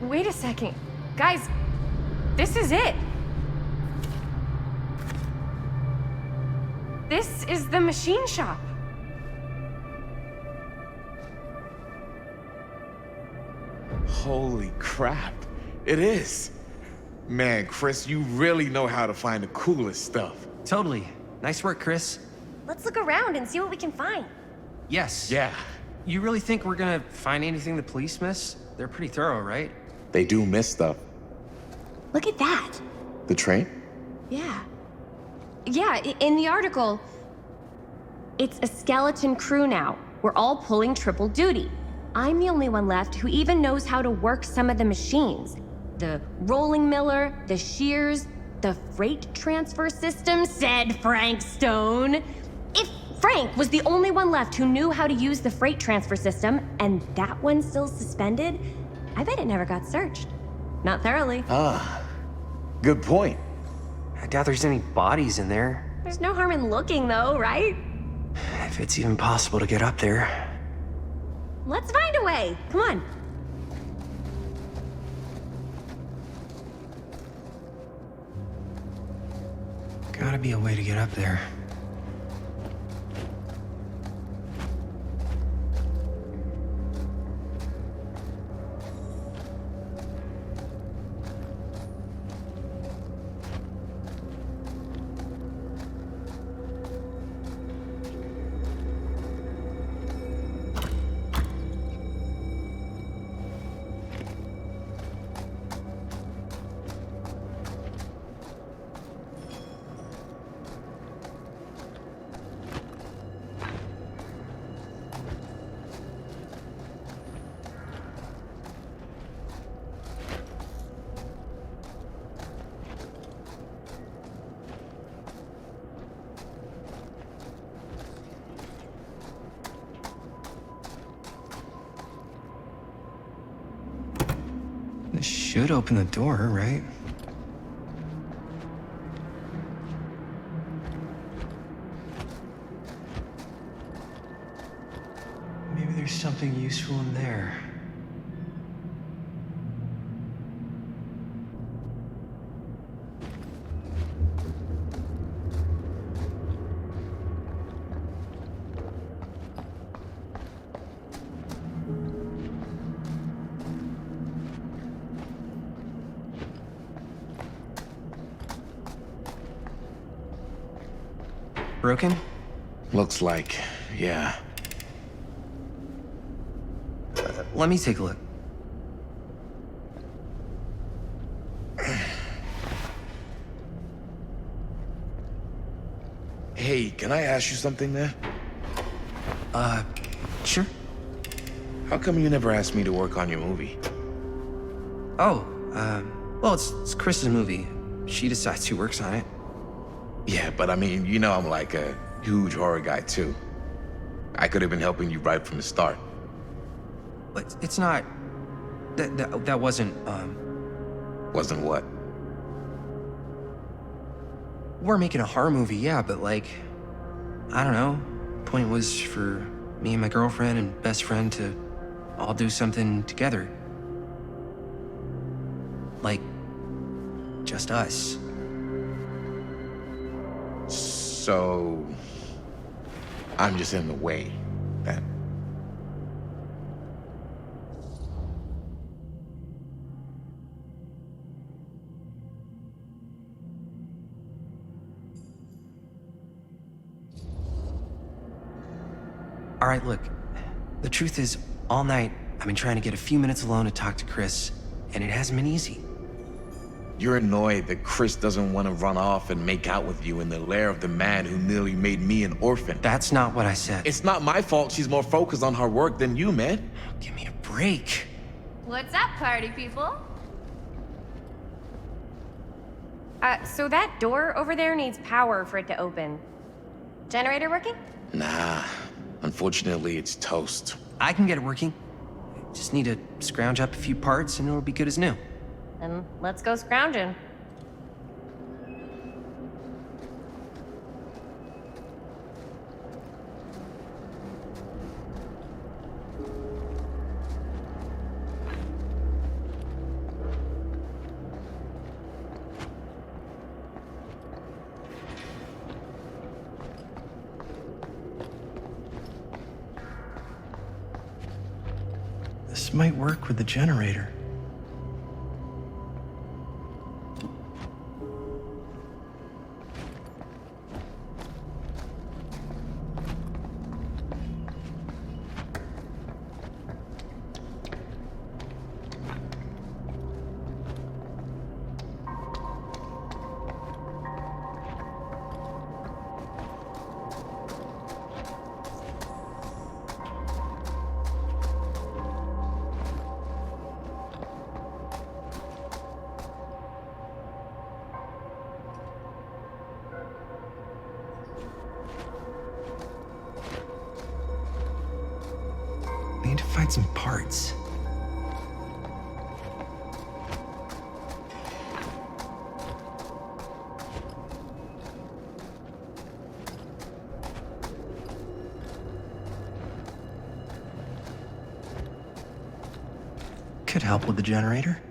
Wait a second. Guys, this is it. This is the machine shop. Holy crap. It is. Man, Chris, you really know how to find the coolest stuff. Totally. Nice work, Chris. Let's look around and see what we can find. Yes. Yeah. You really think we're gonna find anything the police miss? They're pretty thorough, right? They do miss stuff. Look at that. The train? Yeah. Yeah, in the article, it's a skeleton crew now. We're all pulling triple duty. I'm the only one left who even knows how to work some of the machines. The rolling miller, the shears, the freight transfer system, said Frank Stone. If Frank was the only one left who knew how to use the freight transfer system, and that one's still suspended, I bet it never got searched. Not thoroughly. Ah, good point. I doubt there's any bodies in there. There's no harm in looking, though, right? If it's even possible to get up there. Let's find a way. Come on. Gotta be a way to get up there. This should open the door, right? Maybe there's something useful in there. Broken? Looks like, yeah. Let me take a look. Hey, can I ask you something there? Sure. How come you never asked me to work on your movie? Oh, well, it's Chris's movie. She decides who works on it. Yeah, but I mean, you know I'm like a huge horror guy too. I could have been helping you right from the start. But it's not... That wasn't, Wasn't what? We're making a horror movie, yeah, but like... I don't know. Point was for me and my girlfriend and best friend to all do something together. Like... just us. So... I'm just in the way, then. All right, look. The truth is, all night, I've been trying to get a few minutes alone to talk to Chris, and it hasn't been easy. You're annoyed that Chris doesn't want to run off and make out with you in the lair of the man who nearly made me an orphan. That's not what I said. It's not my fault she's more focused on her work than you, man. Give me a break. What's up, party people? So that door over there needs power for it to open. Generator working? Nah. Unfortunately, it's toast. I can get it working. Just need to scrounge up a few parts and it'll be good as new. Then let's go scrounging. This might work with the generator. I need to find some parts. Could help with the generator.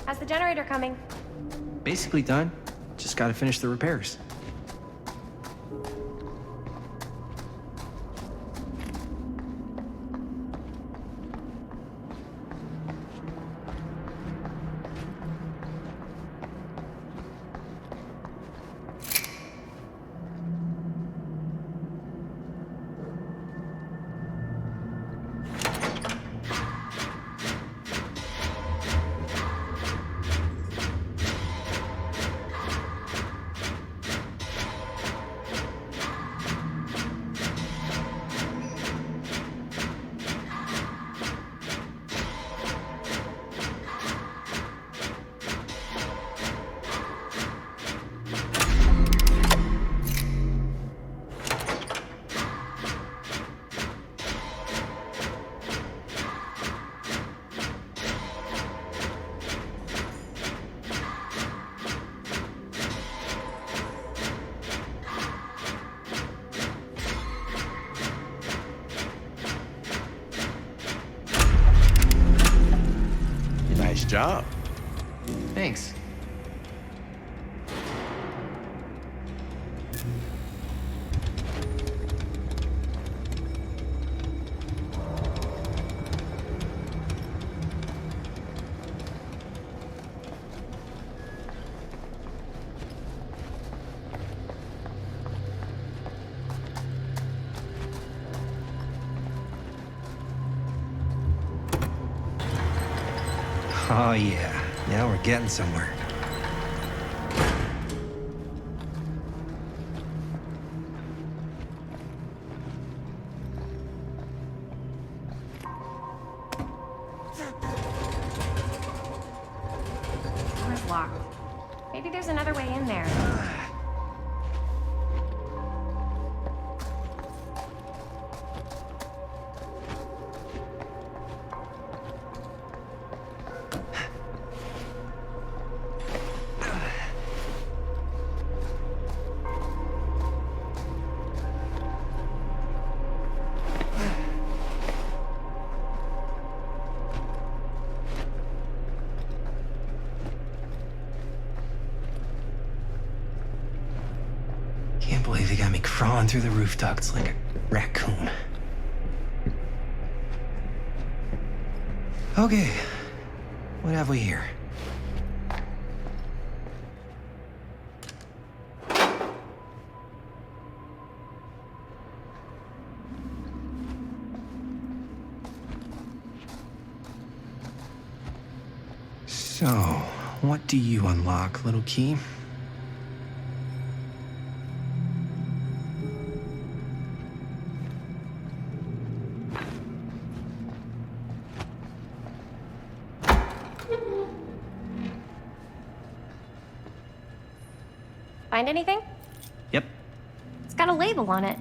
How's the generator coming? Basically done. Just gotta finish the repairs. Nice job. Thanks. Oh yeah, now we're getting somewhere. Door's locked. Maybe there's another way in there. Can't believe they got me crawling through the roof ducts like a raccoon. Okay, what have we here? So, what do you unlock, little key? Find anything? Yep. It's got a label on it.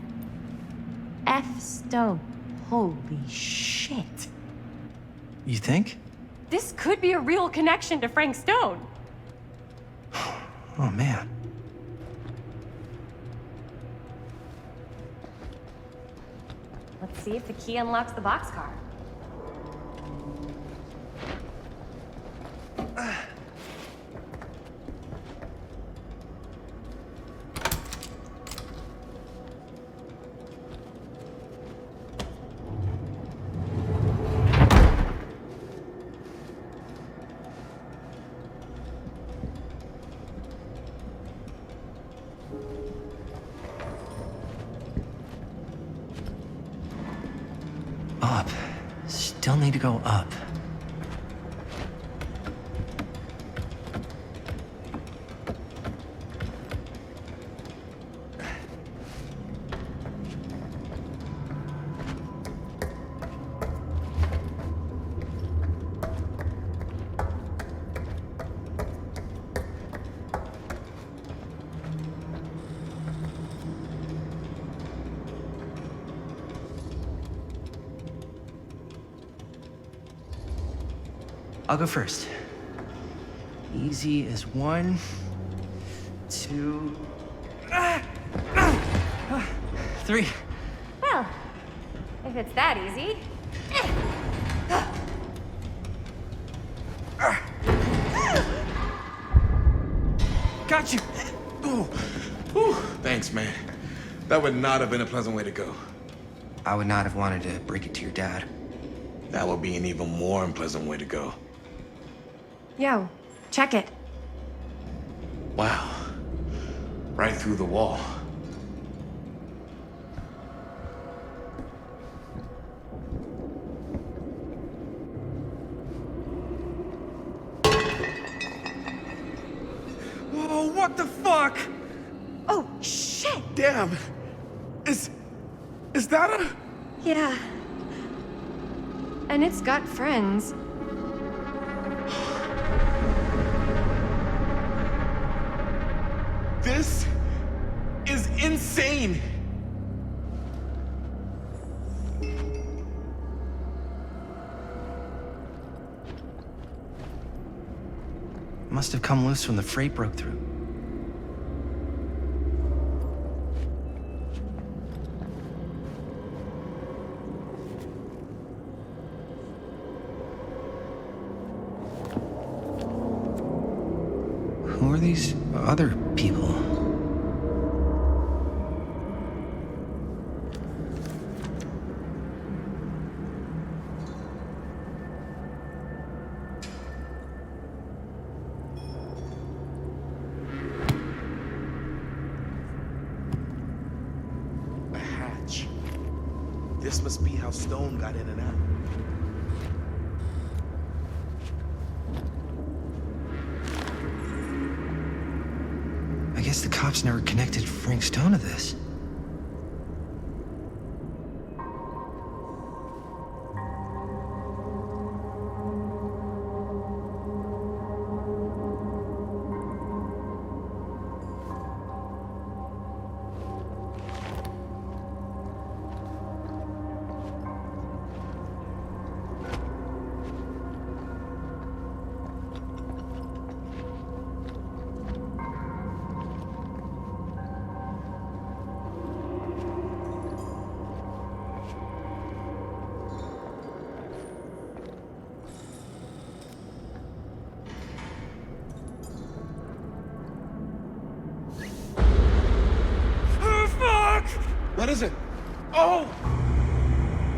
F. Stone. Holy shit. You think? This could be a real connection to Frank Stone. Oh man. Let's see if the key unlocks the boxcar. Up. Still need to go up. I'll go first. Easy as 1, 2, 3. Well, if it's that easy. Got you! Ooh. Ooh. Thanks, man. That would not have been a pleasant way to go. I would not have wanted to break it to your dad. That would be an even more unpleasant way to go. Yo, check it. Wow. Right through the wall. Whoa, what the fuck? Oh, shit! Damn. Is that a... Yeah. And it's got friends. This is insane! Must have come loose when the freight broke through. Who are these other people? A hatch. This must be how Stone got in and out. I guess the cops never connected Frank Stone to this. What is it? Oh!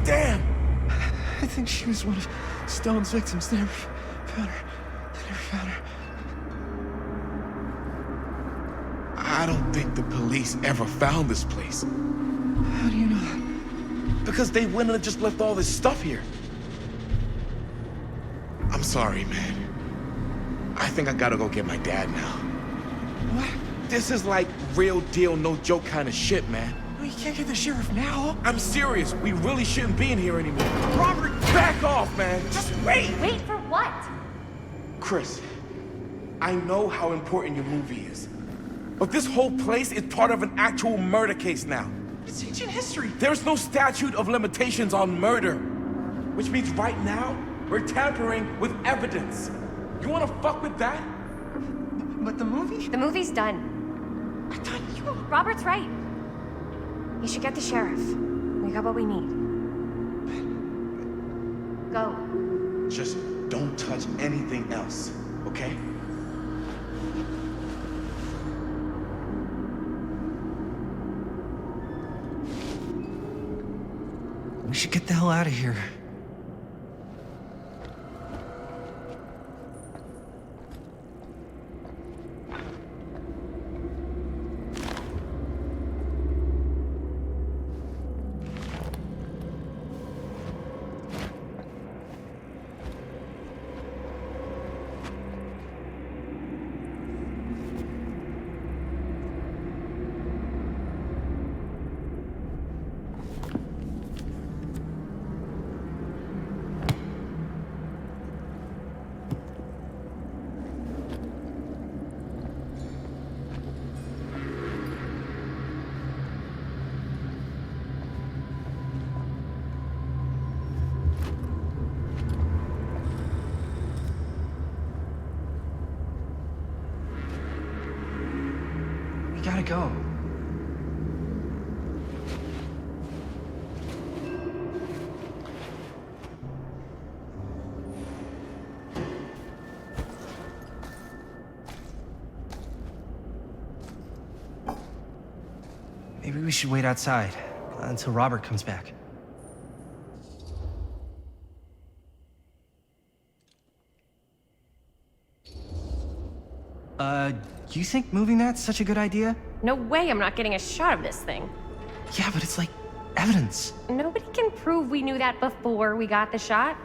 Damn! I think she was one of Stone's victims. They never found her. They never found her. I don't think the police ever found this place. How do you know that? Because they wouldn't have just left all this stuff here. I'm sorry, man. I think I gotta go get my dad now. What? This is like real deal, no joke kind of shit, man. No, you can't get the sheriff now. I'm serious. We really shouldn't be in here anymore. Robert, back off, man. Just wait. Wait for what? Chris, I know how important your movie is. But this whole place is part of an actual murder case now. It's ancient history. There's no statute of limitations on murder. Which means right now, we're tampering with evidence. You wanna fuck with that? But the movie? The movie's done. I thought you... Robert's right. You should get the sheriff. We got what we need. Go. Just don't touch anything else, okay? We should get the hell out of here. gotta go. Maybe we should wait outside until Robert comes back. You think moving that's such a good idea? No way I'm not getting a shot of this thing. Yeah, but it's like evidence. Nobody can prove we knew that before we got the shot.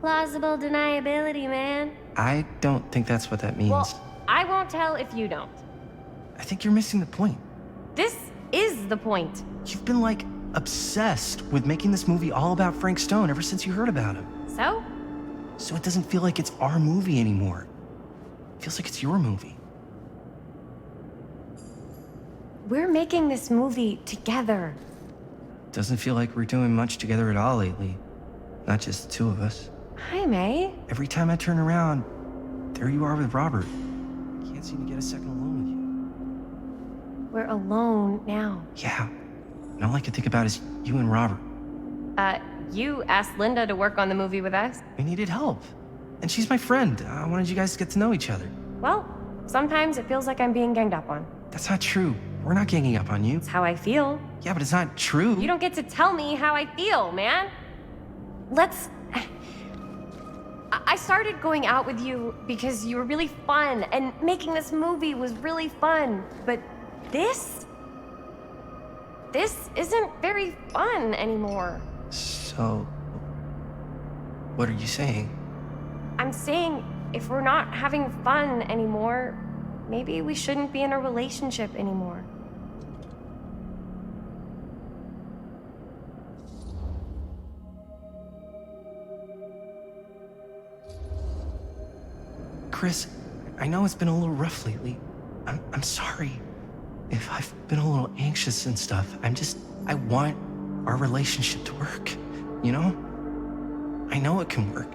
Plausible deniability, man. I don't think that's what that means. Well, I won't tell if you don't. I think you're missing the point. This is the point. You've been, like, obsessed with making this movie all about Frank Stone ever since you heard about him. So? So it doesn't feel like it's our movie anymore. It feels like it's your movie. We're making this movie together. Doesn't feel like we're doing much together at all lately. Not just the two of us. Hi, May. Every time I turn around, there you are with Robert. Can't seem to get a second alone with you. We're alone now. Yeah. And all I can think about is you and Robert. You asked Linda to work on the movie with us. We needed help. And she's my friend. I wanted you guys to get to know each other. Well, sometimes it feels like I'm being ganged up on. That's not true. We're not ganging up on you. It's how I feel. Yeah, but it's not true. You don't get to tell me how I feel, man. I started going out with you because you were really fun, and making this movie was really fun. But this isn't very fun anymore. So, what are you saying? I'm saying if we're not having fun anymore, maybe we shouldn't be in a relationship anymore. Chris, I know it's been a little rough lately. I'm sorry if I've been a little anxious and stuff. I want our relationship to work, you know? I know it can work.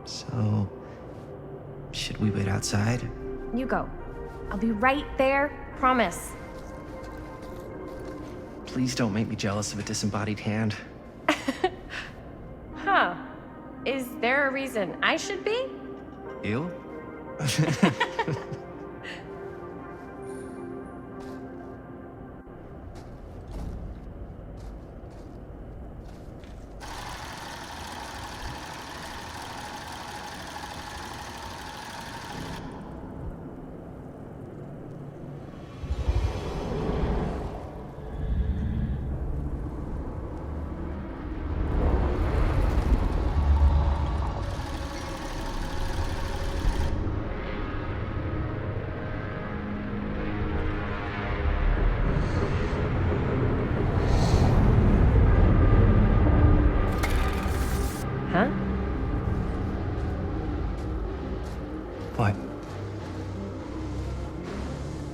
So, should we wait outside? You go. I'll be right there, promise. Please don't make me jealous of a disembodied hand. Huh. Is there a reason I should be? You? Huh? What?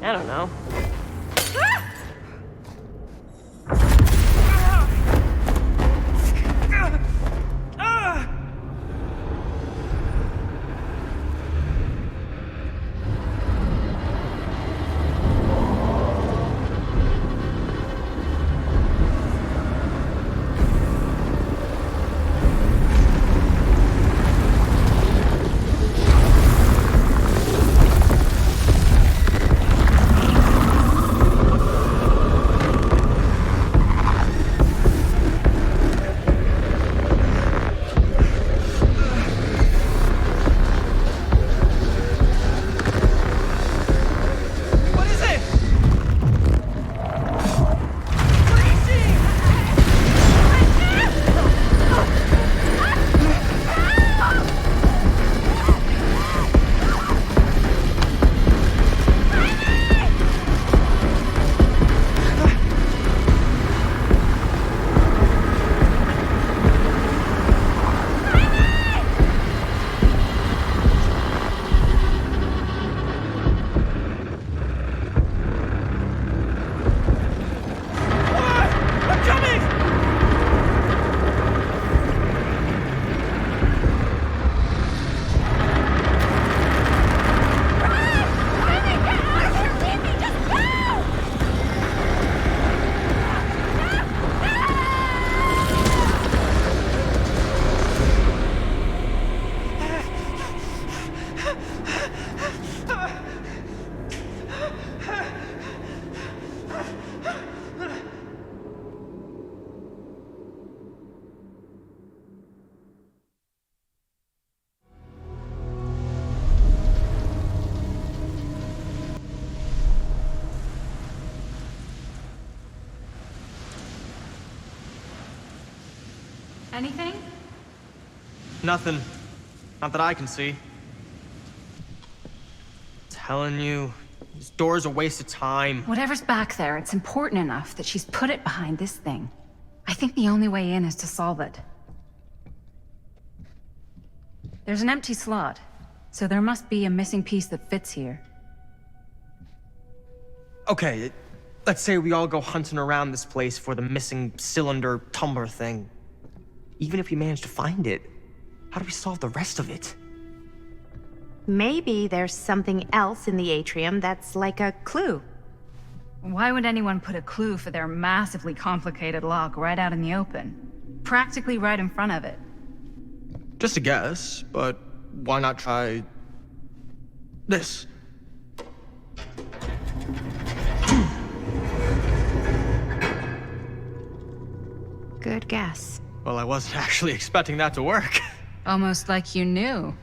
I don't know. Anything? Nothing. Not that I can see. Telling you, this door's a waste of time. Whatever's back there, it's important enough that she's put it behind this thing. I think the only way in is to solve it. There's an empty slot, so there must be a missing piece that fits here. Okay, let's say we all go hunting around this place for the missing cylinder tumbler thing. Even if we manage to find it, how do we solve the rest of it? Maybe there's something else in the atrium that's like a clue. Why would anyone put a clue for their massively complicated lock right out in the open? Practically right in front of it. Just a guess, but why not try this? Good guess. Well, I wasn't actually expecting that to work. Almost like you knew.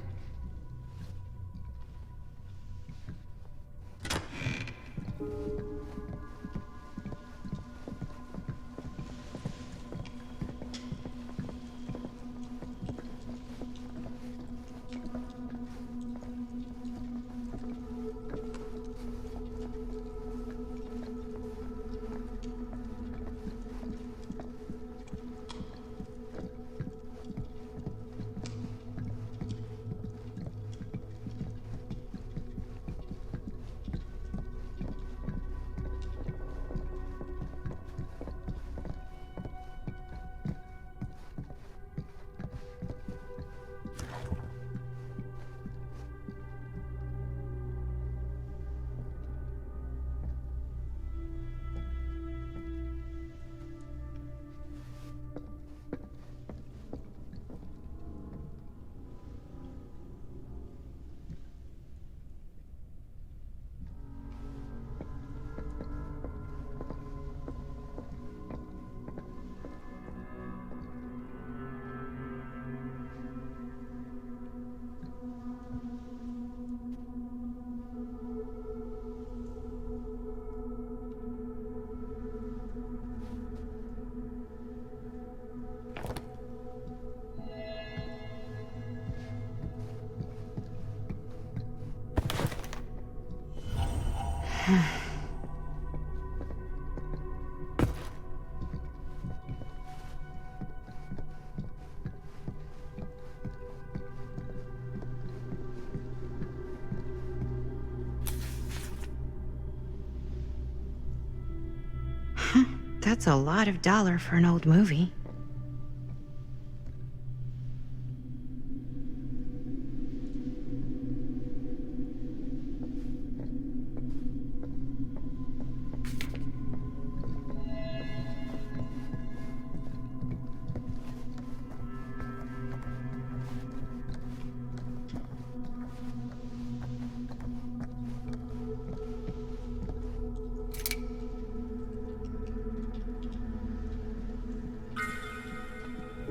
That's a lot of dollar for an old movie.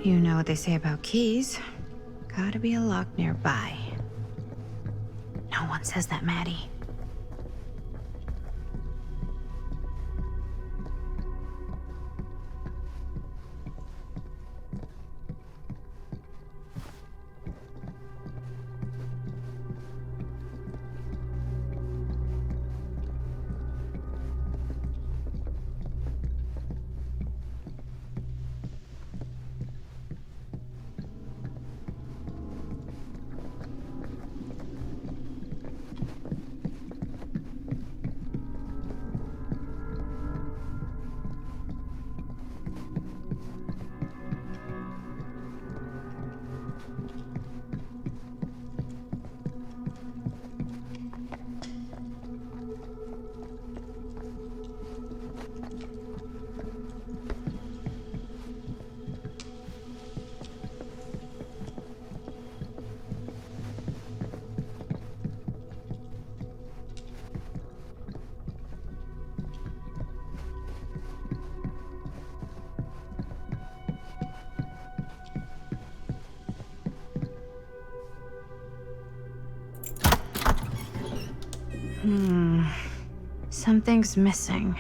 You know what they say about keys. Gotta be a lock nearby. No one says that, Maddie. Something's missing.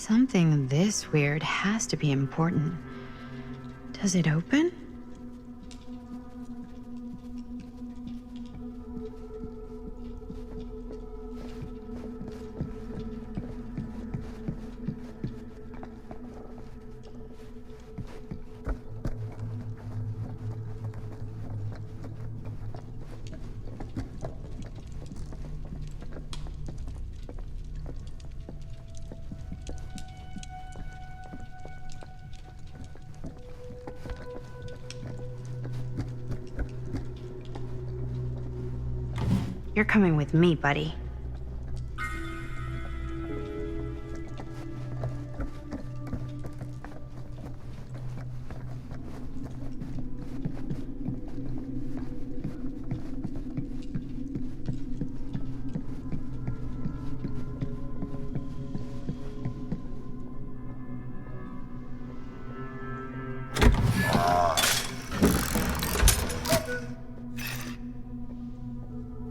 Something this weird has to be important. Does it open? You're coming with me, buddy.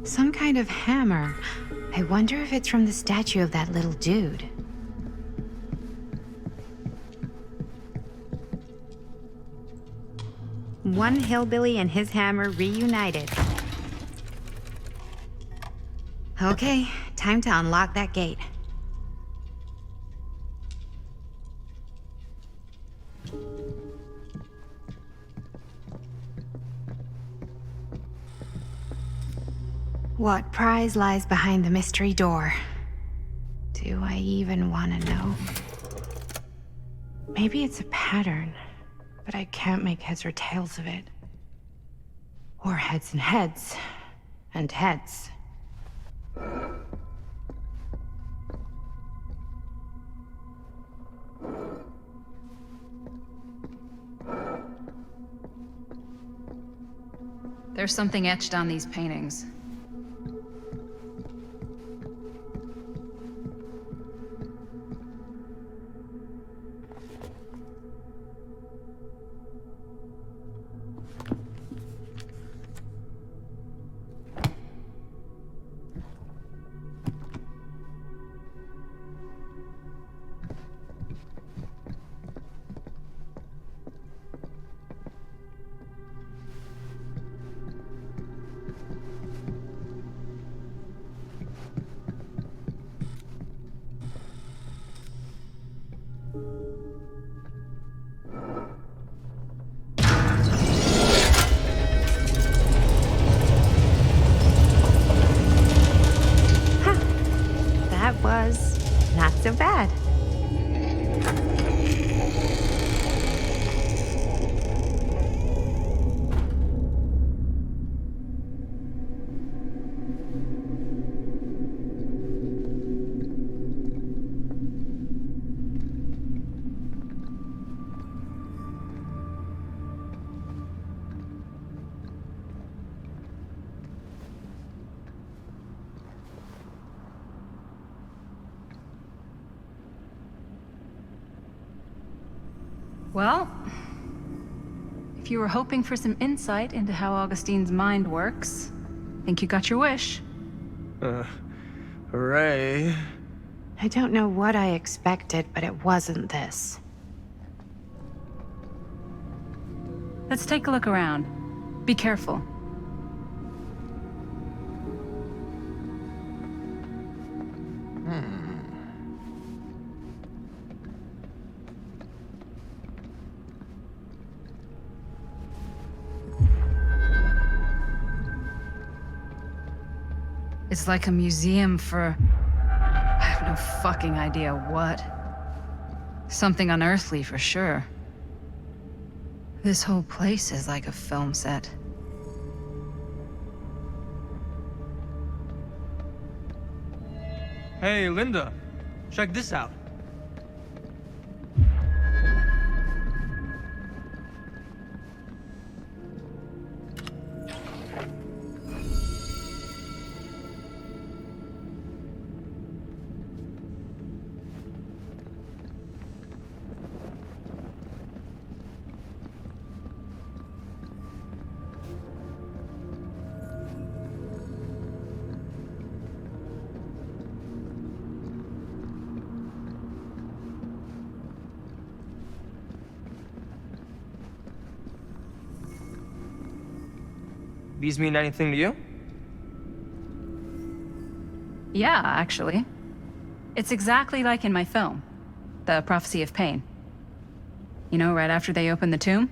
Some kind of hammer. I wonder if it's from the statue of that little dude. One hillbilly and his hammer reunited. Okay, time to unlock that gate. What prize lies behind the mystery door? Do I even want to know? Maybe it's a pattern, but I can't make heads or tails of it. Or heads and heads, and heads. There's something etched on these paintings. That was not so bad. Well, if you were hoping for some insight into how Augustine's mind works, I think you got your wish. Hooray. I don't know what I expected, but it wasn't this. Let's take a look around. Be careful. It's like a museum for... I have no fucking idea what. Something unearthly for sure. This whole place is like a film set. Hey, Linda. Check this out. movies mean anything to you? Yeah, actually. It's exactly like in my film, The Prophecy of Pain. You know, right after they open the tomb?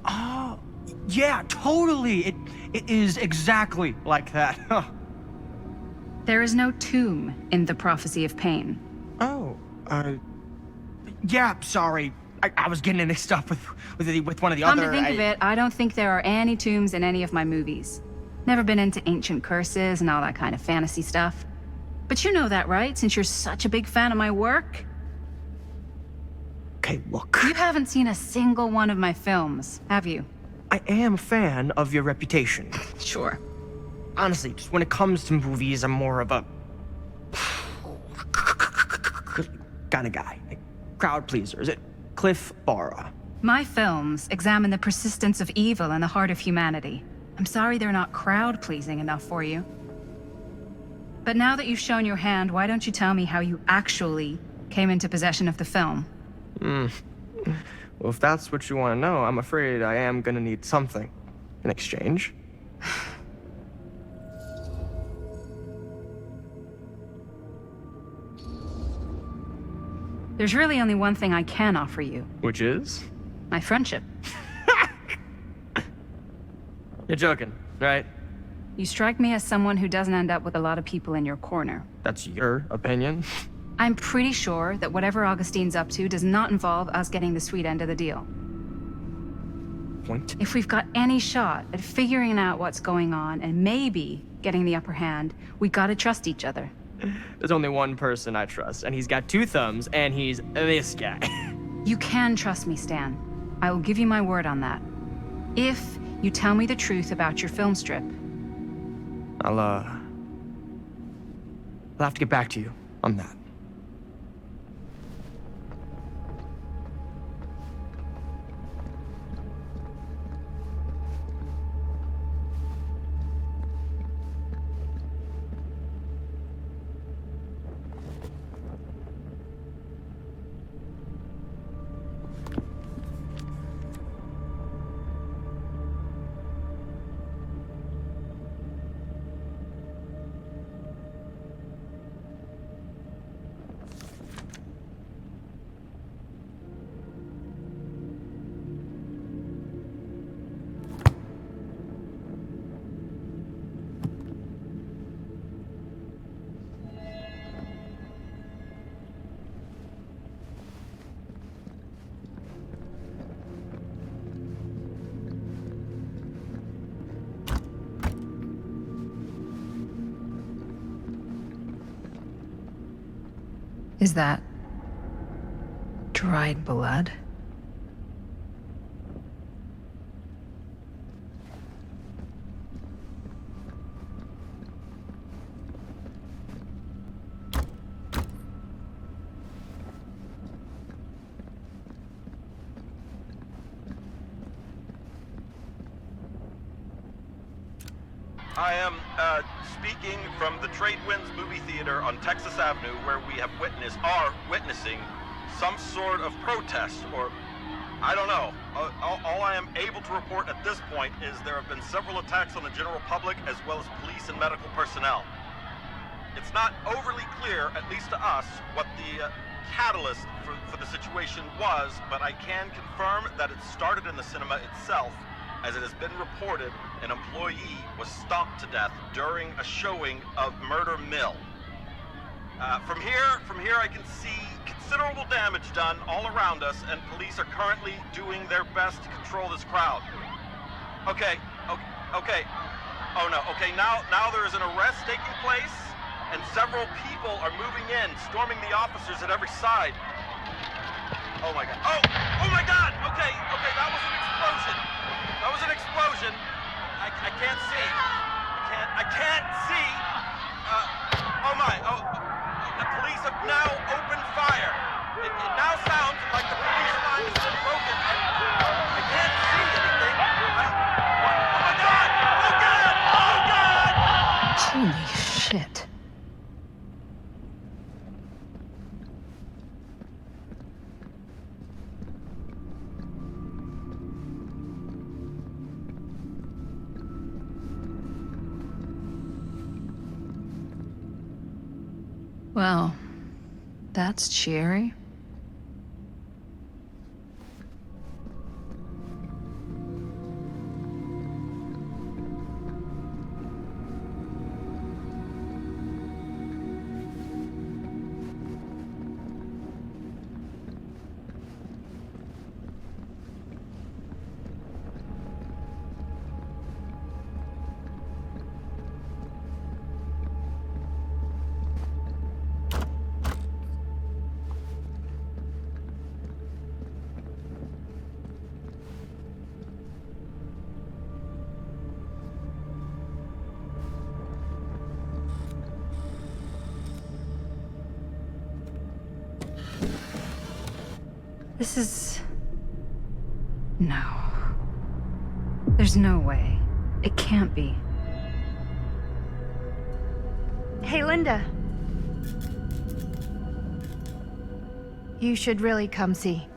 Oh, yeah, totally. It is exactly like that. There is no tomb in The Prophecy of Pain. Oh, yeah, sorry. I was getting mixed up with one of the Come other... to think of it, I don't think there are any tombs in any of my movies. Never been into ancient curses and all that kind of fantasy stuff. But you know that, right? Since you're such a big fan of my work? Okay, look. You haven't seen a single one of my films, have you? I am a fan of your reputation. Sure. Honestly, just when it comes to movies, I'm more of a... kind of guy. Like, crowd pleaser. Is it Cliff Barra? My films examine the persistence of evil in the heart of humanity. I'm sorry they're not crowd-pleasing enough for you. But now that you've shown your hand, why don't you tell me how you actually came into possession of the film? Well, if that's what you want to know, I'm afraid I am gonna need something in exchange. There's really only one thing I can offer you. Which is? My friendship. You're joking, right? You strike me as someone who doesn't end up with a lot of people in your corner. That's your opinion? I'm pretty sure that whatever Augustine's up to does not involve us getting the sweet end of the deal. Point? If we've got any shot at figuring out what's going on and maybe getting the upper hand, we gotta trust each other. There's only one person I trust, and he's got two thumbs, and he's this guy. You can trust me, Stan. I will give you my word on that. If you tell me the truth about your film strip. I'll have to get back to you on that. Is that dried blood? I am speaking from the Trade Winds Movie Theater on Texas Avenue, where we are witnessing some sort of protest, or I don't know. All I am able to report at this point is there have been several attacks on the general public, as well as police and medical personnel. It's not overly clear, at least to us, what the catalyst for the situation was, but I can confirm that it started in the cinema itself. As it has been reported, an employee was stomped to death during a showing of Murder Mill. From here I can see considerable damage done all around us, and police are currently doing their best to control this crowd. Okay. Oh no, okay, now there is an arrest taking place, and several people are moving in, storming the officers at every side. Oh my god. Oh my god! Okay, that was an explosion. That was an explosion. I can't see. I can't see. The police have now opened fire. It now sounds like the police line has been broken. I can't see anything. Oh my god! Oh god! Oh god! Holy shit. Well, that's cheery. This is... No. There's no way. It can't be. Hey, Linda. You should really come see.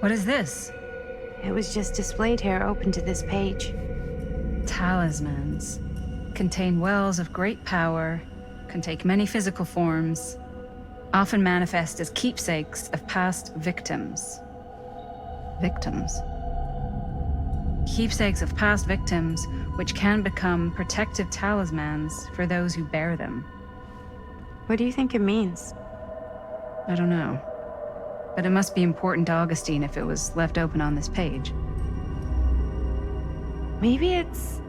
What is this? It was just displayed here, open to this page. Talismans. Contain wells of great power, can take many physical forms, often manifest as keepsakes of past victims. Victims? Keepsakes of past victims, which can become protective talismans for those who bear them. What do you think it means? I don't know. But it must be important to Augustine if it was left open on this page. Maybe it's...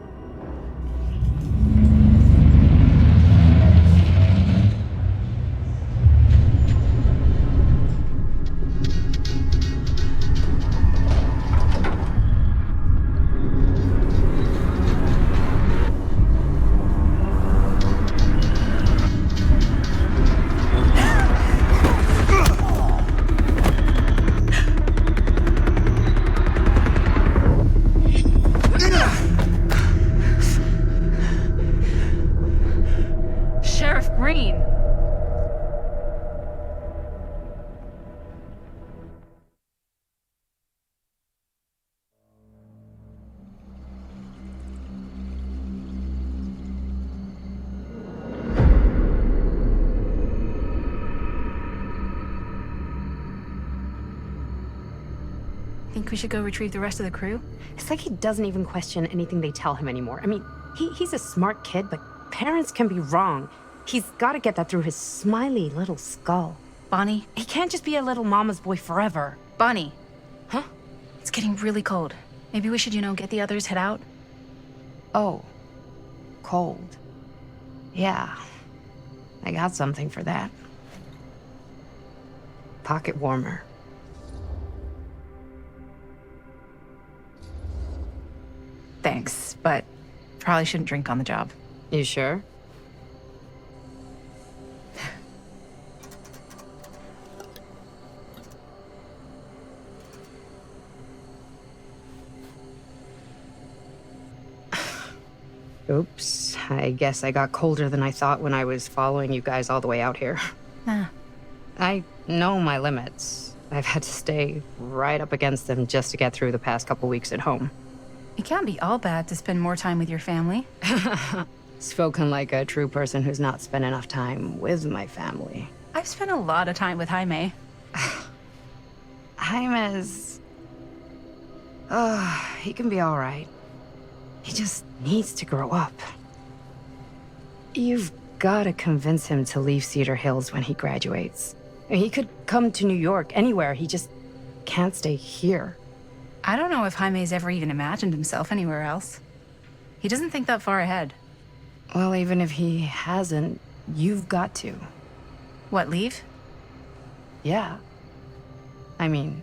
Think we should go retrieve the rest of the crew? It's like he doesn't even question anything they tell him anymore. I mean, he's a smart kid, but parents can be wrong. He's got to get that through his smiley little skull. Bonnie? He can't just be a little mama's boy forever. Bonnie! Huh? It's getting really cold. Maybe we should, get the others head out? Oh. Cold. Yeah. I got something for that. Pocket warmer. Thanks, but probably shouldn't drink on the job. You sure? Oops. I guess I got colder than I thought when I was following you guys all the way out here. Nah. I know my limits. I've had to stay right up against them just to get through the past couple weeks at home. It can't be all bad to spend more time with your family. Spoken like a true person who's not spent enough time with my family. I've spent a lot of time with Jaime. Jaime's... he can be all right. He just needs to grow up. You've got to convince him to leave Cedar Hills when he graduates. He could come to New York, anywhere. He just can't stay here. I don't know if Jaime's ever even imagined himself anywhere else. He doesn't think that far ahead. Well, even if he hasn't, you've got to. What, leave? Yeah. I mean,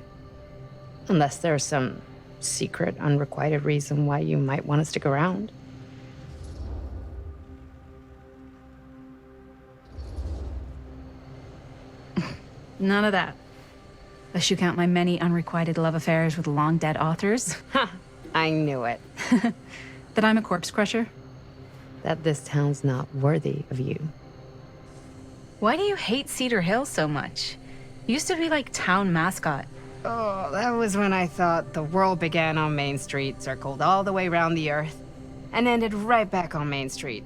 unless there's some secret, unrequited reason why you might want to stick around. None of that. Unless you count my many unrequited love affairs with long-dead authors. Ha! I knew it. That I'm a corpse crusher. That this town's not worthy of you. Why do you hate Cedar Hills so much? You used to be like town mascot. Oh, that was when I thought the world began on Main Street, circled all the way around the earth. and ended right back on Main Street.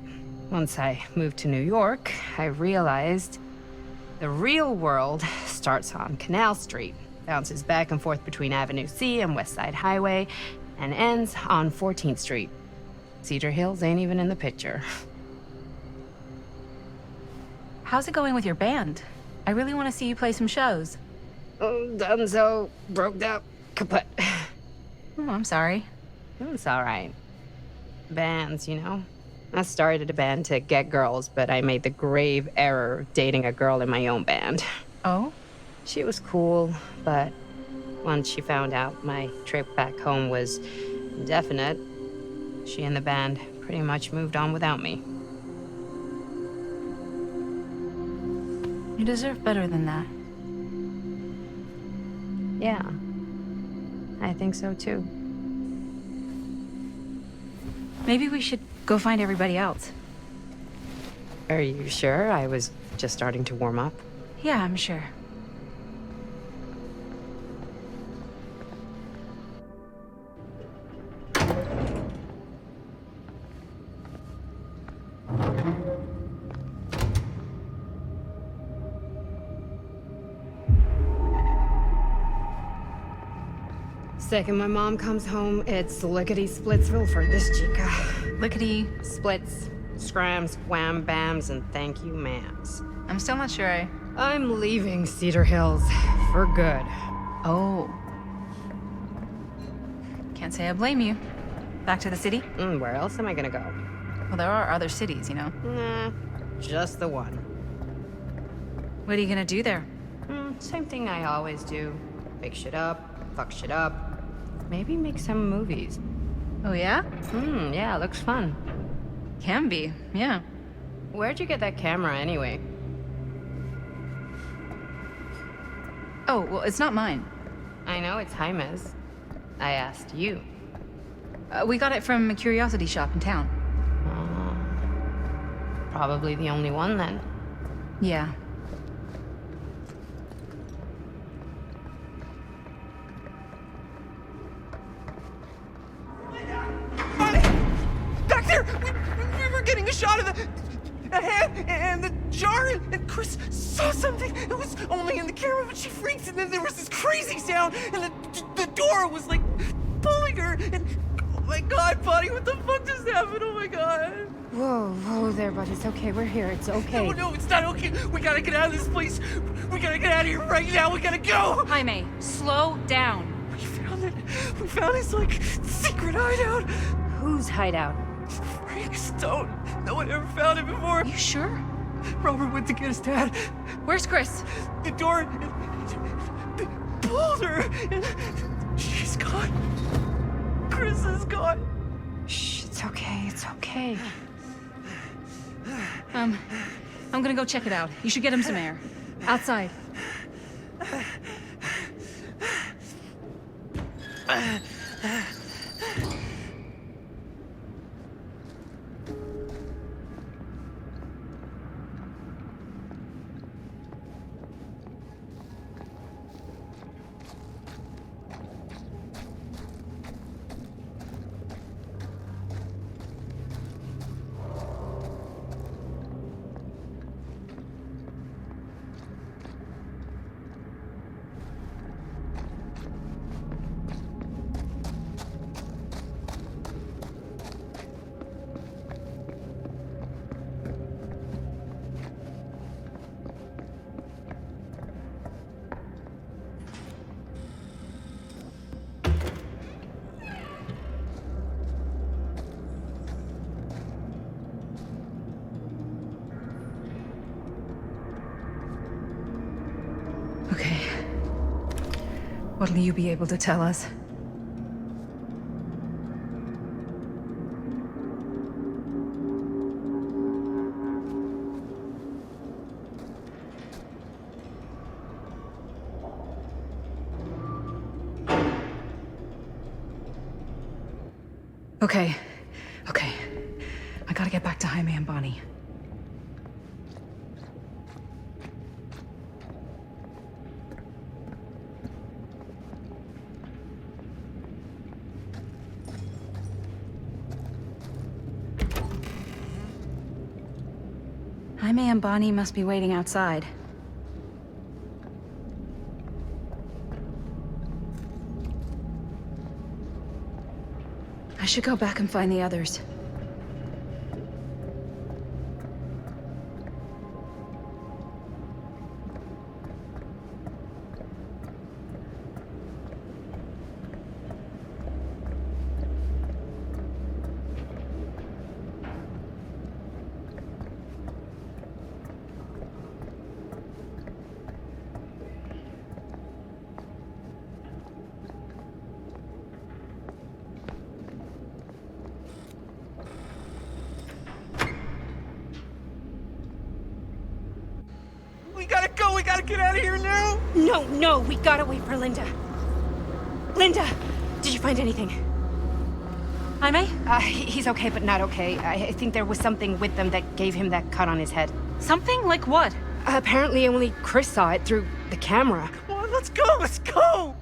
Once I moved to New York, I realized the real world starts on Canal Street, bounces back and forth between Avenue C and West Side Highway, and ends on 14th Street. Cedar Hills ain't even in the picture. How's it going with your band? I really want to see you play some shows. Oh, donezo, broke up, kaput. Oh, I'm sorry. It's all right. Bands, you know? I started a band to get girls, but I made the grave error of dating a girl in my own band. Oh? She was cool, but once she found out my trip back home was indefinite, she and the band pretty much moved on without me. You deserve better than that. Yeah, I think so too. Maybe we should go find everybody else. Are you sure? I was just starting to warm up. Yeah, I'm sure. Second my mom comes home, it's lickety-splitsville for this chica. Lickety... Splits, scrams, wham bams, and thank you ma'ams. I'm still not sure I'm leaving Cedar Hills for good. Oh. Can't say I blame you. Back to the city? Where else am I gonna go? Well, there are other cities, you know. Nah, just the one. What are you gonna do there? Same thing I always do. Pick shit up, fuck shit up. Maybe make some movies. Oh, yeah? Yeah, looks fun. Can be, yeah. Where'd you get that camera anyway? Oh, well, it's not mine. I know it's Jaime's. I asked you. We got it from a curiosity shop in town. Probably the only one then. Yeah. Back there! We were getting a shot of the hand and the jar, and Chris saw something. It was only in the camera, but she freaked, and then there was this crazy sound, and the door was like pulling her, and oh my god, buddy, what the fuck just happened? Oh my god. Whoa there, buddy. It's okay. We're here. It's okay. No, it's not okay. We gotta get out of this place. We gotta get out of here right now. We gotta go. Jaime, slow down. We found his, like, secret hideout. Whose hideout? Frank's stone. No one ever found it before. You sure? Robert went to get his dad. Where's Chris? The door pulled her, and she's gone. Chris is gone. Shh, it's okay. It's okay. I'm gonna go check it out. You should get him some air. Outside. Okay. What'll you be able to tell us? Okay. I gotta get back to Jaime and Bonnie. Jaime and Bonnie must be waiting outside. I should go back and find the others. We gotta get out of here now! No, we gotta wait for Linda. Linda, did you find anything? Jaime? He's okay, but not okay. I think there was something with them that gave him that cut on his head. Something? Like what? Apparently only Chris saw it through the camera. Come on, let's go!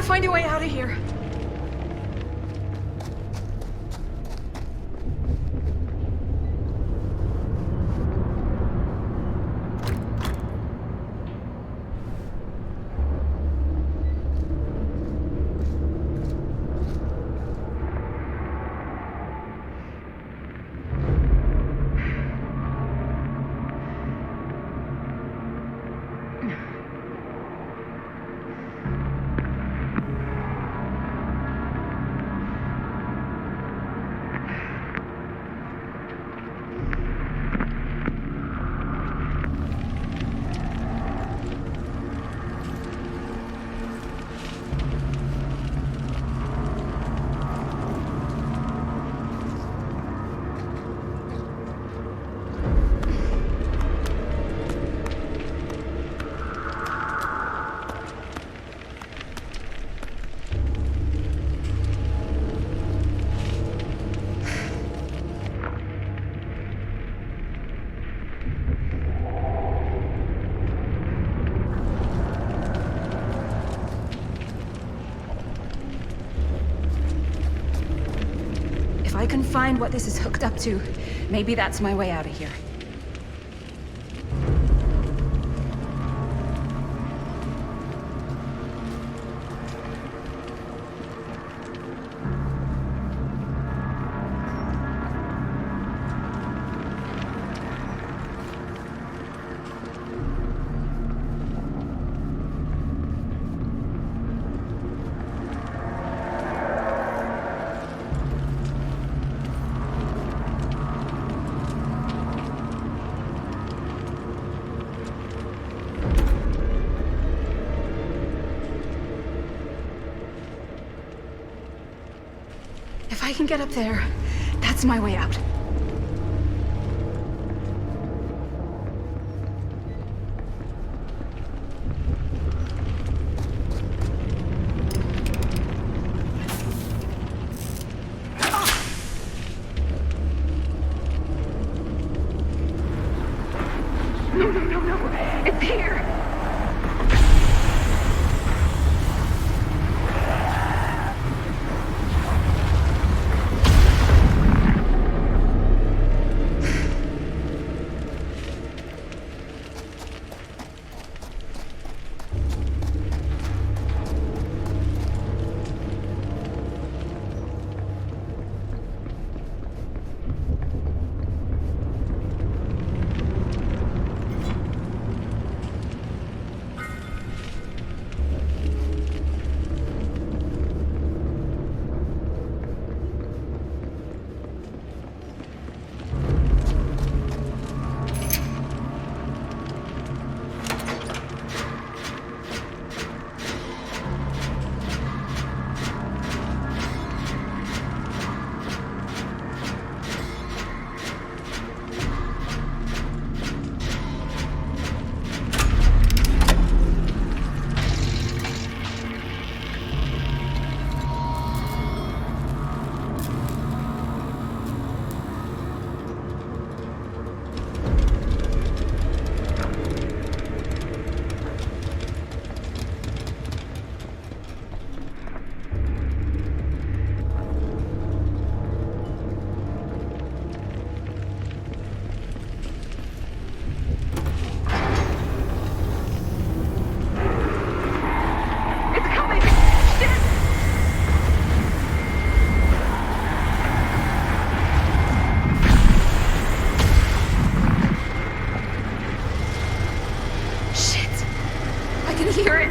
Find a way out of here. If I can find what this is hooked up to, maybe that's my way out of here. If I can get up there, that's my way out. No, it's here. hear it.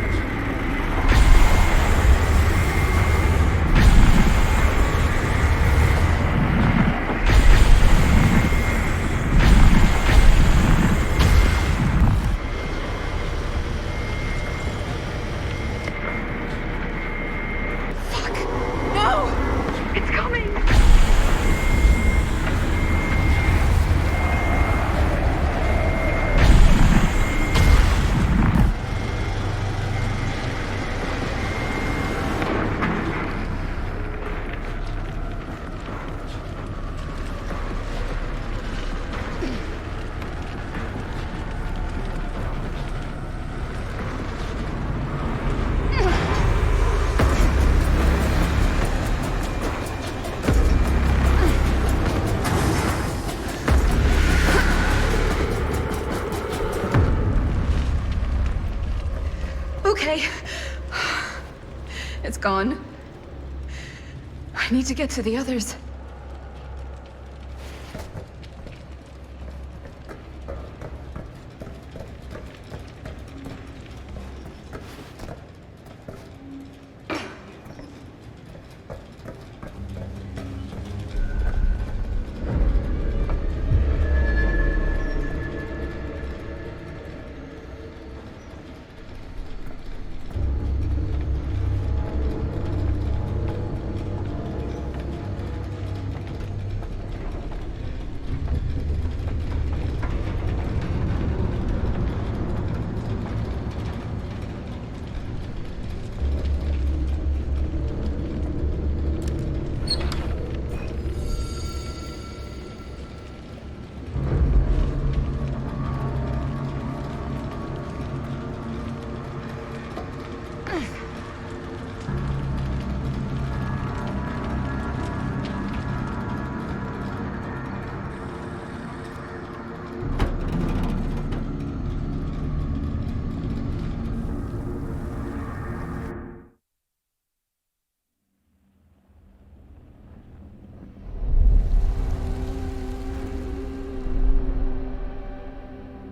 Okay. It's gone. I need to get to the others.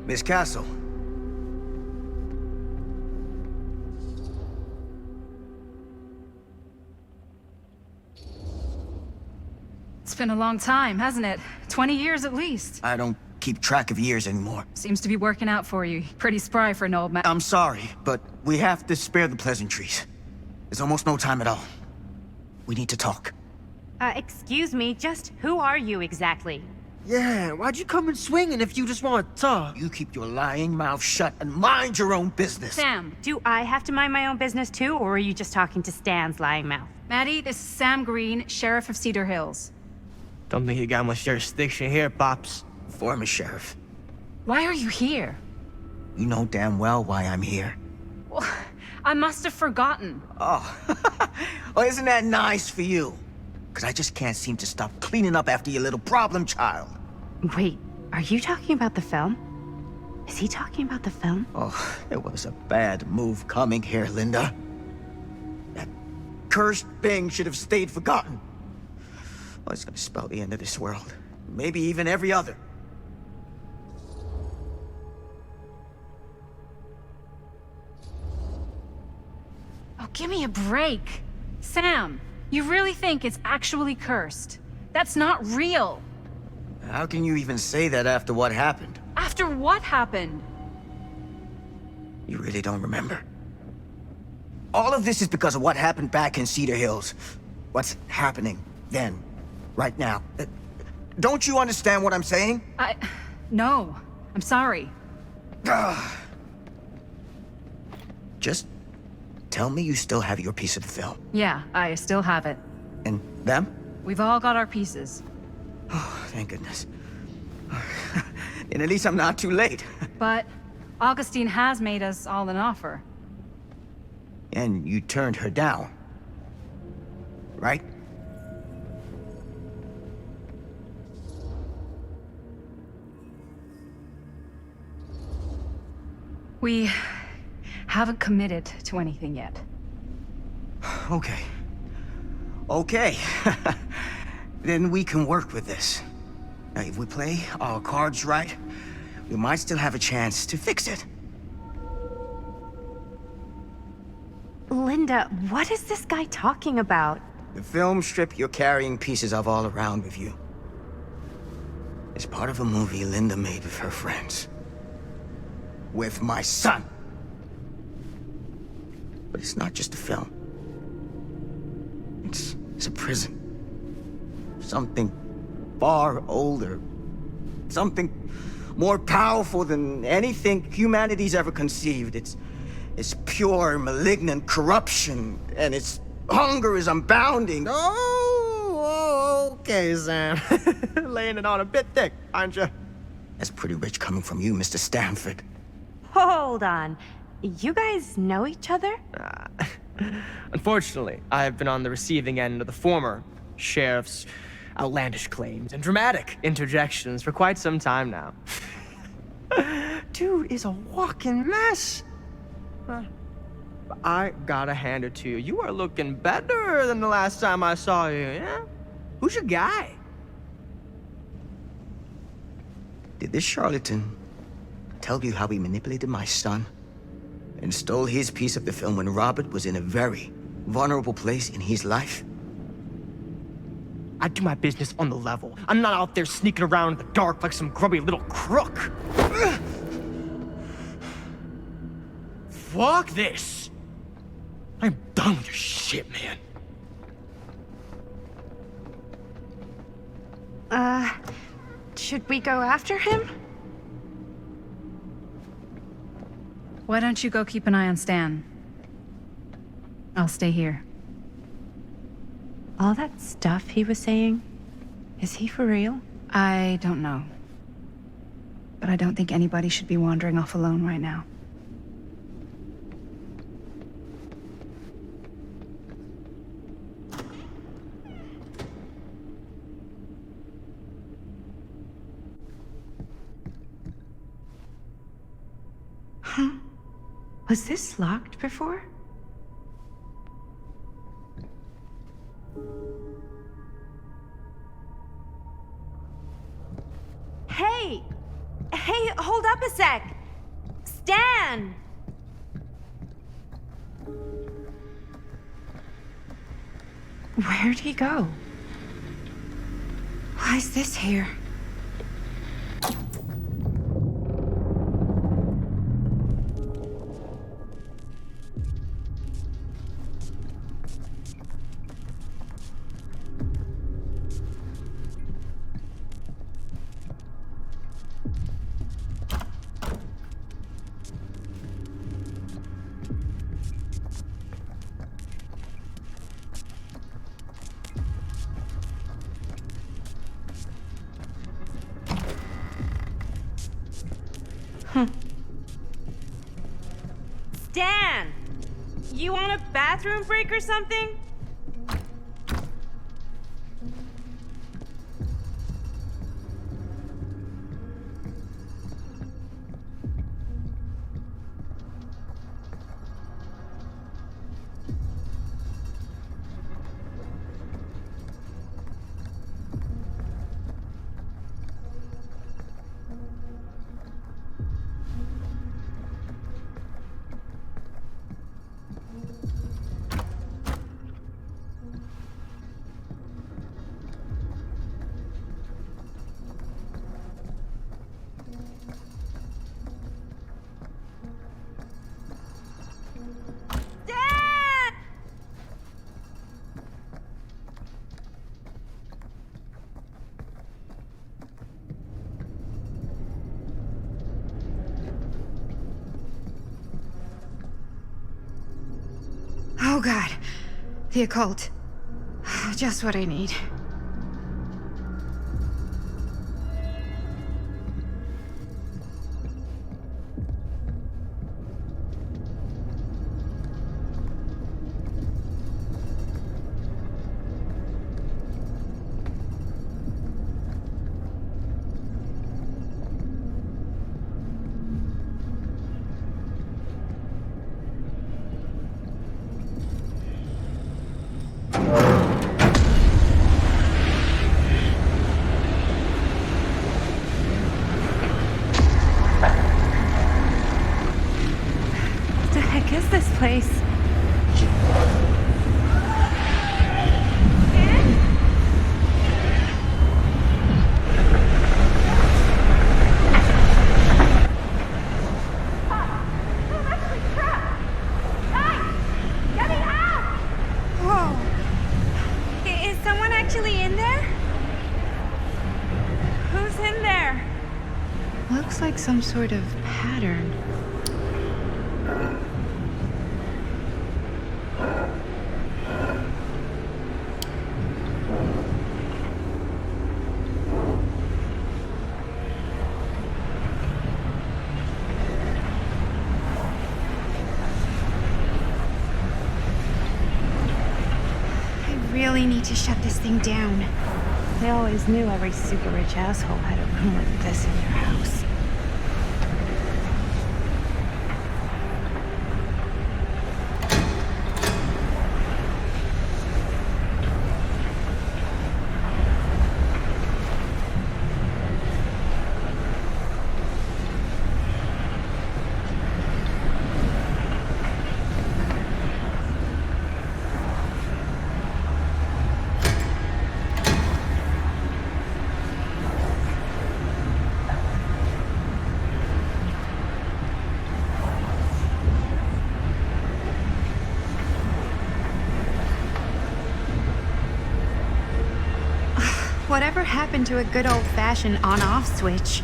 Miss Castle. It's been a long time, hasn't it? 20 years at least. I don't keep track of years anymore. Seems to be working out for you. Pretty spry for an old man. I'm sorry, but we have to spare the pleasantries. There's almost no time at all. We need to talk. Excuse me, just who are you exactly? Yeah, why'd you come in swinging if you just want to talk? You keep your lying mouth shut and mind your own business. Sam. Do I have to mind my own business too, or are you just talking to Stan's lying mouth? Maddie, this is Sam Green, Sheriff of Cedar Hills. Don't think you got much jurisdiction here, Pops. Former sheriff. Why are you here? You know damn well why I'm here. Well, I must have forgotten. Oh, oh, isn't that nice for you? Because I just can't seem to stop cleaning up after your little problem child. Wait, are you talking about the film? Is he talking about the film? Oh, it was a bad move coming here, Linda. That cursed thing should have stayed forgotten. Oh, it's gonna spell the end of this world. Maybe even every other. Oh, give me a break. Sam, you really think it's actually cursed? That's not real. How can you even say that after what happened? After what happened? You really don't remember. All of this is because of what happened back in Cedar Hills. What's happening then, right now. Don't you understand what I'm saying? No. I'm sorry. Just tell me you still have your piece of the film. Yeah, I still have it. And them? We've all got our pieces. Oh, thank goodness. And at least I'm not too late. But Augustine has made us all an offer. And you turned her down, right? We haven't committed to anything yet. Okay. Okay. Then we can work with this. Now, if we play our cards right, we might still have a chance to fix it. Linda, what is this guy talking about? The film strip you're carrying pieces of all around with you. It's part of a movie Linda made with her friends. With my son. But it's not just a film. It's a prison. Something far older. Something more powerful than anything humanity's ever conceived. It's pure, malignant corruption, and its hunger is unbounding. Oh, okay, Sam. Laying it on a bit thick, aren't you? That's pretty rich coming from you, Mr. Stanford. Hold on. You guys know each other? Unfortunately, I've been on the receiving end of the former sheriff's outlandish claims and dramatic interjections for quite some time now. Dude is a walking mess. I gotta hand it to you. You are looking better than the last time I saw you, yeah? Who's your guy? Did this charlatan tell you how he manipulated my son and stole his piece of the film when Robert was in a very vulnerable place in his life? I do my business on the level. I'm not out there sneaking around in the dark like some grubby little crook. Fuck this. I'm done with your shit, man. Should we go after him? Why don't you go keep an eye on Stan? I'll stay here. All that stuff he was saying, is he for real? I don't know. But I don't think anybody should be wandering off alone right now. Huh? Was this locked before? Hey! Hey, hold up a sec! Stan! Where'd he go? Why is this here? Stan! You want a bathroom break or something? Oh god. The occult. Just what I need. What the heck is this place? Looks like some sort of pattern. I really need to shut this thing down. I always knew every super rich asshole had a room like this in their house. Whatever happened to a good old-fashioned on-off switch?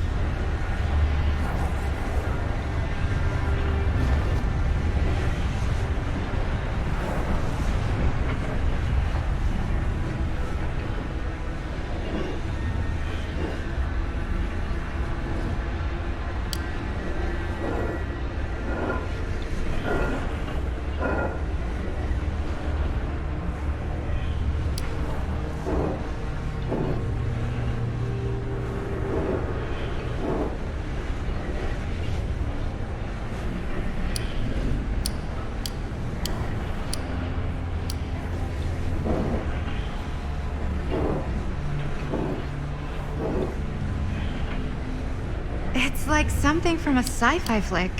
It's like something from a sci-fi flick.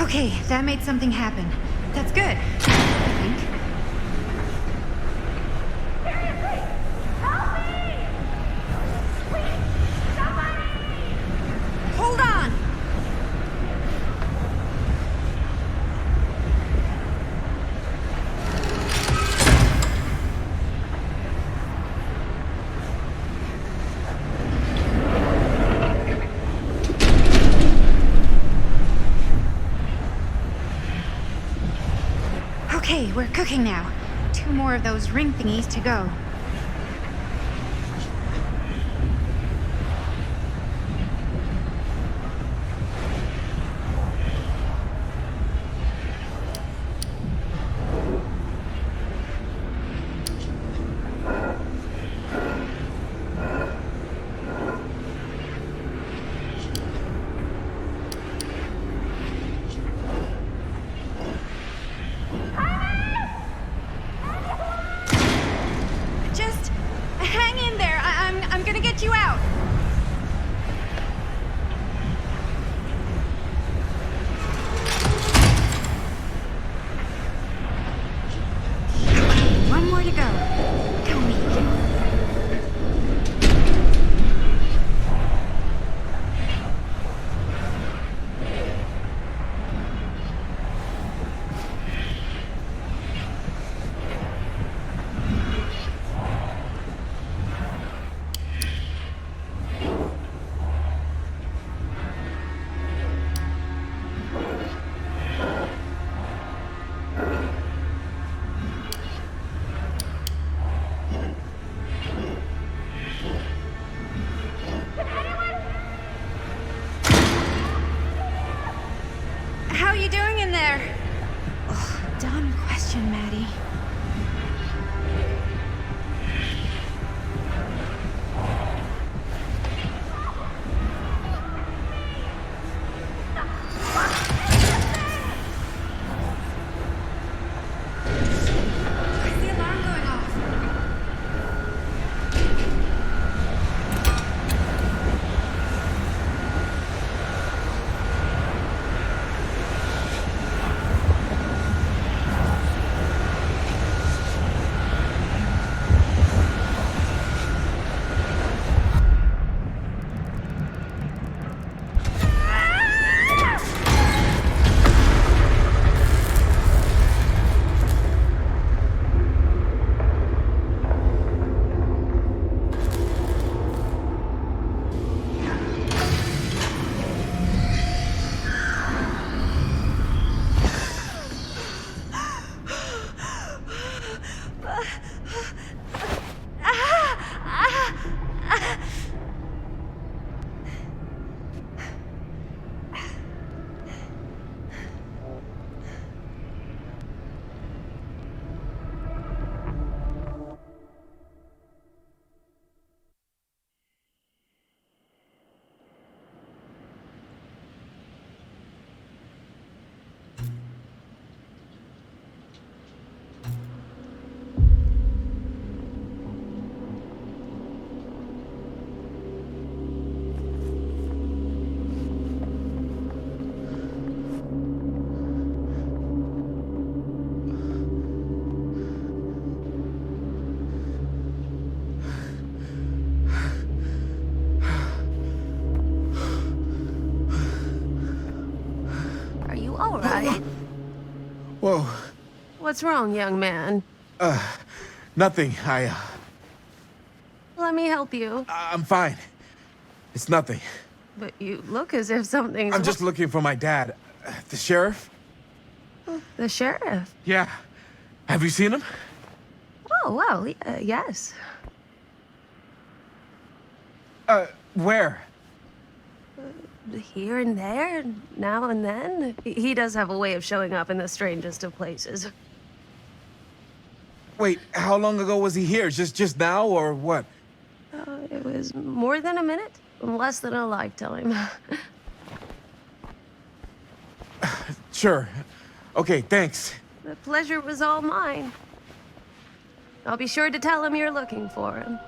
Okay, that made something happen. That's good, I think. Hold on! Okay, we're cooking now. 2 more of those ring thingies to go. Just hang in there. I'm gonna get you out. One more to go. Tell me. How you doing in there? Oh, dumb question, Maddie. all right? Whoa. What's wrong, young man? Nothing. Let me help you. I'm fine. It's nothing. But you look as if something's... I'm just looking for my dad. The sheriff? The sheriff? Yeah. Have you seen him? Oh, well, yes. Where? Here and there, now and then. He does have a way of showing up in the strangest of places. Wait, how long ago was he here? Just now, or what? It was more than a minute, less than a lifetime. Sure. Okay, thanks. The pleasure was all mine. I'll be sure to tell him you're looking for him.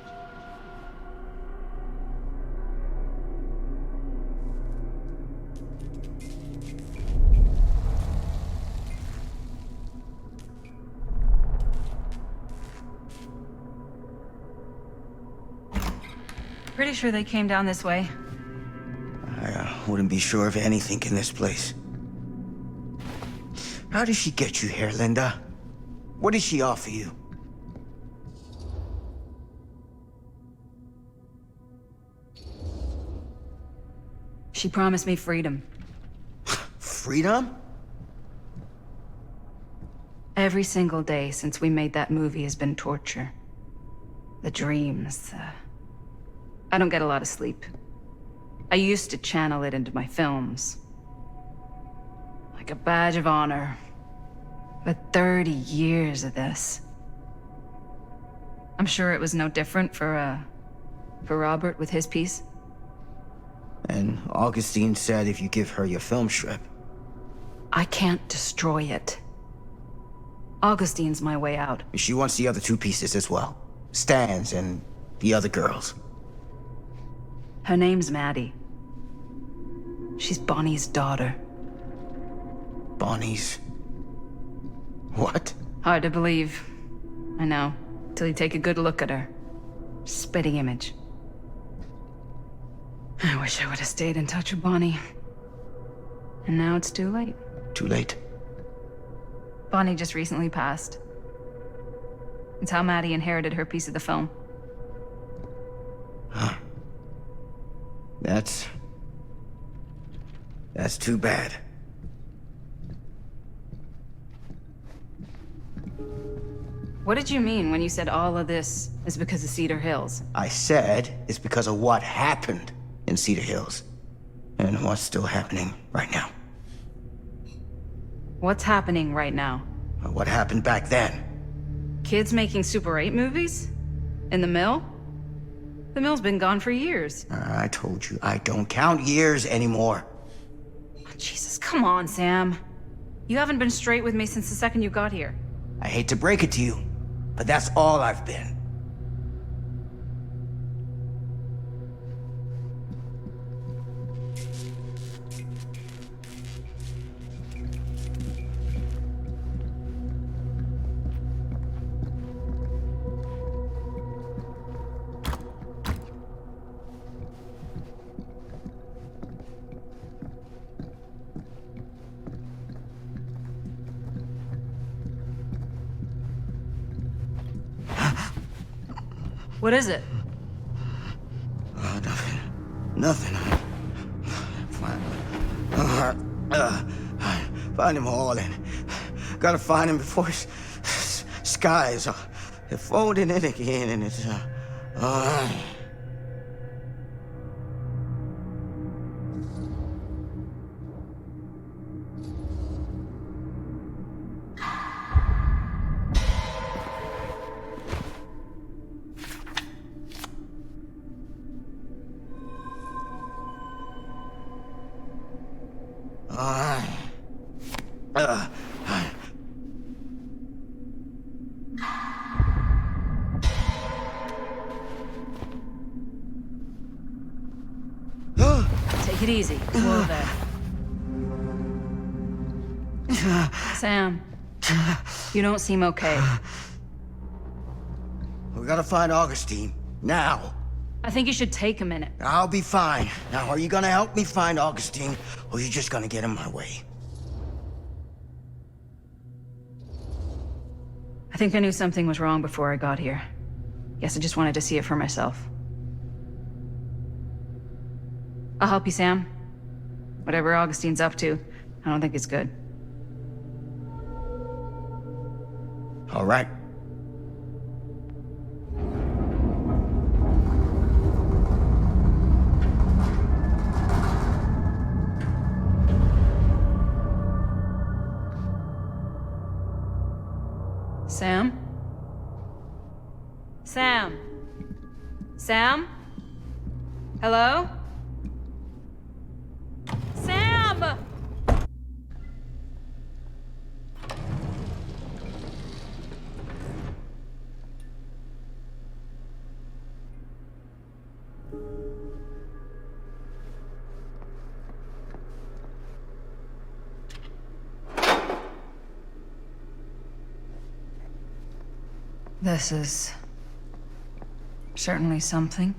Pretty sure they came down this way. I wouldn't be sure of anything in this place. How did she get you here, Linda? What did she offer you? She promised me freedom. Freedom? Every single day since we made that movie has been torture. The dreams, I don't get a lot of sleep. I used to channel it into my films. Like a badge of honor. But 30 years of this. I'm sure it was no different for Robert with his piece. And Augustine said if you give her your film strip. I can't destroy it. Augustine's my way out. She wants the other two pieces as well. Stan's and the other girls. Her name's Maddie. She's Bonnie's daughter. Bonnie's... what? Hard to believe. I know. Till you take a good look at her. Spitting image. I wish I would have stayed in touch with Bonnie. And now it's too late. Too late? Bonnie just recently passed. It's how Maddie inherited her piece of the film. Huh. That's too bad. What did you mean when you said all of this is because of Cedar Hills? I said it's because of what happened in Cedar Hills. And what's still happening right now. What's happening right now? What happened back then? Kids making Super 8 movies? In the mill? The mill's been gone for years. I told you, I don't count years anymore. Oh, Jesus, come on, Sam. You haven't been straight with me since the second you got here. I hate to break it to you, but that's all I've been. What is it? Nothing. Nothing. Find him all and gotta find him before his skies are folding in again and it's Take it easy. Whoa there. Sam, you don't seem okay. We gotta find Augustine. Now. I think you should take a minute. I'll be fine. Now, are you gonna help me find Augustine, or are you just gonna get in my way? I think I knew something was wrong before I got here. Guess I just wanted to see it for myself. I'll help you, Sam. Whatever Augustine's up to, I don't think it's good. All right. Sam? Sam? Sam? Hello? Sam! This is certainly something.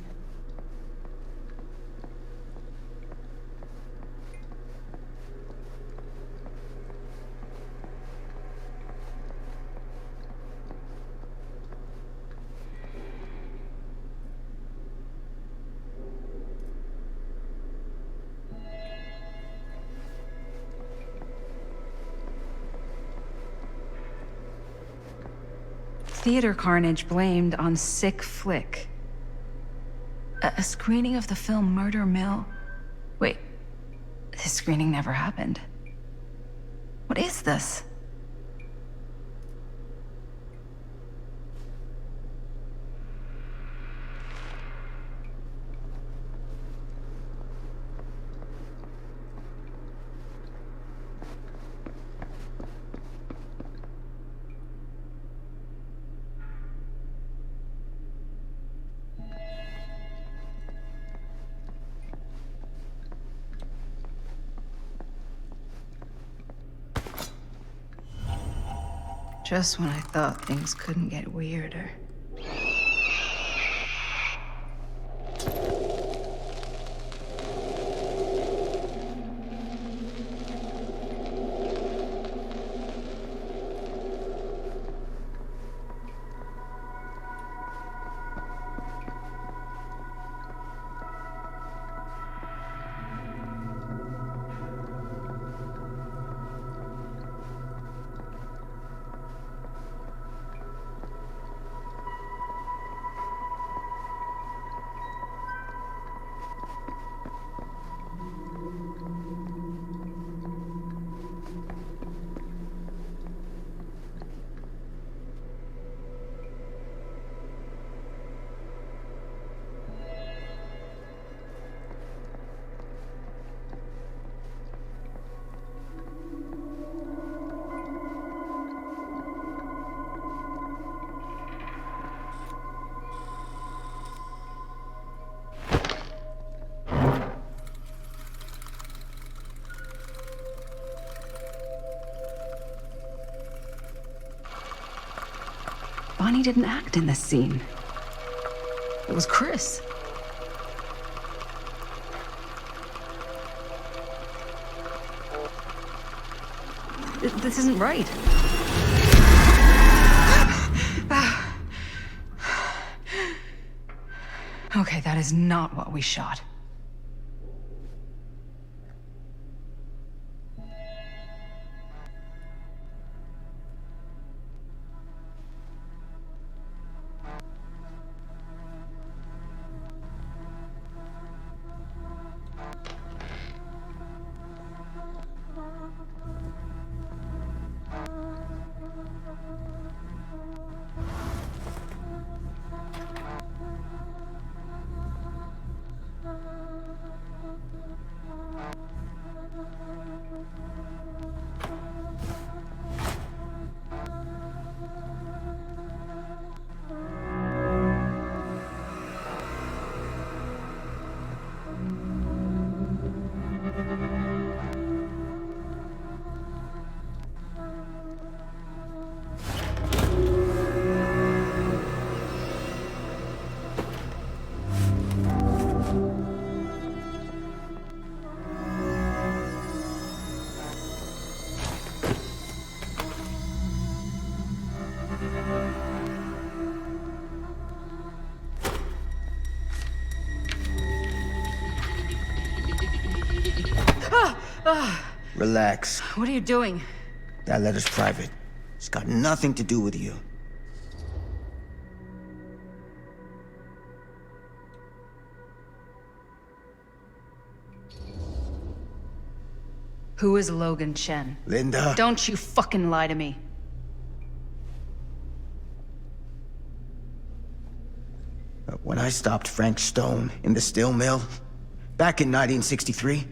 Theater carnage blamed on sick flick. A screening of the film Murder Mill? Wait, this screening never happened. What is this? Just when I thought things couldn't get weirder. Bonnie didn't act in this scene. It was Chris. This isn't right. Okay, that is not what we shot. Relax. What are you doing? That letter's private. It's got nothing to do with you. Who is Logan Chen? Linda. Don't you fucking lie to me. When I stopped Frank Stone in the steel mill, back in 1963,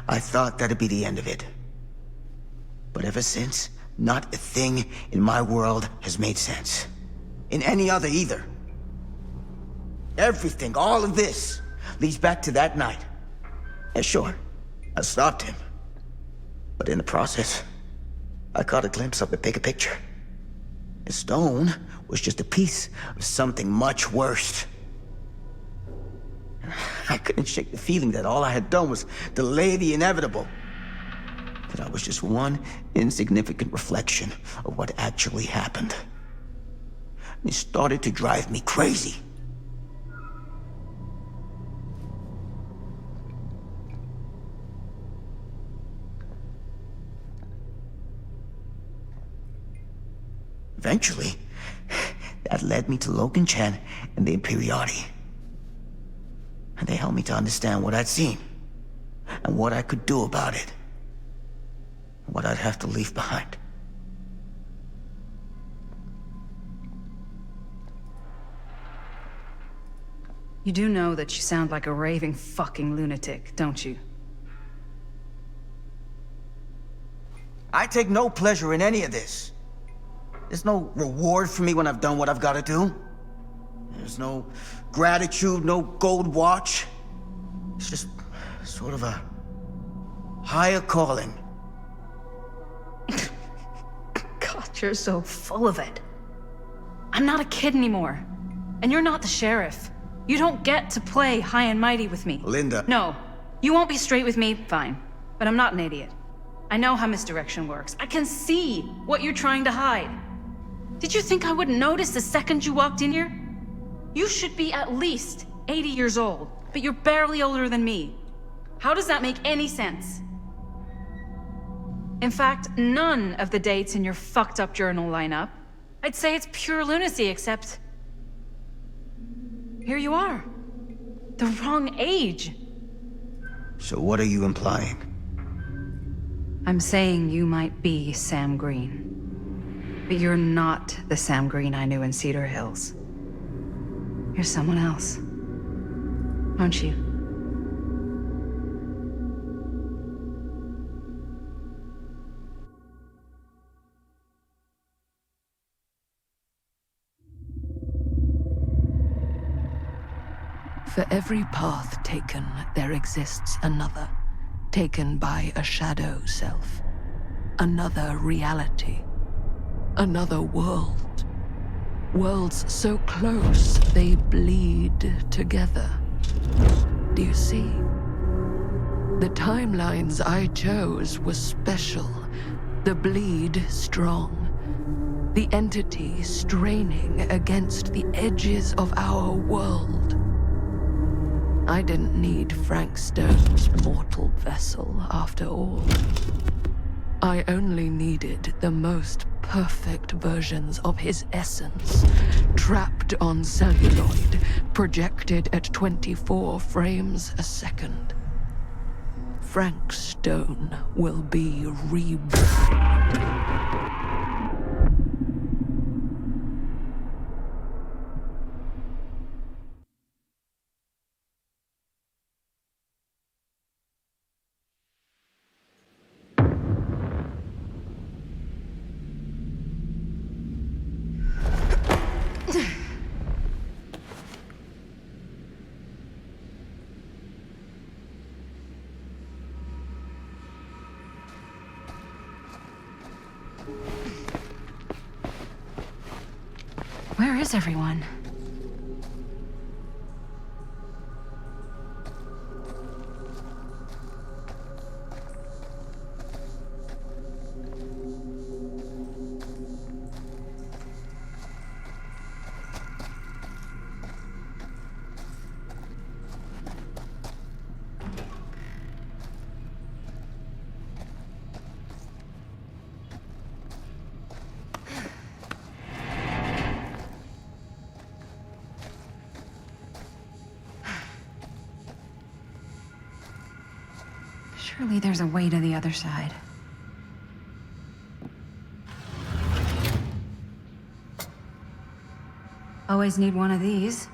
I thought that'd be the end of it. But ever since, not a thing in my world has made sense. In any other either. Everything, all of this, leads back to that night. And sure, I stopped him. But in the process, I caught a glimpse of the bigger picture. And Stone was just a piece of something much worse. I couldn't shake the feeling that all I had done was delay the inevitable. That I was just one insignificant reflection of what actually happened. And it started to drive me crazy. Eventually, that led me to Logan Chen and the Imperiati. And they helped me to understand what I'd seen, and what I could do about it, and what I'd have to leave behind. You do know that you sound like a raving fucking lunatic, don't you? I take no pleasure in any of this. There's no reward for me when I've done what I've got to do. There's no gratitude, no gold watch. It's just sort of a higher calling. God, you're so full of it. I'm not a kid anymore. And you're not the sheriff. You don't get to play high and mighty with me. Linda. No. You won't be straight with me, fine. But I'm not an idiot. I know how misdirection works. I can see what you're trying to hide. Did you think I wouldn't notice the second you walked in here? You should be at least 80 years old, but you're barely older than me. How does that make any sense? In fact, none of the dates in your fucked up journal line up. I'd say it's pure lunacy, except... here you are. The wrong age. So what are you implying? I'm saying you might be Sam Green. But you're not the Sam Green I knew in Cedar Hills. You're someone else. Aren't you? For every path taken, there exists another, taken by a shadow self. Another reality. Another world. Worlds so close, they bleed together. Do you see? The timelines I chose were special. The bleed strong. The entity straining against the edges of our world. I didn't need Frank Stone's mortal vessel, after all. I only needed the most perfect versions of his essence, trapped on celluloid, projected at 24 frames a second. Frank Stone will be reborn. Where is everyone? Surely there's a way to the other side. Always need one of these.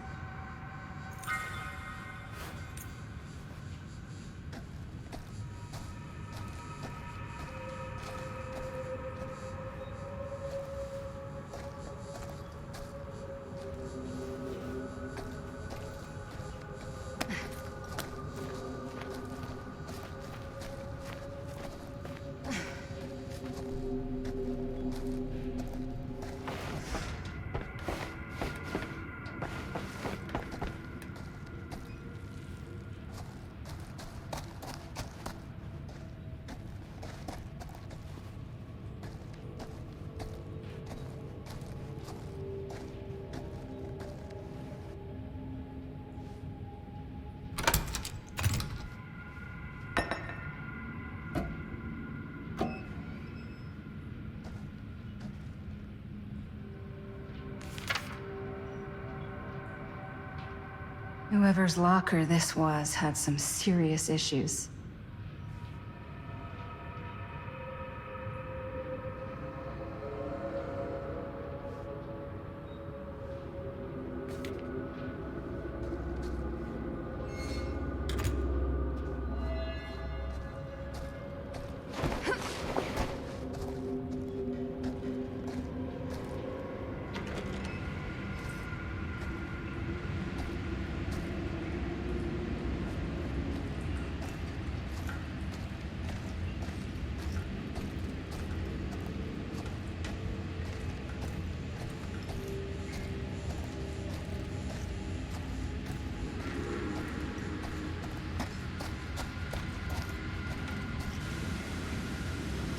Whoever's locker this was had some serious issues.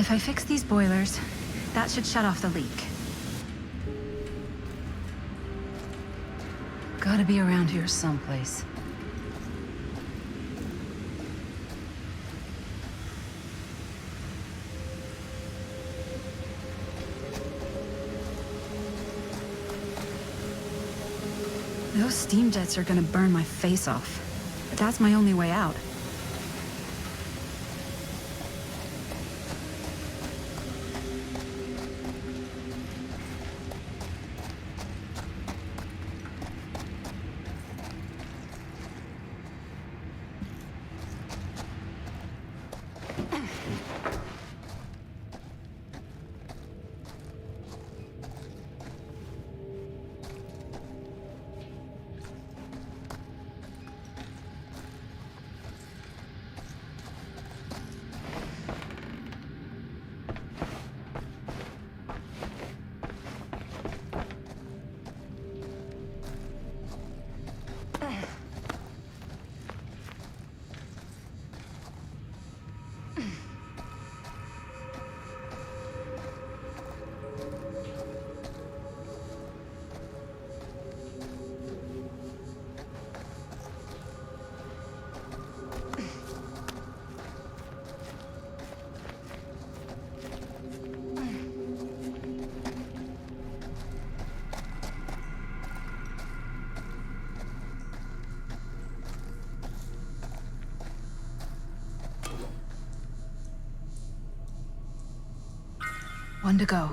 If I fix these boilers, that should shut off the leak. Gotta be around here someplace. Those steam jets are gonna burn my face off. But that's my only way out. One to go.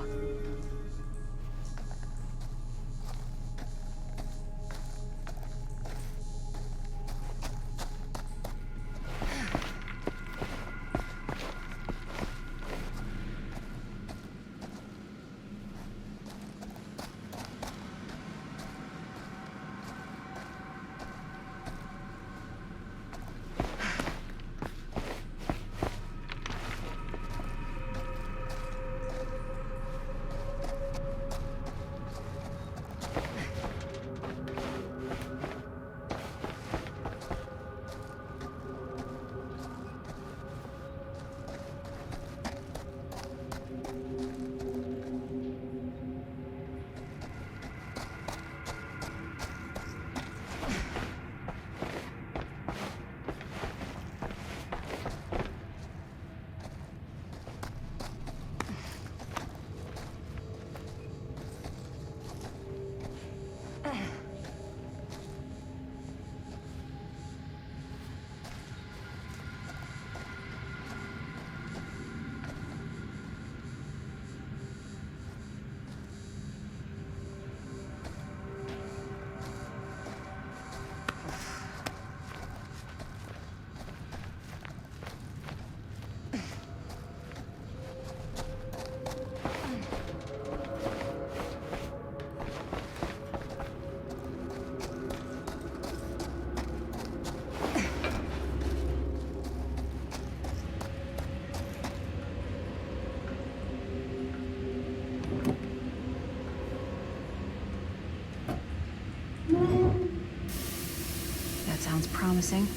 promising.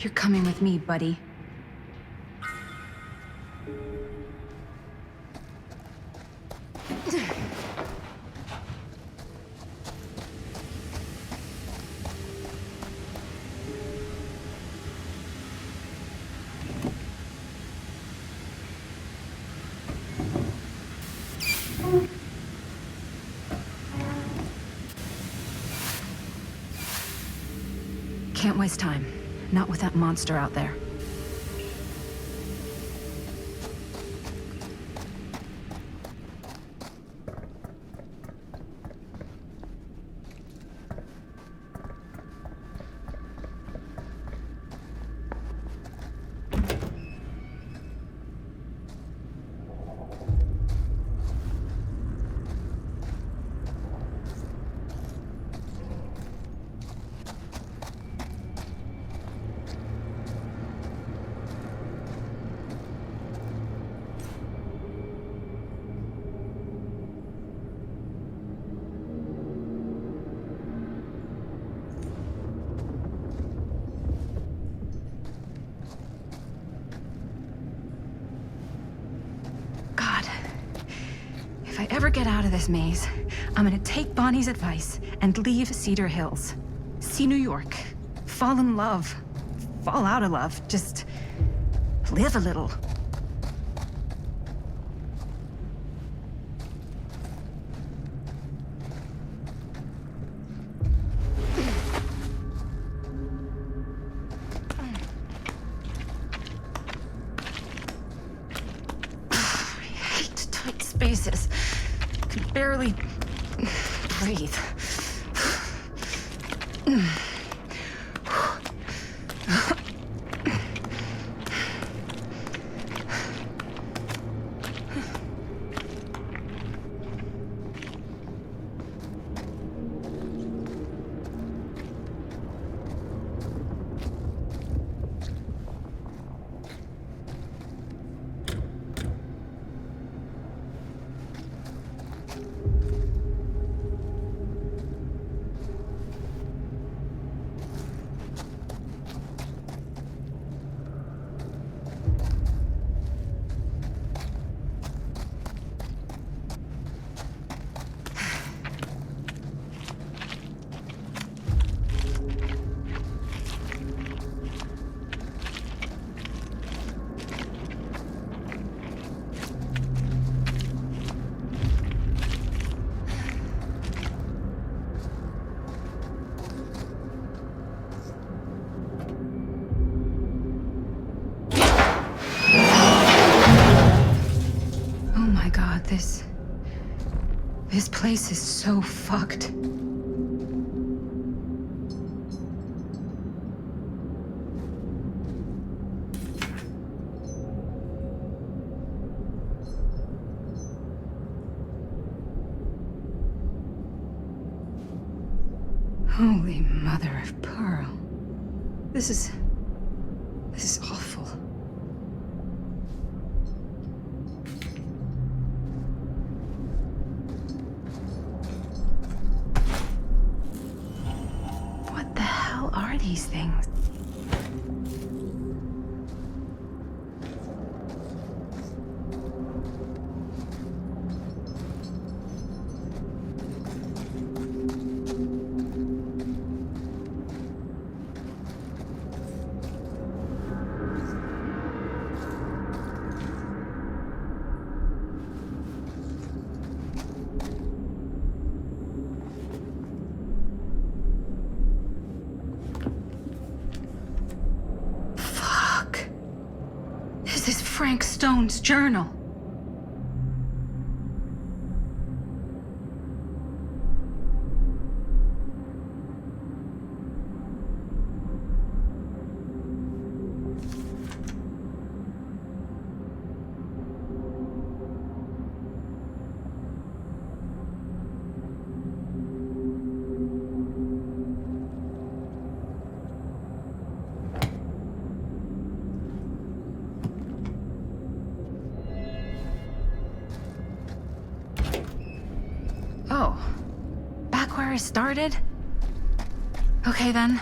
You're coming with me, buddy. Can't waste time. Not with that monster out there. If I ever get out of this maze, I'm gonna take Bonnie's advice and leave Cedar Hills. See New York. Fall in love. Fall out of love. Just live a little. Spaces. Can barely breathe. This place is so fucked. Holy mother of pearl. This is awful. What the hell are these things? This is Frank Stone's journal. Oh, back where I started? Okay then.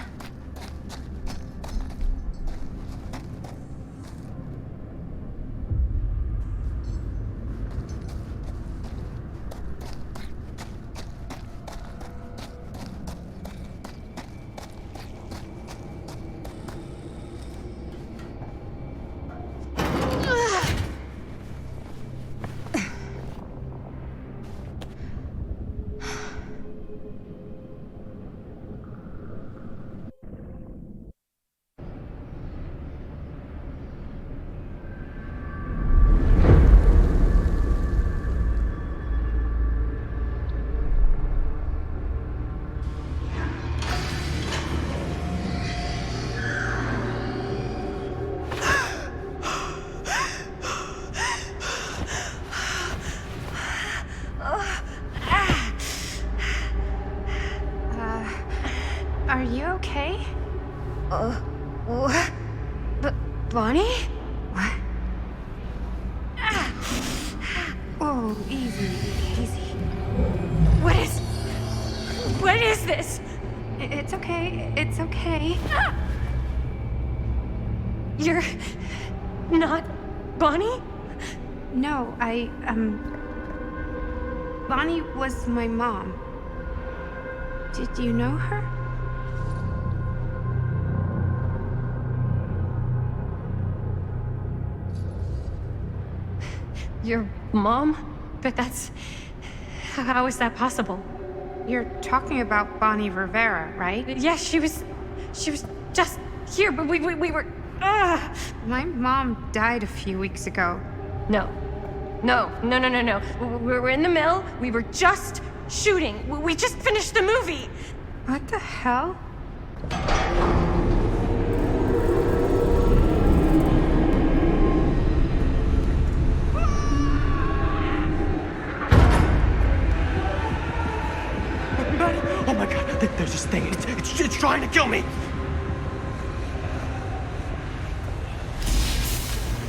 Are you okay? What? Bonnie? What? Oh, easy, easy. What is this? It's okay, it's okay. You're not Bonnie? No, Bonnie was my mom. Did you know her? Your mom? But that's... How is that possible? You're talking about Bonnie Rivera, right? Yes, she was just here, but we were... My mom died a few weeks ago. No. We were in the mill. We were just shooting. We just finished the movie. What the hell? Oh my god, there's this thing. It's trying to kill me.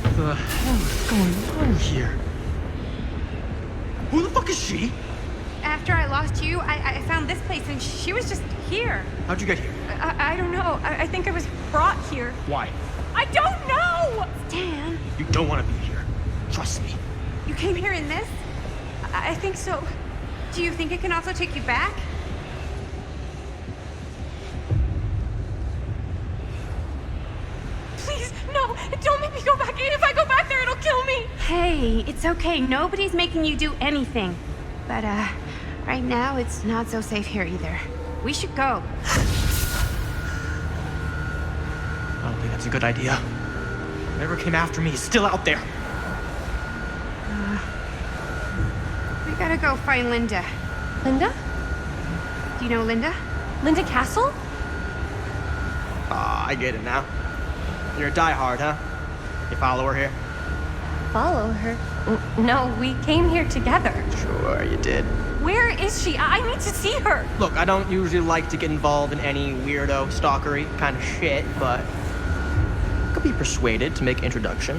What the hell is going on here? Who the fuck is she? After I lost you, I found this place and she was just here. How'd you get here? I don't know. I think I was brought here. Why? I don't know! Dan. You don't want to be here. Trust me. You came here in this? I think so. Do you think it can also take you back? Please, no! Don't make me go back in. If I go back there, it'll kill me! Hey, it's okay. Nobody's making you do anything. But, right now, it's not so safe here either. We should go. I don't think that's a good idea. Whoever came after me is still out there. Gotta go find Linda. Linda? Do you know Linda? Linda Castle? Ah, I get it now. You're a diehard, huh? You follow her here? Follow her? No, we came here together. Sure, you did. Where is she? I need to see her. Look, I don't usually like to get involved in any weirdo, stalkery kind of shit, but I could be persuaded to make an introduction.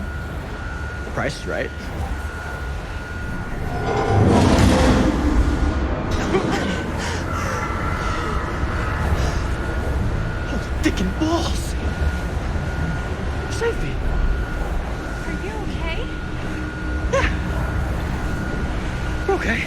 The price is right. Oh, dick and balls! Save me. Are you okay? Yeah. We're okay.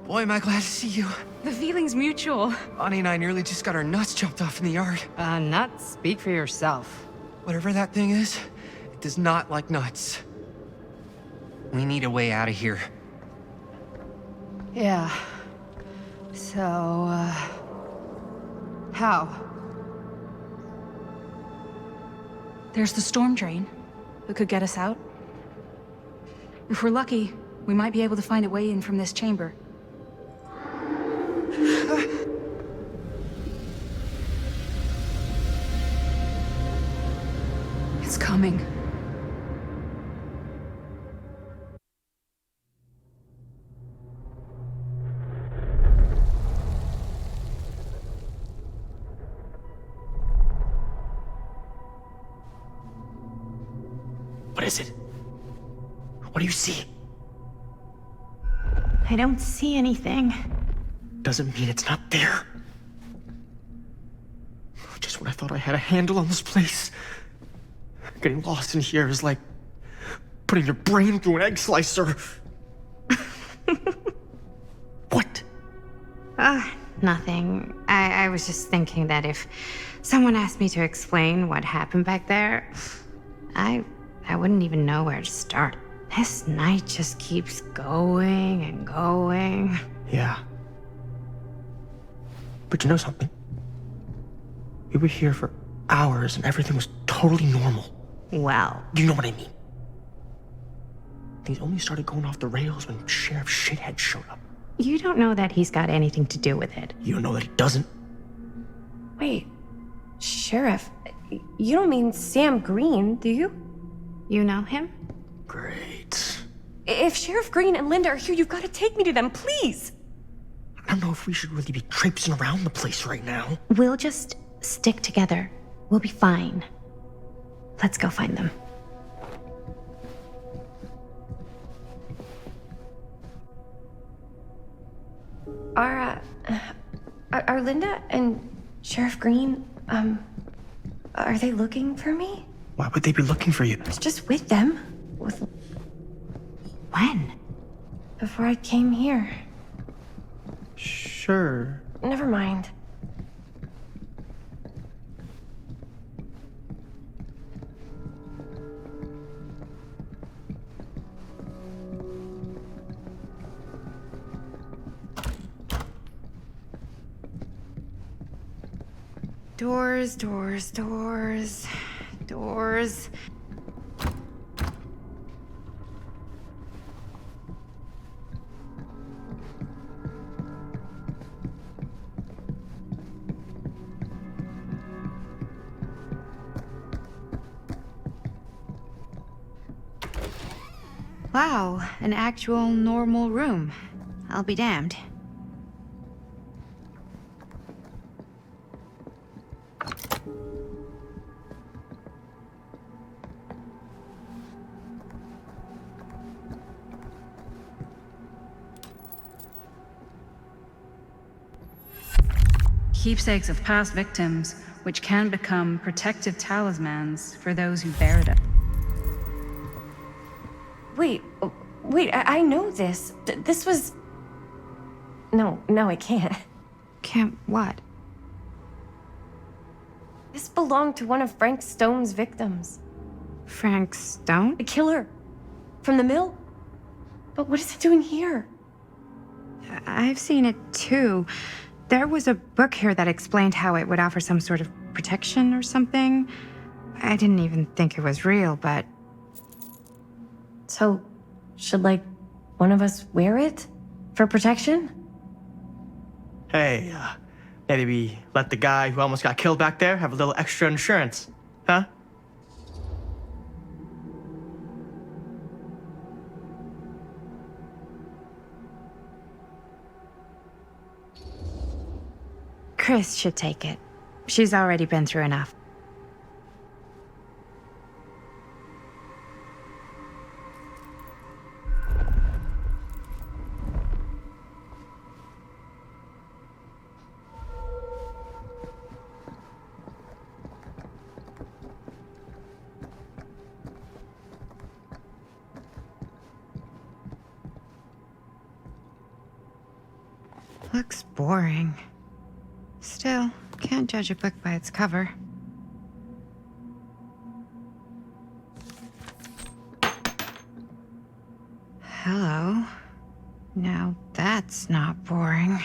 Boy, am I glad to see you. The feeling's mutual. Bonnie and I nearly just got our nuts chopped off in the yard. Nuts? Speak for yourself. Whatever that thing is, it does not like nuts. We need a way out of here. Yeah. So, how? There's the storm drain that could get us out. If we're lucky, we might be able to find a way in from this chamber. It's coming. What is it? What do you see? I don't see anything. Doesn't mean it's not there. Just when I thought I had a handle on this place. Getting lost in here is like putting your brain through an egg slicer. What? Nothing. I was just thinking that if someone asked me to explain what happened back there, I wouldn't even know where to start. This night just keeps going and going. Yeah. But you know something? We were here for hours and everything was totally normal. Well. You know what I mean? Things only started going off the rails when Sheriff Shithead showed up. You don't know that he's got anything to do with it. You know that he doesn't. Wait, Sheriff, you don't mean Sam Green, do you? You know him? Great. If Sheriff Green and Linda are here, you've got to take me to them, please. I don't know if we should really be traipsing around the place right now. We'll just stick together. We'll be fine. Let's go find them. Are Linda and Sheriff Green, are they looking for me? Why would they be looking for you? I was just with them. When? Before I came here. Sure. Never mind. Doors, doors, doors, doors. Wow, an actual normal room. I'll be damned. Keepsakes of past victims, which can become protective talismans for those who bear them. Wait, I know this. This was... No, I can't. Can't what? This belonged to one of Frank Stone's victims. Frank Stone? The killer. From the mill. But what is it doing here? I've seen it too. There was a book here that explained how it would offer some sort of protection or something. I didn't even think it was real, but... So, should, like, one of us wear it? For protection? Hey, maybe we let the guy who almost got killed back there have a little extra insurance, huh? Chris should take it. She's already been through enough. Looks boring. Still, can't judge a book by its cover. Hello. Now that's not boring.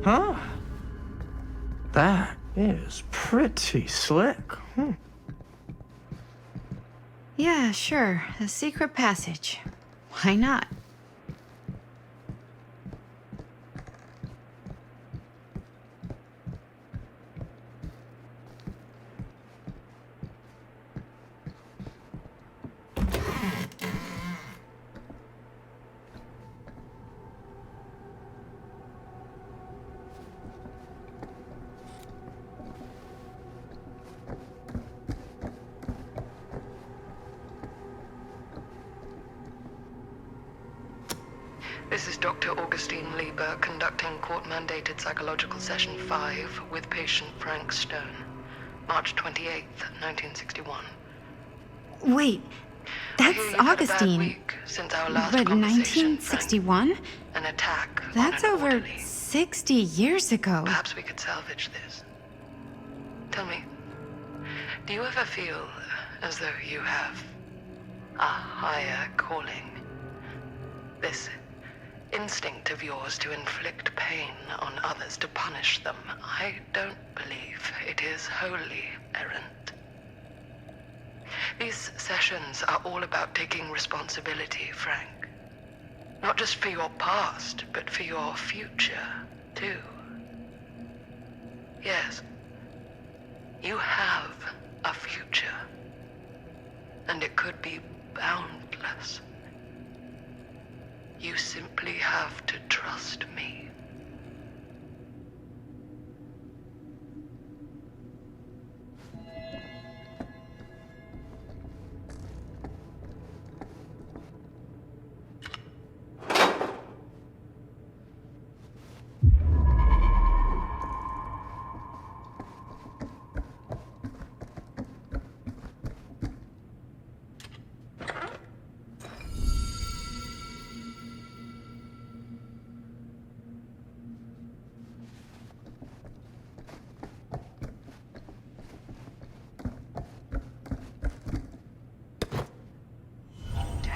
Huh? That is pretty slick. Yeah, sure. A secret passage. Why not? This is Dr. Augustine Lieber conducting court-mandated psychological session 5 with patient Frank Stone. March 28th, 1961. Wait, that's I hear you've had a bad Augustine. week since our last But conversation, 1961? Frank. An attack. That's on an over orderly. 60 years ago. Perhaps we could salvage this. Tell me, do you ever feel as though you have a higher calling? This instinct of yours to inflict pain on others, to punish them, I don't believe it is wholly errant. These sessions are all about taking responsibility, Frank. Not just for your past, but for your future, too. Yes, you have a future, and it could be boundless. You simply have to trust me.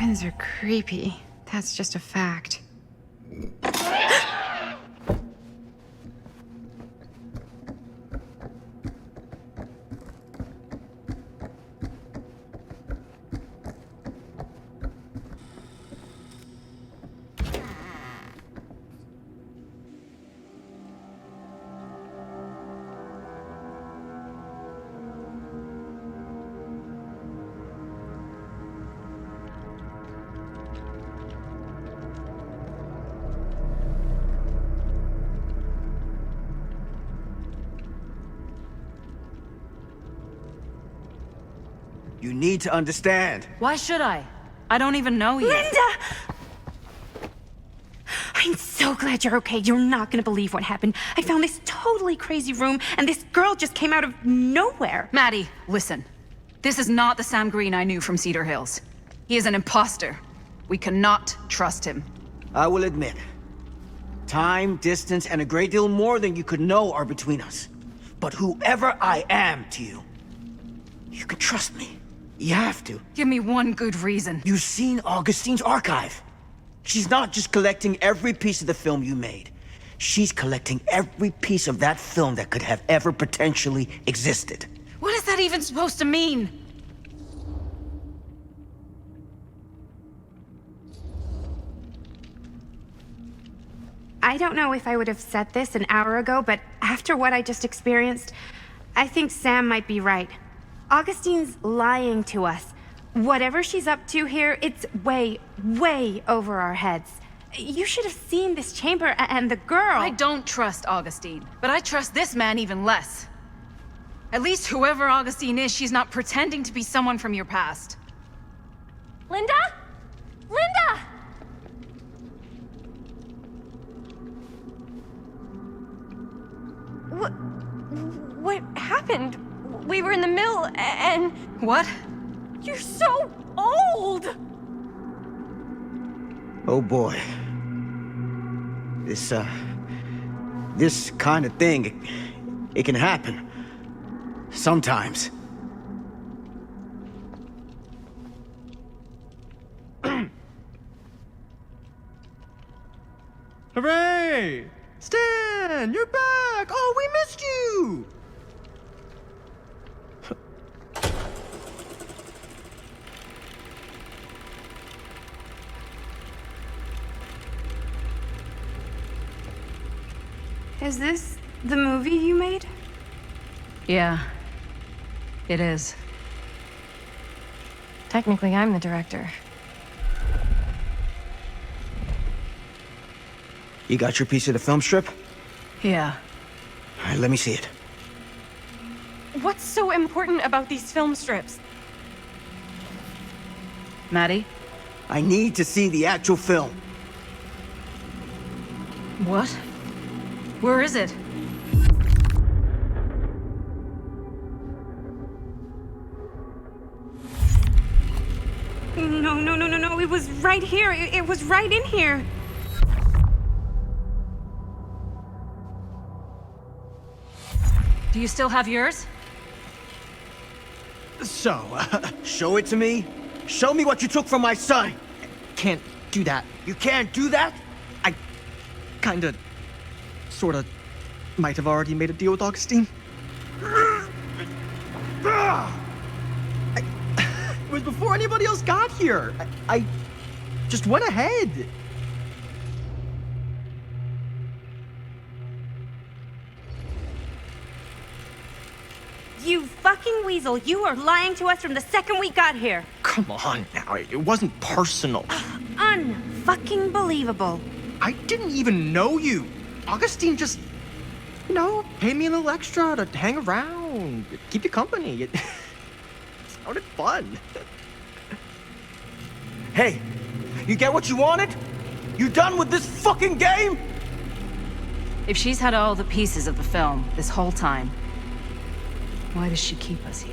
Twins are creepy. That's just a fact. You need to understand. Why should I? I don't even know you. Linda! I'm so glad you're okay. You're not gonna believe what happened. I found this totally crazy room, and this girl just came out of nowhere. Maddie, listen. This is not the Sam Green I knew from Cedar Hills. He is an imposter. We cannot trust him. I will admit, time, distance, and a great deal more than you could know are between us. But whoever I am to you, you can trust me. You have to. Give me one good reason. You've seen Augustine's archive. She's not just collecting every piece of the film you made. She's collecting every piece of that film that could have ever potentially existed. What is that even supposed to mean? I don't know if I would have said this an hour ago, but after what I just experienced, I think Sam might be right. Augustine's lying to us. Whatever she's up to here, it's way, way over our heads. You should have seen this chamber and the girl. I don't trust Augustine, but I trust this man even less. At least whoever Augustine is, she's not pretending to be someone from your past. Linda? Linda! What happened? We were in the mill and... What? You're so old! Oh boy. This kind of thing, it can happen. Sometimes. Hooray! Stan, you're back! Oh, we missed you! Is this the movie you made? Yeah, it is. Technically, I'm the director. You got your piece of the film strip? Yeah. All right, let me see it. What's so important about these film strips? Maddie? I need to see the actual film. What? Where is it? No. It was right here. It was right in here. Do you still have yours? So, Show it to me. Show me what you took from my son. can't do that. You can't do that? I kinda, sorta, might have already made a deal with Augustine. It was before anybody else got here. I just went ahead. You fucking weasel. You are lying to us from the second we got here. Come on now, it wasn't personal. Unfucking believable. I didn't even know you. Augustine just, paid me a little extra to hang around, keep you company. It sounded fun. Hey, you get what you wanted? You done with this fucking game? If she's had all the pieces of the film this whole time, why does she keep us here?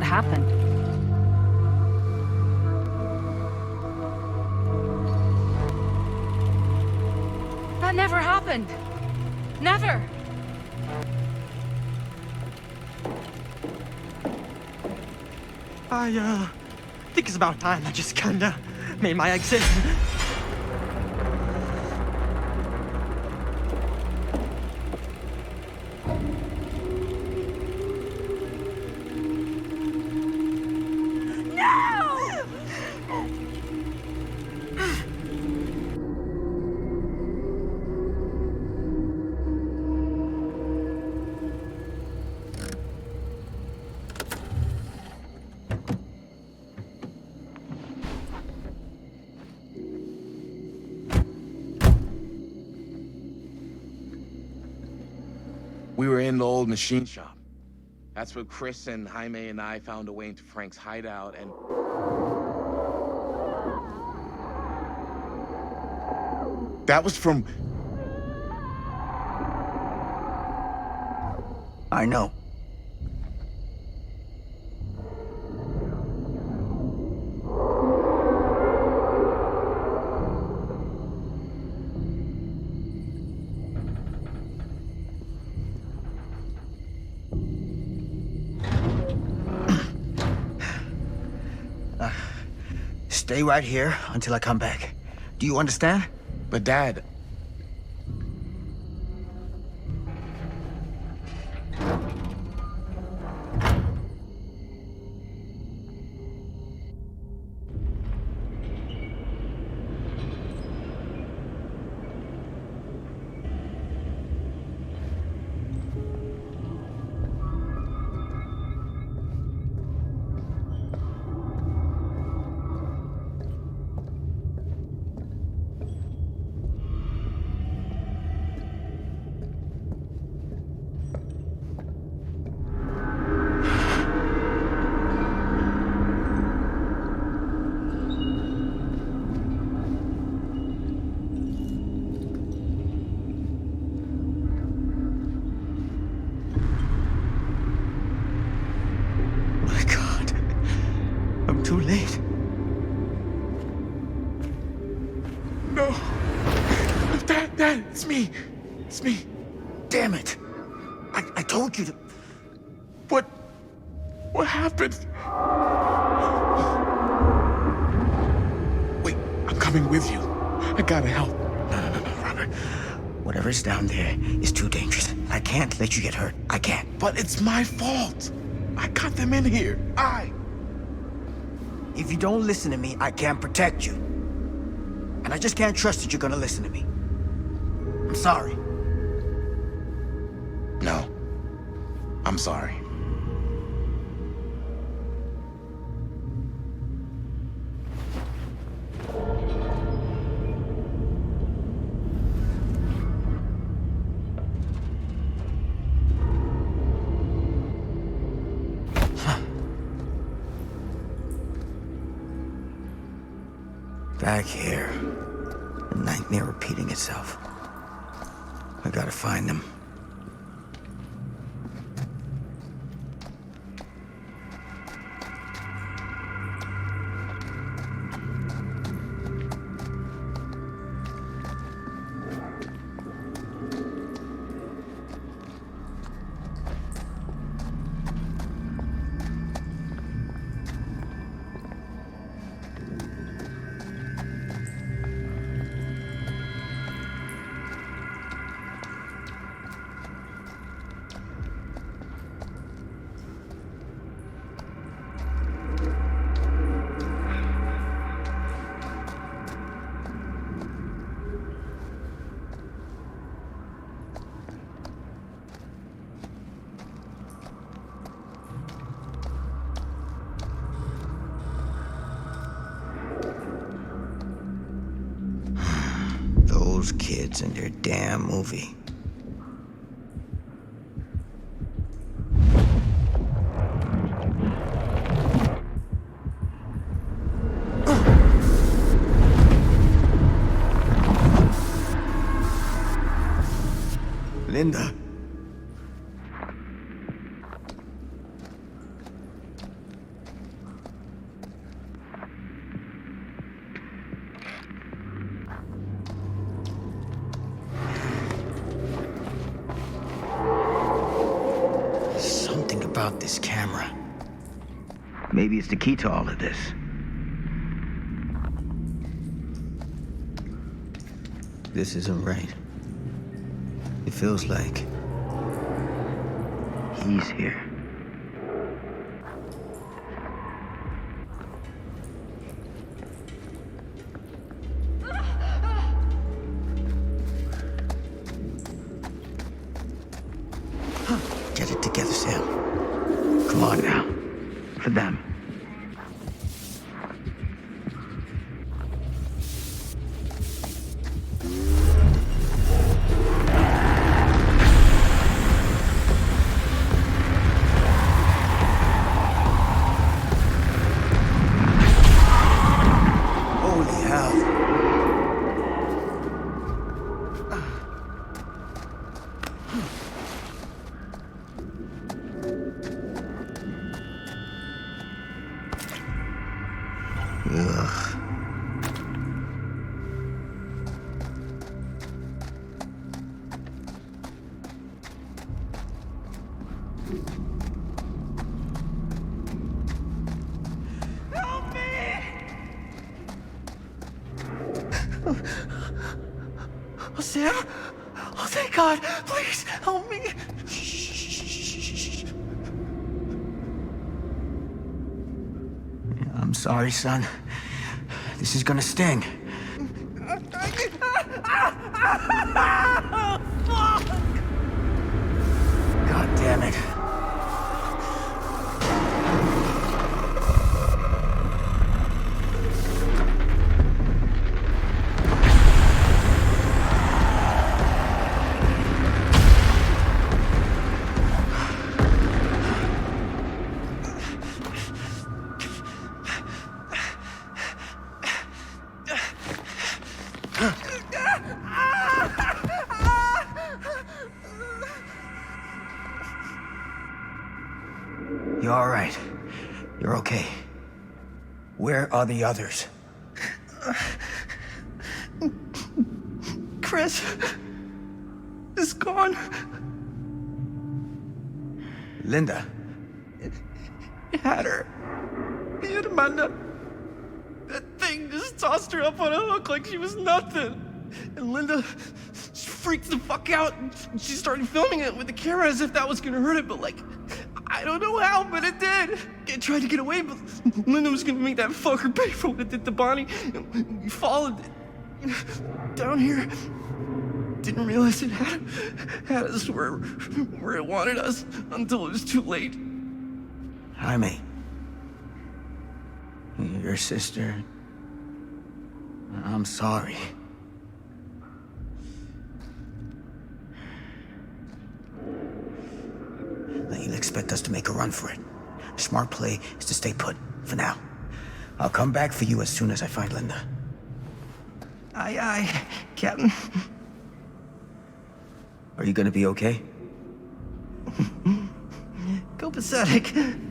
happened? That never happened. Never. I think it's about time I just kinda made my exit. We were in the old machine shop. That's where Chris and Jaime and I found a way into Frank's hideout and... That was from... I know. Stay right here until I come back. Do you understand? But Dad... Too late. No. Dad, it's me. It's me. Damn it. I told you to... What happened? Wait, I'm coming with you. I gotta help. No, Robert. Whatever's down there is too dangerous. I can't let you get hurt. I can't. But it's my fault. I got them in here. If you don't listen to me, I can't protect you. And I just can't trust that you're gonna listen to me. I'm sorry. No. I'm sorry. Back here. The nightmare repeating itself. I gotta find them. Those kids and their damn movie. Linda. about this camera. Maybe it's the key to all of this. This isn't right. It feels like he's here. Get it together, Sam. Come on now. For them. Holy hell. Ugh. Help me! Oh, Sam? Oh, thank God. Please, help me. I'm sorry, son. This is gonna sting. God damn it. You're all right. You're okay. Where are the others? Chris is gone. Linda. He had her. He had Amanda. That thing just tossed her up on a hook like she was nothing. And Linda freaked the fuck out. And she started filming it with the camera as if that was gonna hurt it, but like, I don't know how, but it did. It tried to get away, but Linda was gonna make that fucker pay for what it did to Bonnie. And we followed it down here. Didn't realize it had us where it wanted us until it was too late. Jaime. Your sister. I'm sorry. Now you'll expect us to make a run for it. The smart play is to stay put, for now. I'll come back for you as soon as I find Linda. Aye, aye, Captain. Are you gonna be okay? Copacetic.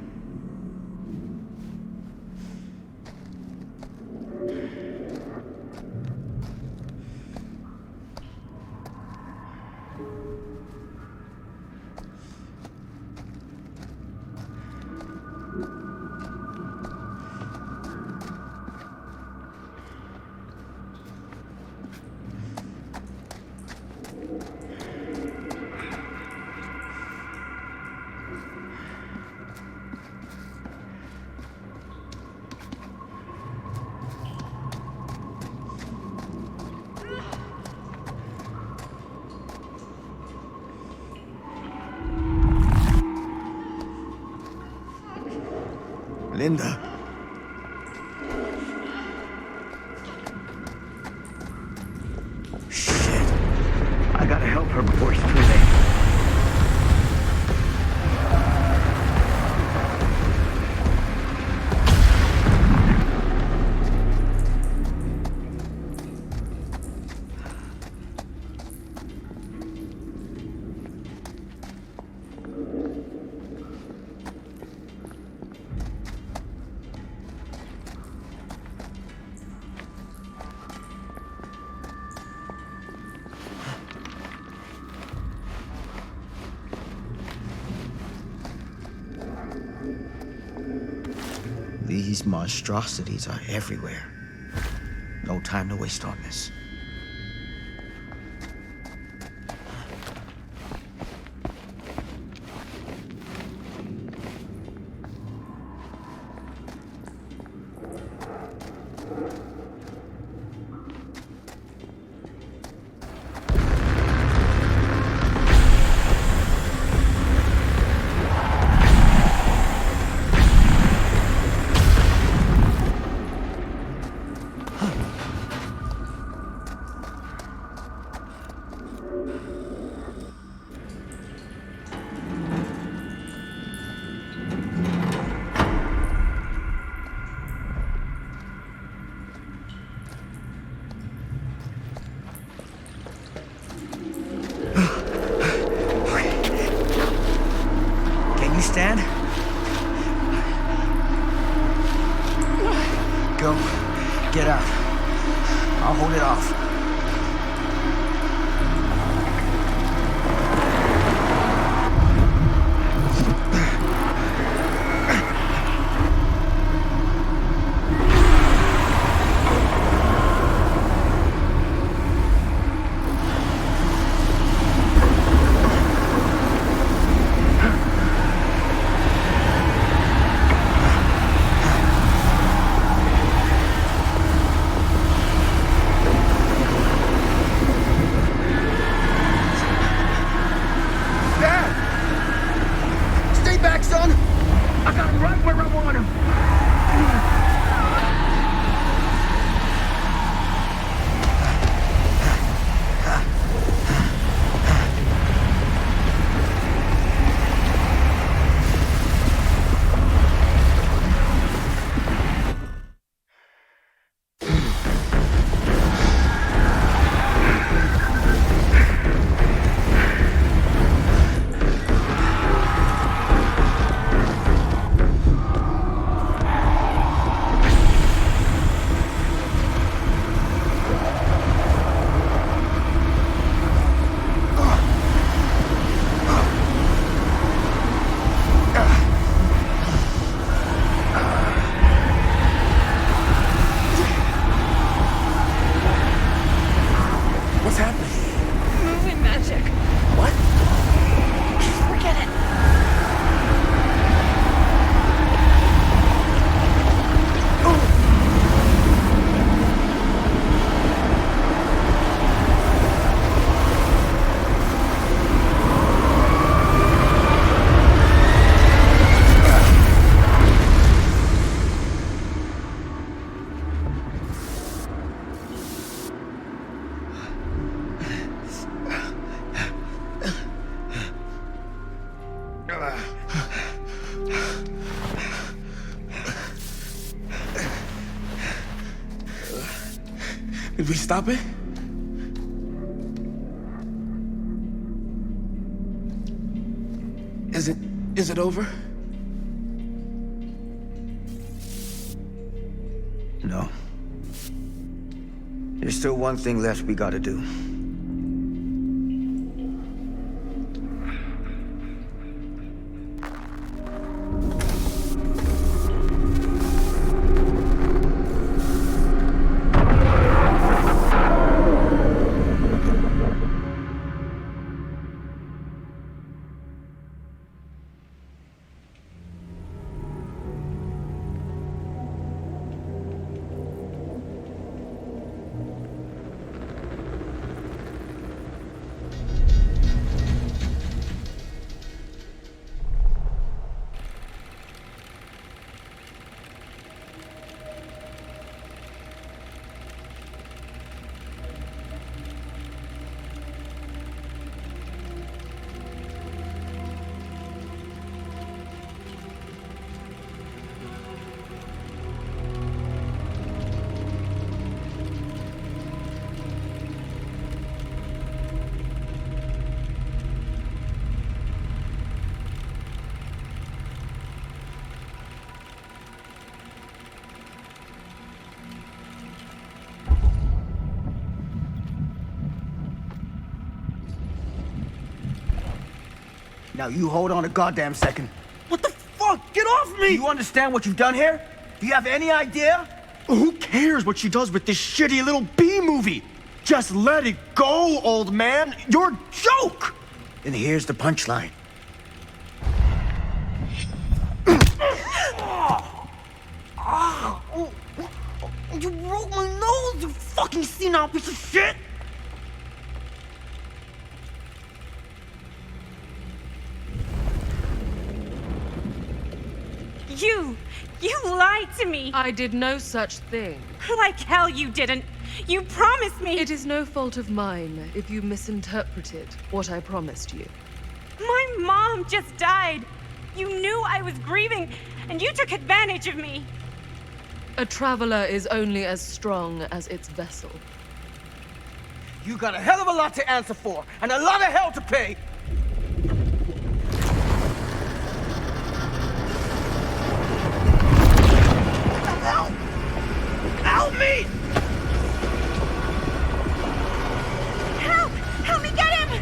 Linda. Shit. I gotta help her before it's too late. These monstrosities are everywhere. No time to waste on this. Stand. Go. Get out. I'll hold it off. Did we stop it? Is it over? No. There's still one thing left we gotta do. Now you hold on a goddamn second. What the fuck? Get off me! Do you understand what you've done here? Do you have any idea? Who cares what she does with this shitty little B movie? Just let it go, old man. You're a joke! And here's the punchline. You broke my nose, you fucking senile piece of shit! You lied to me! I did no such thing. Like hell you didn't! You promised me! It is no fault of mine if you misinterpreted what I promised you. My mom just died! You knew I was grieving, and you took advantage of me! A traveler is only as strong as its vessel. You got a hell of a lot to answer for, and a lot of hell to pay! Help! Help me! Help! Help me get him!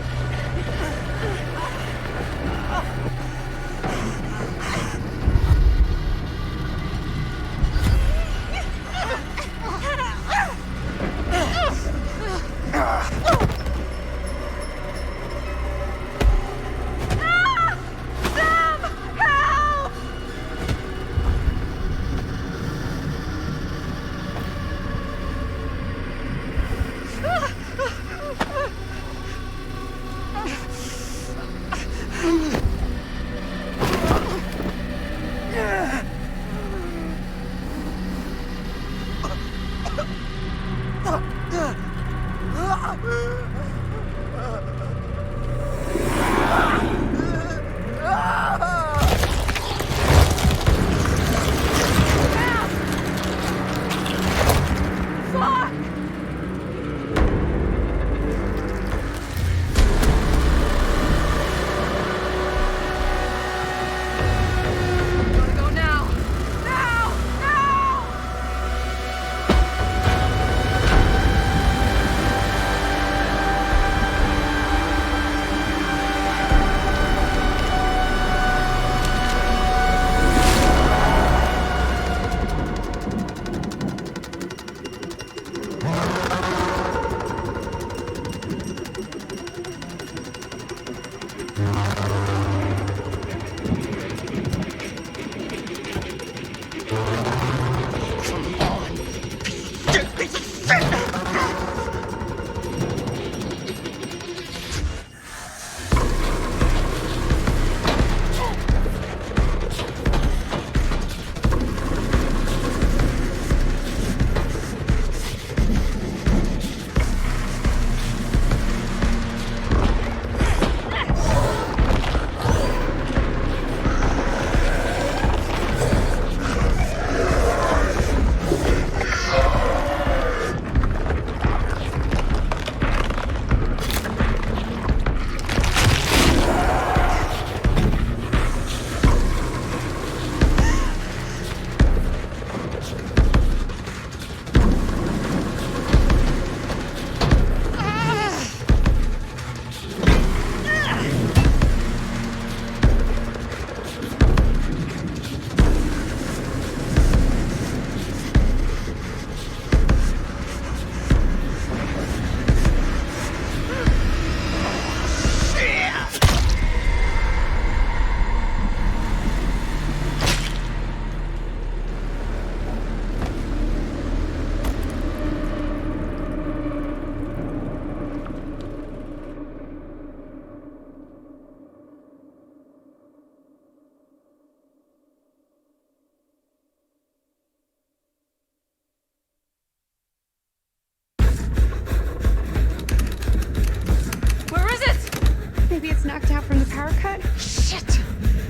Maybe it's knocked out from the power cut? Shit!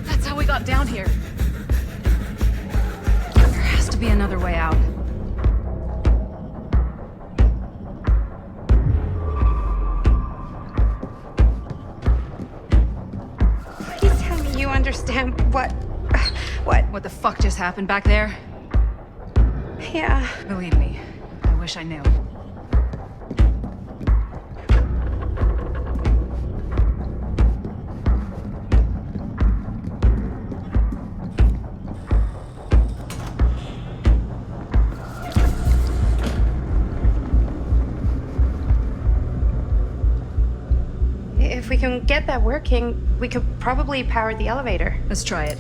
That's how we got down here. There has to be another way out. Please tell me you understand what... What the fuck just happened back there? Yeah. Believe me, I wish I knew. can get that working, we could probably power the elevator. Let's try it.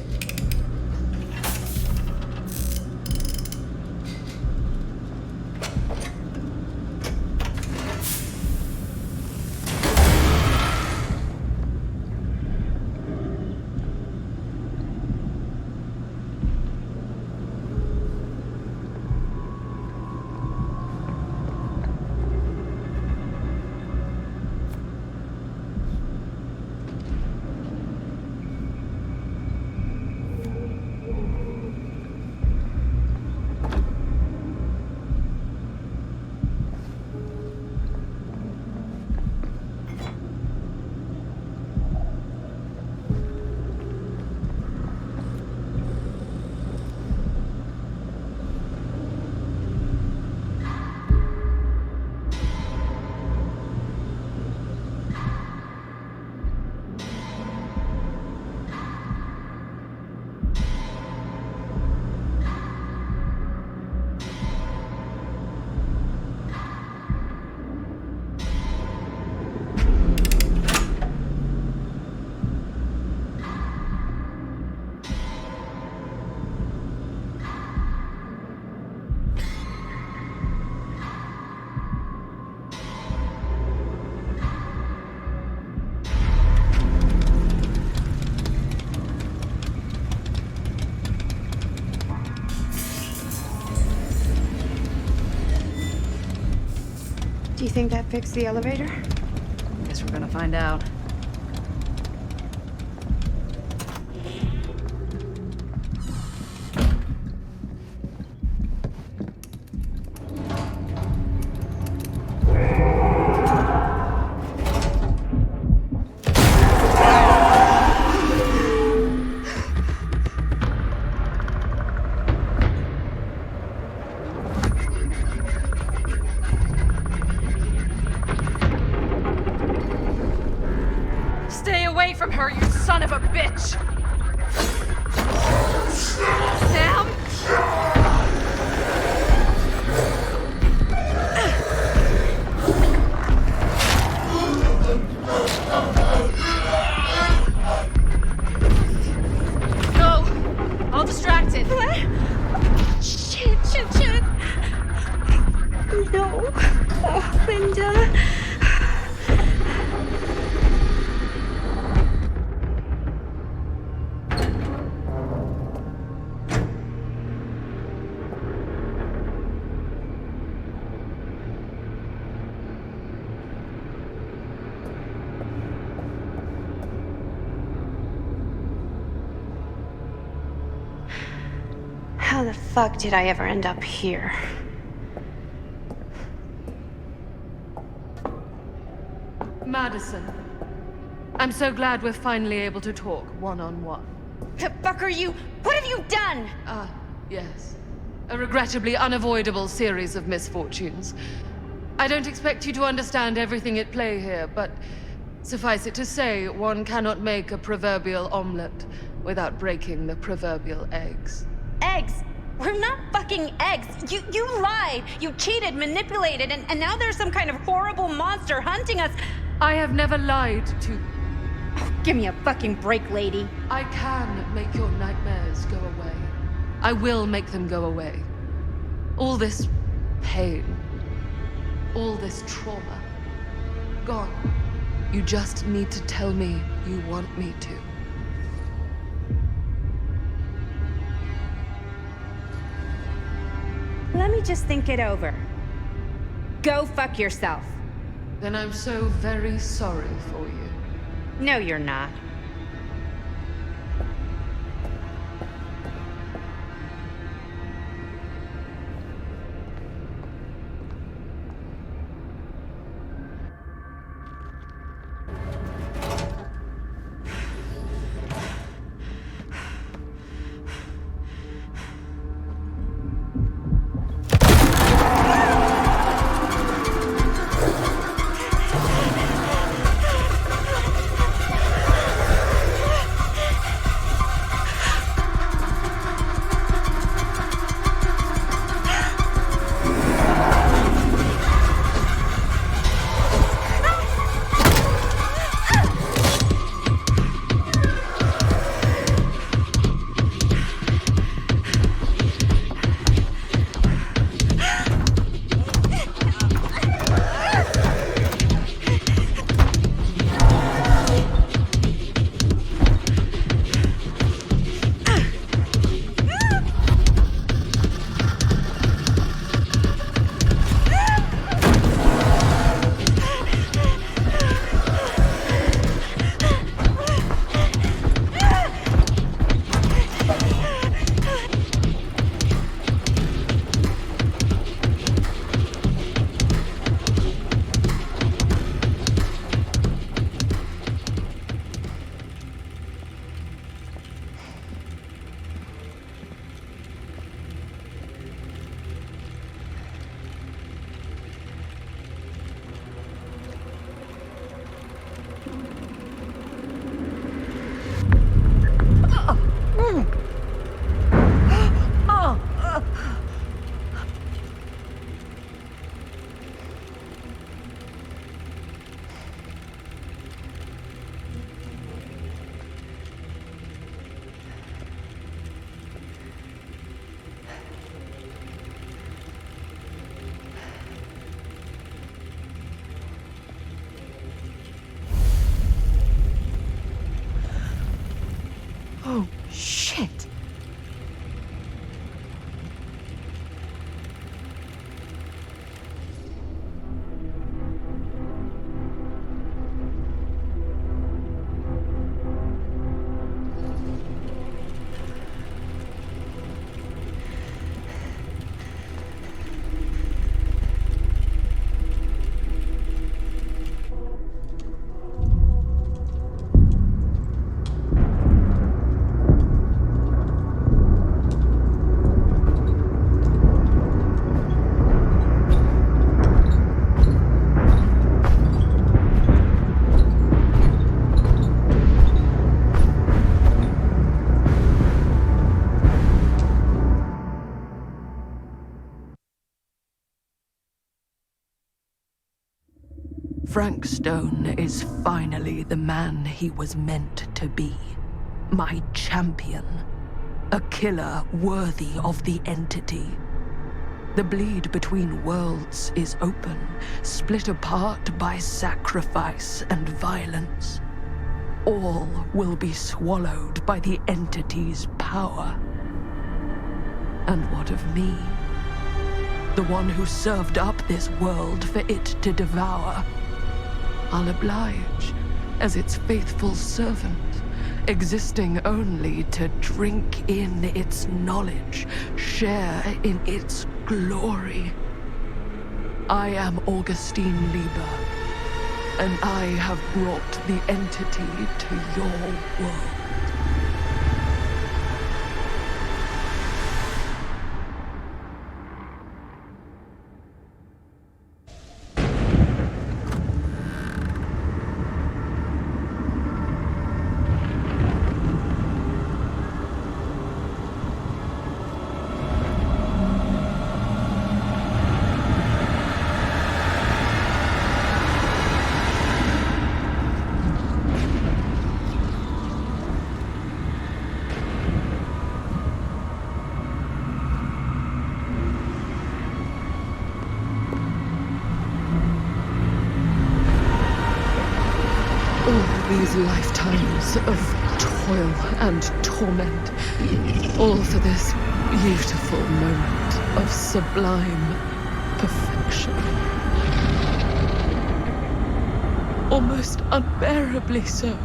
Do you think that fixed the elevator? Guess we're gonna find out. Stay away from her, you son of a bitch! Sam? Go! All distracted. What? Shit. No. Oh, Linda. How the fuck did I ever end up here? Madison. I'm so glad we're finally able to talk one-on-one. The fuck are you? What have you done? Yes. A regrettably unavoidable series of misfortunes. I don't expect you to understand everything at play here, but suffice it to say, one cannot make a proverbial omelet without breaking the proverbial eggs. Eggs? We're not fucking eggs. You lied. You cheated, manipulated, and now there's some kind of horrible monster hunting us. I have never lied to... Oh, give me a fucking break, lady. I can make your nightmares go away. I will make them go away. All this pain, all this trauma, gone. You just need to tell me you want me to. Let me just think it over. Go fuck yourself. Then I'm so very sorry for you. No, you're not. Frank Stone is finally the man he was meant to be. My champion. A killer worthy of the entity. The bleed between worlds is open, split apart by sacrifice and violence. All will be swallowed by the entity's power. And what of me? The one who served up this world for it to devour. I'll oblige as its faithful servant, existing only to drink in its knowledge, share in its glory. I am Augustine Lieber, and I have brought the entity to your world. These lifetimes of toil and torment, all for this beautiful moment of sublime perfection. Almost unbearably so.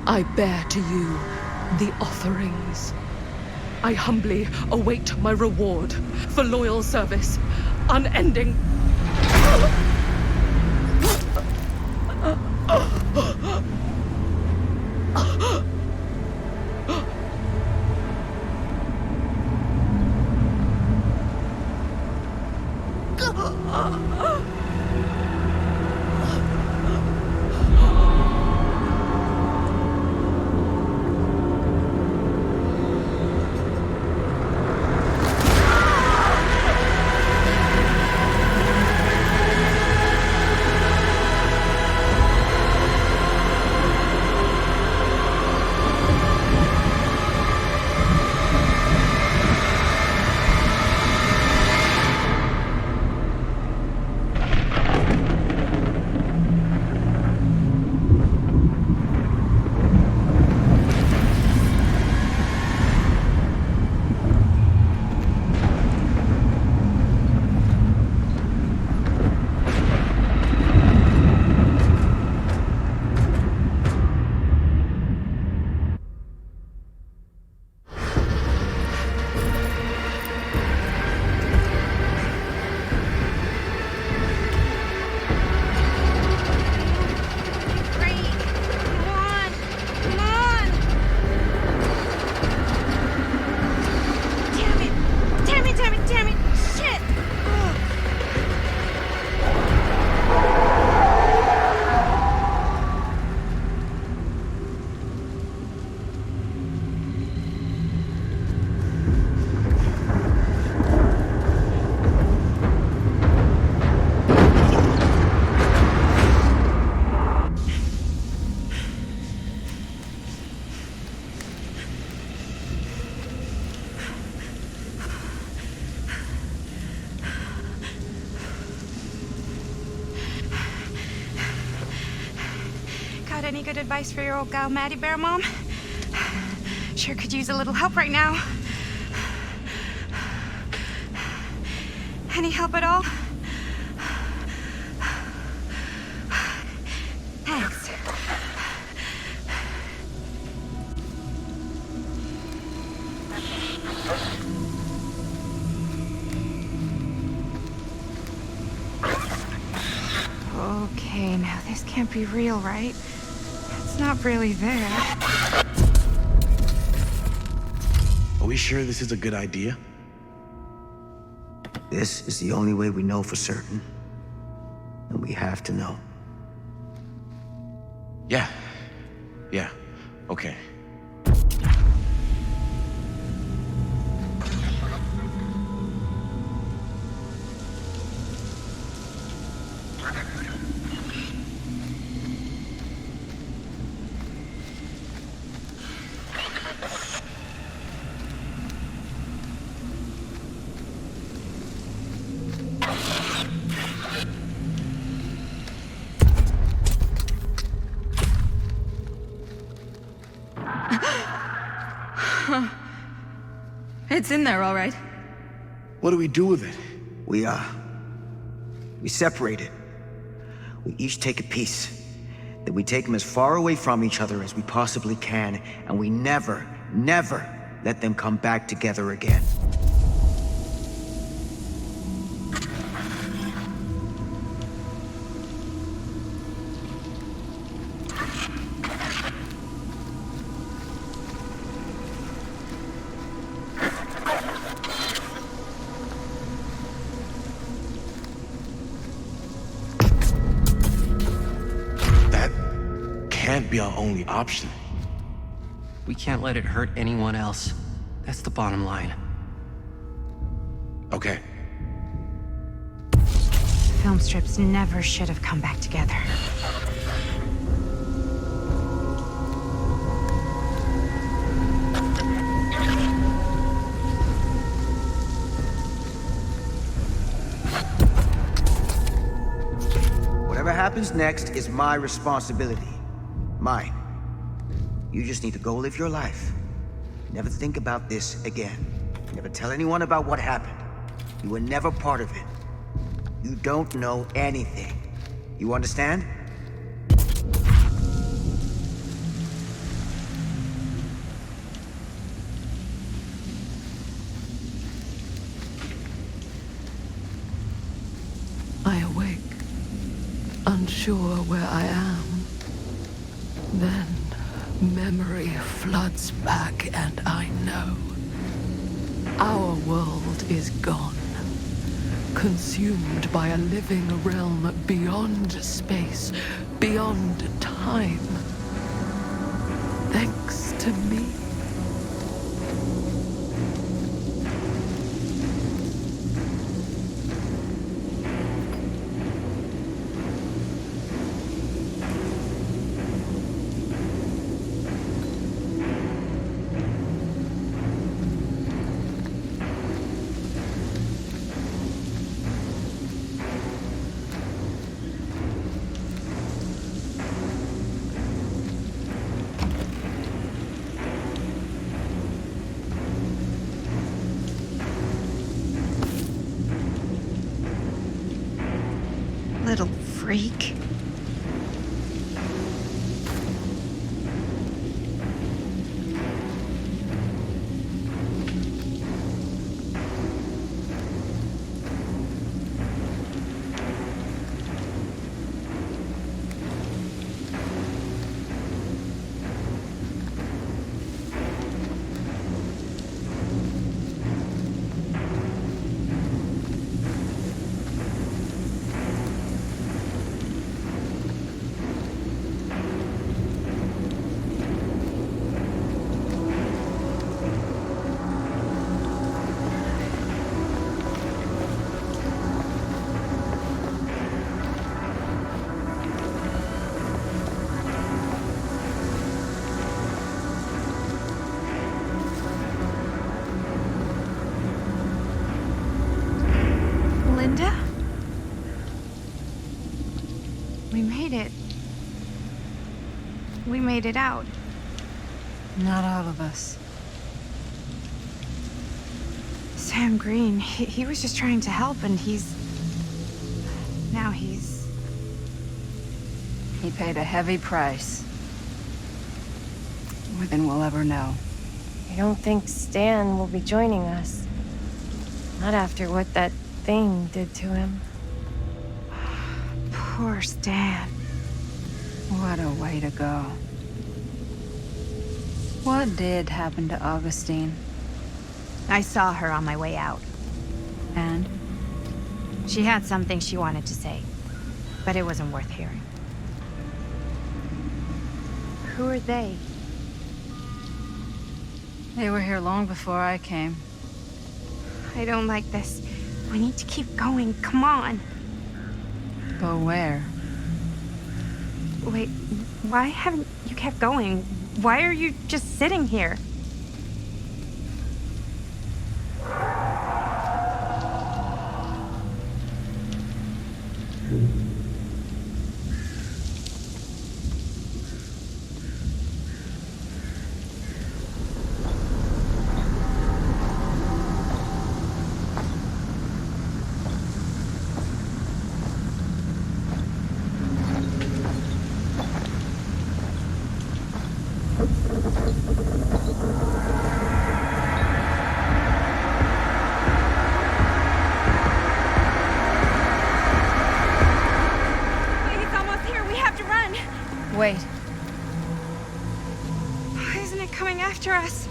I bear to you the offerings. I humbly await my reward for loyal service, unending. Any good advice for your old gal Maddie Bear, Mom? Sure could use a little help right now. Any help at all? Thanks. Okay, now this can't be real, right? It's not really there. Are we sure this is a good idea? This is the only way we know for certain. and we have to know. Yeah. Yeah. Okay. It's in there, all right. What do we do with it? We separate it. We each take a piece. Then we take them as far away from each other as we possibly can, and we never, never let them come back together again. Can't be our only option. We can't let it hurt anyone else. That's the bottom line. Okay. Film strips never should have come back together. Whatever happens next is my responsibility. Mine. You just need to go live your life. Never think about this again. Never tell anyone about what happened. You were never part of it. You don't know anything. You understand? I awake, unsure where I am. Then memory floods back, and I know our world is gone, consumed by a living realm beyond space, beyond time. Thanks to me. Little freak. Linda? We made it. We made it out. Not all of us. Sam Green, he was just trying to help, and now he's... He paid a heavy price. More than we'll ever know. I don't think Stan will be joining us. Not after what that thing did to him. Poor Stan. What a way to go. What did happen to Augustine? I saw her on my way out. And? She had something she wanted to say. but it wasn't worth hearing. Who are they? They were here long before I came. I don't like this. We need to keep going. Come on. Go where? Wait, why haven't you kept going? Why are you just sitting here? Wait. Why isn't it coming after us?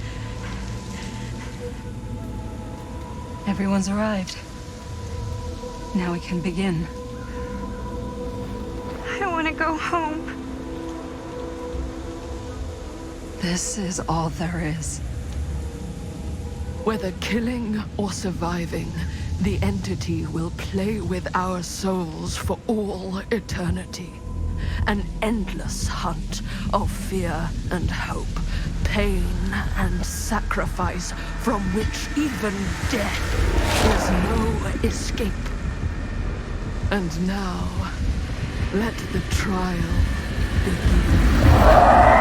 Everyone's arrived. Now we can begin. I don't want to go home. This is all there is. Whether killing or surviving, the entity will play with our souls for all eternity. An endless hunt of fear and hope, pain and sacrifice, from which even death is no escape. And now, let the trial begin.